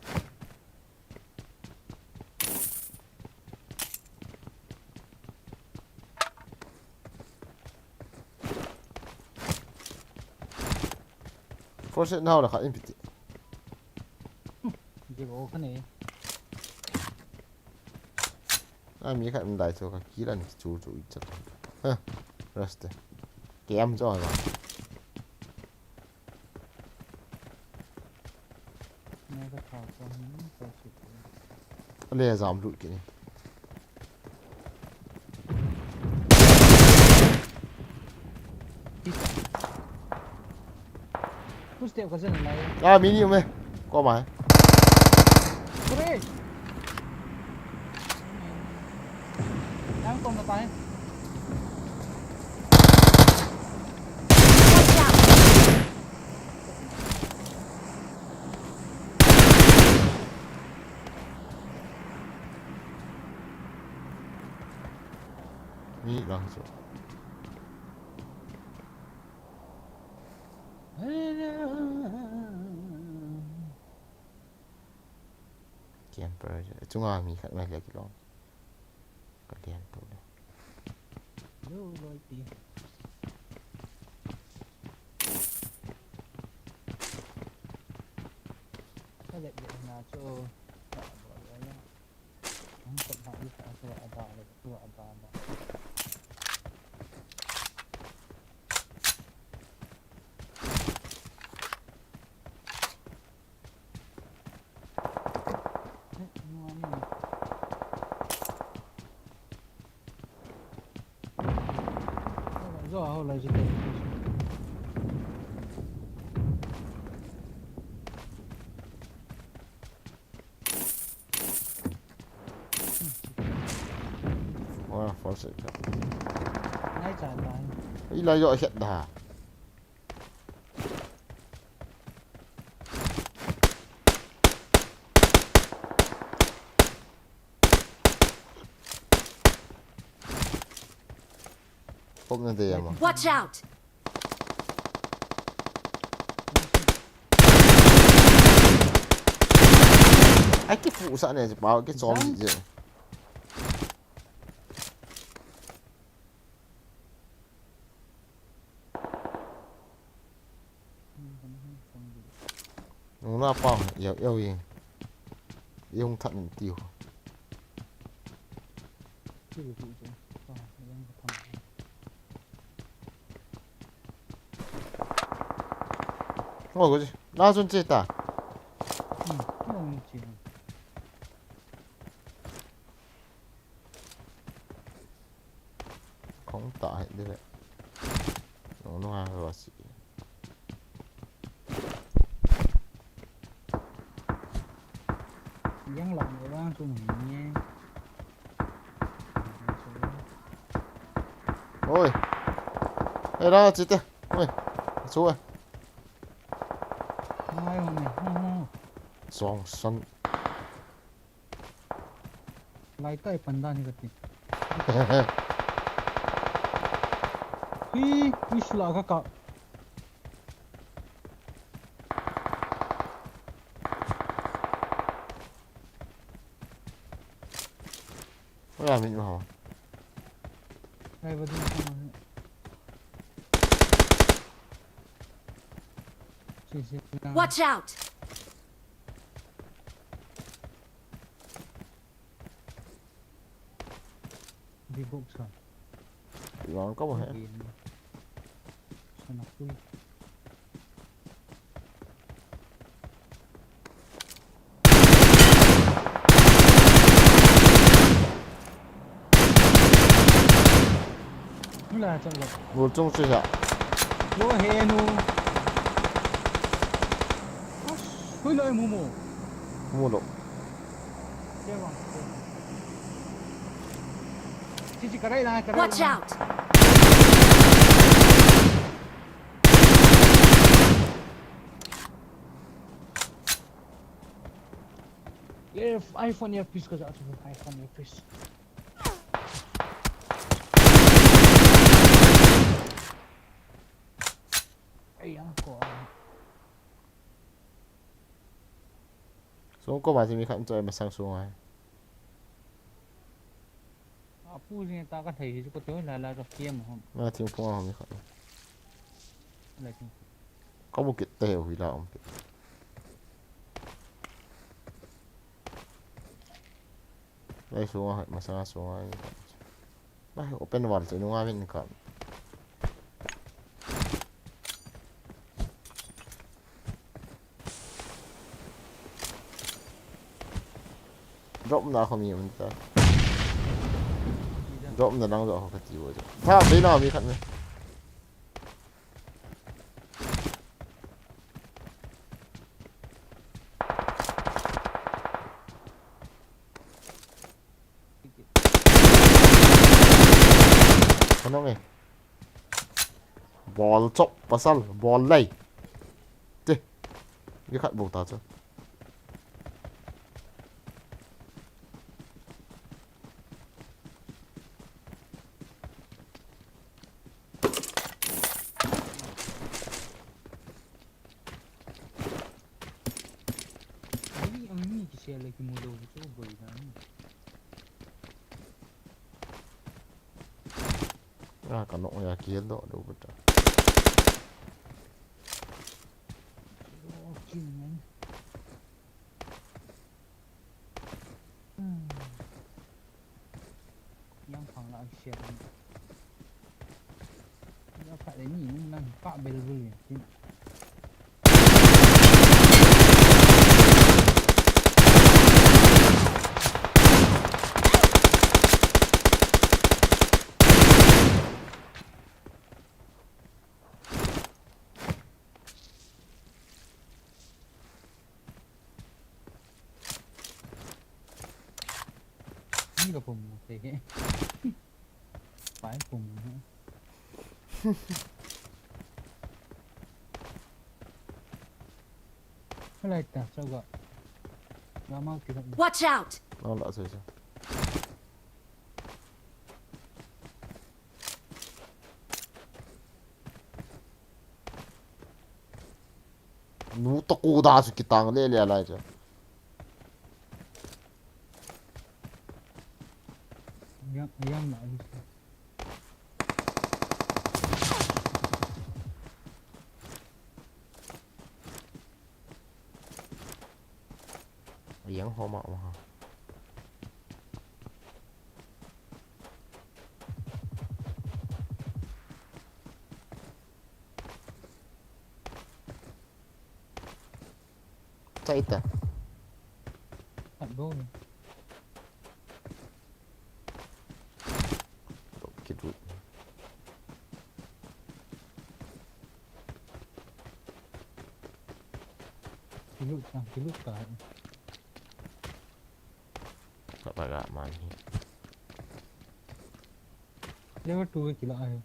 force nào là khá impiti เดี๋ยวโอ้ขนาดนี้ มีใครมันได้ตัวก็กี่ล้านจูอีกจัดฮะรัสเตเกมจ่อยว่ะ แม่ก็ถอดตรงนี้ไปสุด เรียก3ลูกกี่นี่ ผู้สเตปก็เส้นอะไรมีนี่อยู่ไหมก็หมาย กูเร่ยังตรงมาตาย Watch out! มีหลังสุดเกียนเปอร์จุงอามีใครไม่เรียกกี่รอบก็เรียนตัวเลย เร็วเลยตีถ้าเด็กเด็กนาโจ้ก็บอกว่าเนี่ยต้องกดหาที่ตัวอาบาเลยตัวอาบาเลยก็เอาอะไรจะได้ว่าฟอร์สครับ ง่ายจังเลย อีลายย่อยเห็ดด่าพบนั่นเดียวมั้ง Watch out! ไอ้ที่ผู้สานเนี่ยจะเปล่าไอ้ซอมจริงๆน้องหน้าป้องเยอะเองยังทันติว ที่ดูดีจังก็ยังทำ โอ้ยน่าสนใจตา ไม่ต้องมีจริง ของตายด้วยน้องน้าว่าสิ ยังหลังเลยว่าช่วงนี้ โอ้ยเฮ้ยน่าจิตเต้โอ้ยสู้อ่ะ ไม่หรอกเนี่ย สองชั้น ไล่ใต้ปันด้านนี่ก็ติดฮีวิชลากะกะ ไม่อยากมีหรอ ไอ้บัดนี้ทำไมสิ Watch out! ดีบุกสัน ร้อนก็บ่เห็น สนับคุย Wala sa loob. 我中试下， Go ahead, no. Wala mo mo. 木头， Diba? Sisi, karay lang, karay Watch lang. out! Yeah, iPhone earpiece ka sa ato. iPhone earpiece. Ayan ko. 所以我嘛是咪看做咪上书啊， Apo niya taka tayo. Ko to lala ka kaya mo. 那听风啊咪看， Lagi. 搞不给带回来我们。来书啊，嘛上书啊，来我变玩这种啊，变看。drop na kami yun ta drop na lang ako katiwa dyan ta bay na kami kami ano nga ball chop pasal ball lay te cái khát bầu ta chứ Siya lagi mo daw ito, boy na. ah kanok ya kill do do betul Okay naman. Yang panglaag siya. Dapat ini nang pak bel-bel ya. Ini ka pumunti. Paano pumunti? Wala ito, saga. Lama kita. Watch out! wala sa isa nutok ko da su kitang lele ala dyan Yang na alis. yang homa ma sa ita Tak go. kidut Kilut ka. kapag mani Level 2 kila ayo.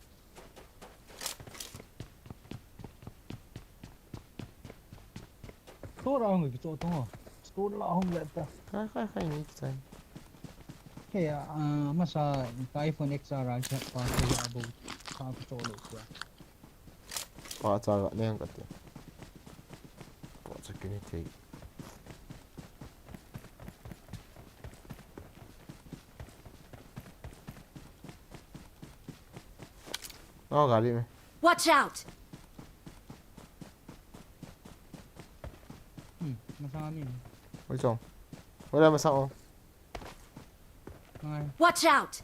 Store ako gitu to. Store lang akong laptop. kai ni sai Kaya masa iPhone XR aja pa sa about sa solo ko. pa cha ne ang kat pa cha kini tai oh gali me Watch out! Masa amin. ôi chồng ôi mà sao Ngay. Watch out!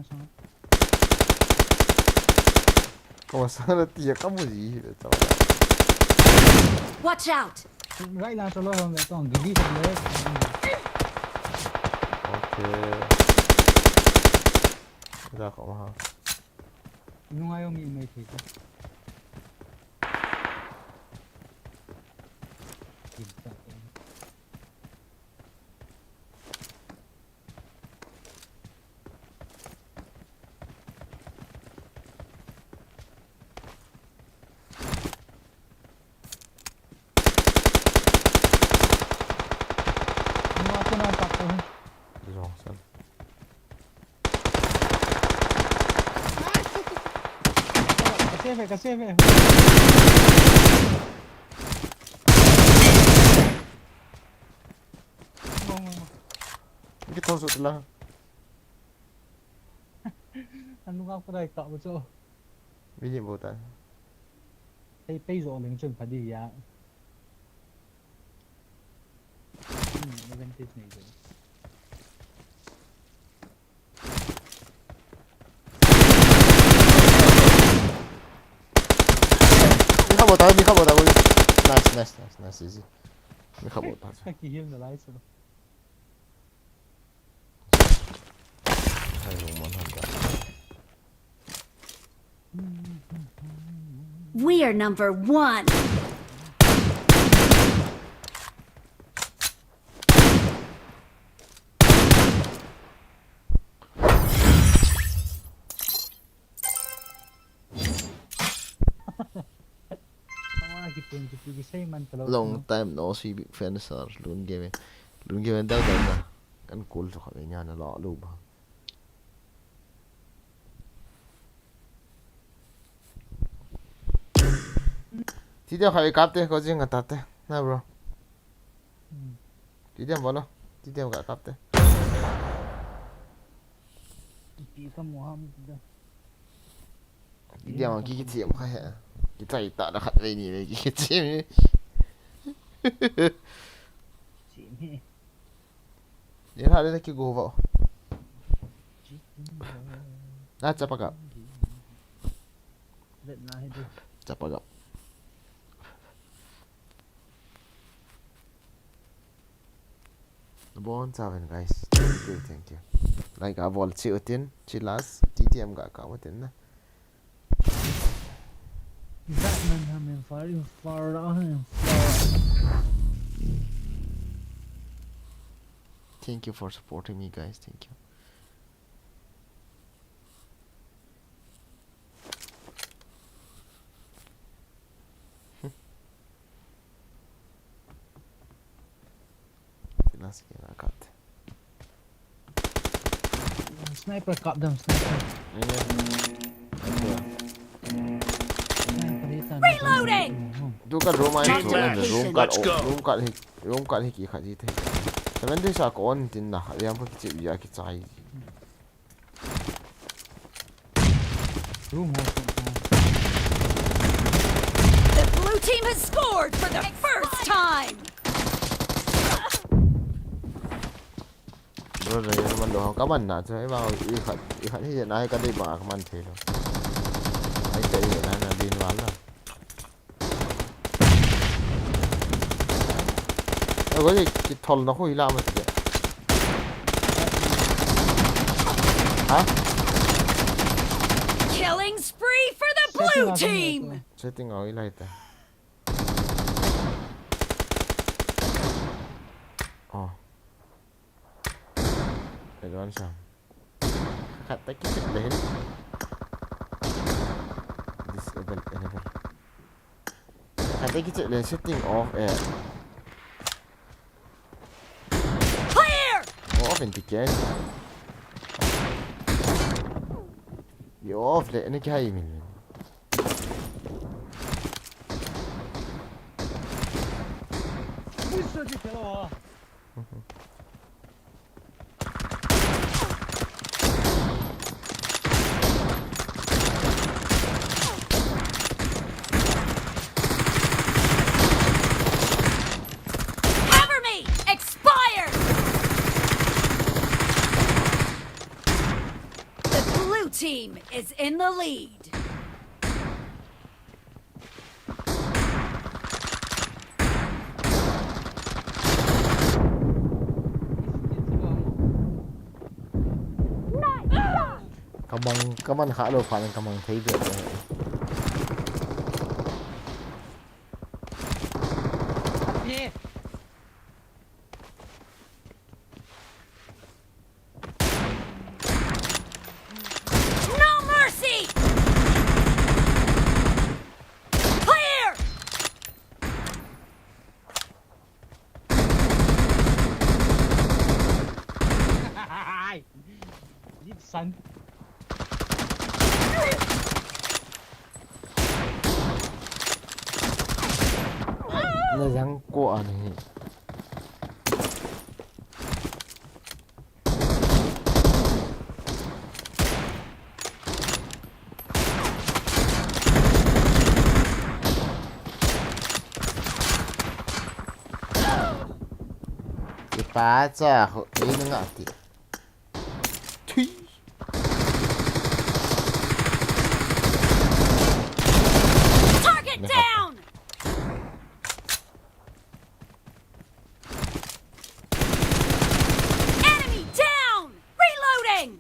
na sa. Kamusta na tiyak ka mo gì Watch out! Right lang sa loob ito ang gigi sa loob. Okay. Ra ko ha. Yung nga yung may dito. Kasi Kita usut lah. ano nga ko dahil mo so. Bini buta. Tay pay zo ling chun padi ya. Advantage na ito. Ni kabota. Nice, easy. Ni kabota. Kaki-heal na lang ito. Ay, lumahan ka. We are number 1. Long time no see big fans are lun game daw na kan cool so kami niya na lo ba Tidia khai kapte ko jing atate na bro Tidia bolo Tidia ga kapte Kita Muhammad dah. Tidia ma ki tiệm khai kita ita da khat ve ni le ki tiệm Sini. Dia ada lagi go vào. Nah, chapa gap. Let na hidu. Chapa gap. Bon seven guys. Thank you. Like a vol chi utin, chi las, TTM ga ka utin na. Batman hamin far on. Thank you for supporting me guys. Thank you. Last game I got. Sniper cop them sniper. Reloading! Du kan room I Mark location. room kat hiki khat ji the. Seven days ako on tin na yang pa ki ya ki chai. Room The blue team has scored for the first time! Rồi mình đồ cá mình nè, cho vào y khẩn hiện nay cái đi bà mình thì rồi. Ấy cái hiện nay là điên ván rồi. Có gì cái thol nó hôi làm mà vậy? Hả? Killing spree for the blue team! Setting ở đây ta. Để đoán xem. Khát tới cái chuyện đến. Disable enable. Khát tới cái chuyện đến setting off air. Clear! Authenticate. Off لأن جاي من Cover me! Expired! The blue team is in the lead. Cầm bằng khá đồ phản cầm bằng thấy việc rồi. No mercy! Clear! Son. Nó răng quả này. Ipaca, ini nggak ti. Tui. Target down! Enemy down! Reloading!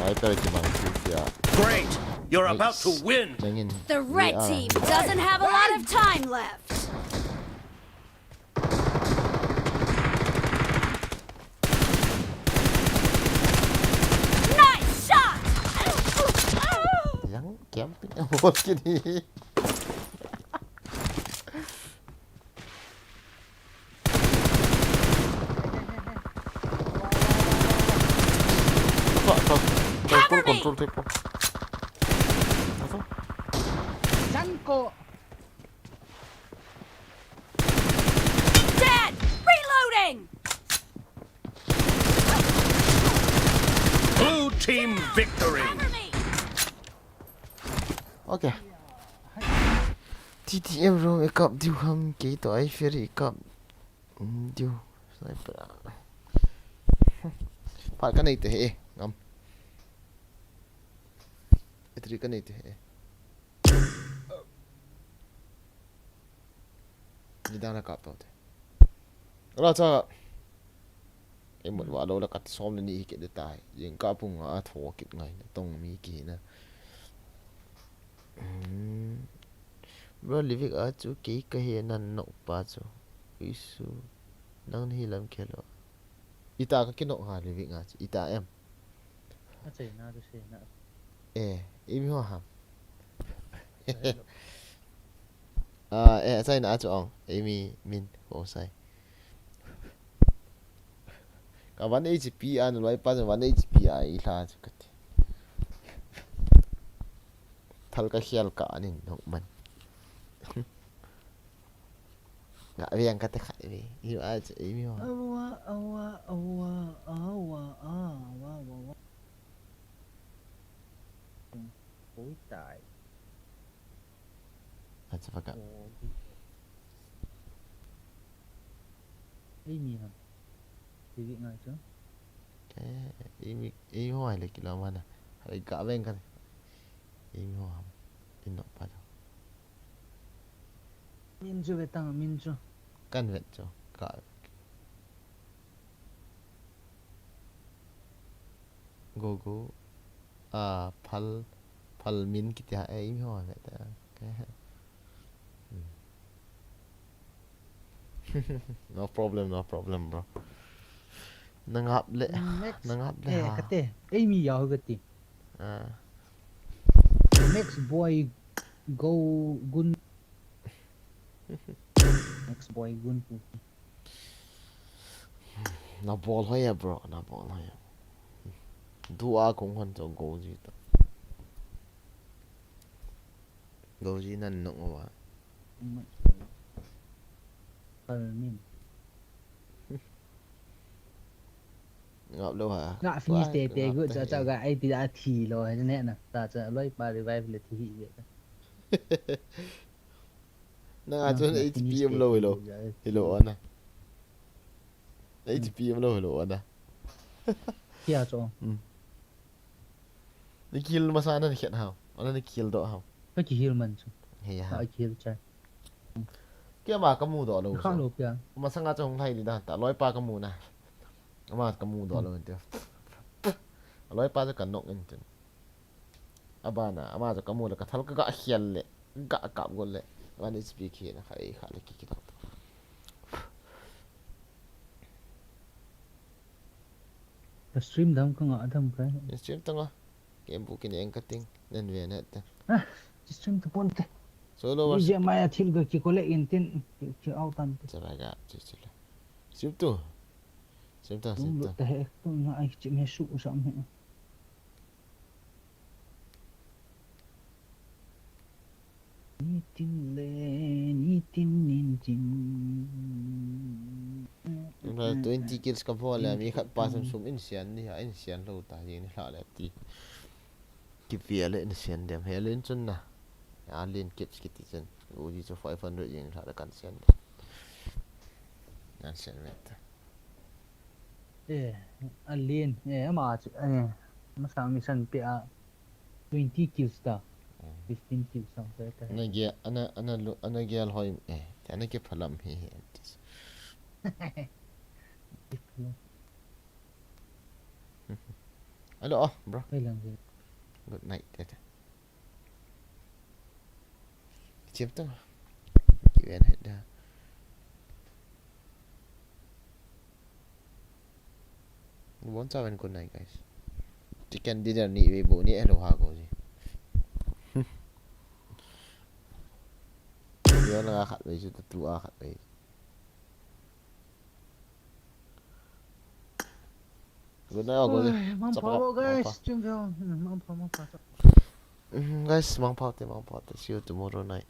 Ay, pero cuma sih ya. Great! You're about to win! Nangin. The red team doesn't have a lot of time left. Nice shot! Yang camping bot gini. Cover me! Control tempo. Sanko. Dead! Reloading! Blue team victory! Cover me! Okay. TTM room ikap diu ham ke to ai feri ikap diu sniper. Phạt cái này thì hệ ngắm. Cái này thì hệ. Đi đang là cặp tao thế. Rồi cho em một quả đâu là cắt xóm lên đi cái đề tài, những cái bung à thua cái ngày tông mi kỳ nè. Bro living ở chỗ cái hiện năn nộp ba chỗ, isu nang hi làm kia lo. Ita ka kinok ha living nga ita em. Nó sẽ na. Imi ho ham. Sai na cho ong. Imi min ho sai. Ka wan HP an loi pa wan HP ai la chu kat. Thal ka khial ka anin nok man. Ngạ viên ka te khai vi. Yu a chu imi ho. Awa. Ôi tại. Acha paka. Đi mi hả? Thì vị ngay chứ. Imi ho ai le kilo mana. Hai ka ven ka. Imi ho ham. Inok pa. Minju về tăng minju. Kan vet cho. Ka. Go. Phal min ki ta ai mi ho vậy ta cái no problem bro nang hap le Eh kate. Eh mi yaw gati. Next boy go gun. Next boy gun pu. na ball hoya bro na ball hoya dua cũng hon cho go gì ta go gì nan no wa Min. ngọc đâu hả Ngạ finish te go cha ga ai ti da thi lo he ne na. Ta cha loi pa revive le thi hi. na cho HP em lâu rồi hello anh HP em lâu rồi anh Kia cho. Ni kill masa nan khiat hao. Ana ni kill do hao. Cái chỉ hiểu mình He ya. ở kia chơi Kia ma kamu do lo. khá lộp ya Masa nga chong thai di da. Ta loi pa kamu na. Ama kamu do lo ente. Loi pa cho kan nok ente. Abana ama cho kamu la ka thal ka ga khial le. Ga ka gol le. Wan is speak here na khai kha le ki ki. cái stream đam có ngõ đam cái Stream tanga. Game book ni enkating nan ve na ta. cái stream tập bốn thế Solo bây was. giờ mai thiên cái chỉ có lẽ in tin chỉ ao tan Sabaga. Chichila. Stream tu. Stream ta đúng stream lúc ta. thế tôi ngại chỉ nghe sụ xong hết ni tin le ni tin nin tin Ra 20 kills ka pho la mi khat pa sum in sian ni ha in sian lo ta yin hla le ti. Ki via le in sian dem he len chun na. Ya len kips ki ti chen. U ji cho 500 yin hla da kan sian. Nan sian met. alien mà nó sang mission pe 20 kills ta 15 kills xong tới Ana ge ana ge al hoy ana ke phalam he he antis. Hello bro. đây làm gì Good night tete. Chiếm tao. Ki ven hết da. Bốn sao bên con này guys. Chicken dinner ni we bo ni elo ha ko ji. Yo na khat we ju tu a khat we. Good night go ji. mong Chập phá gặp, bộ mong guys phá. stream vào mong phá Guys, mang pao te see you tomorrow night.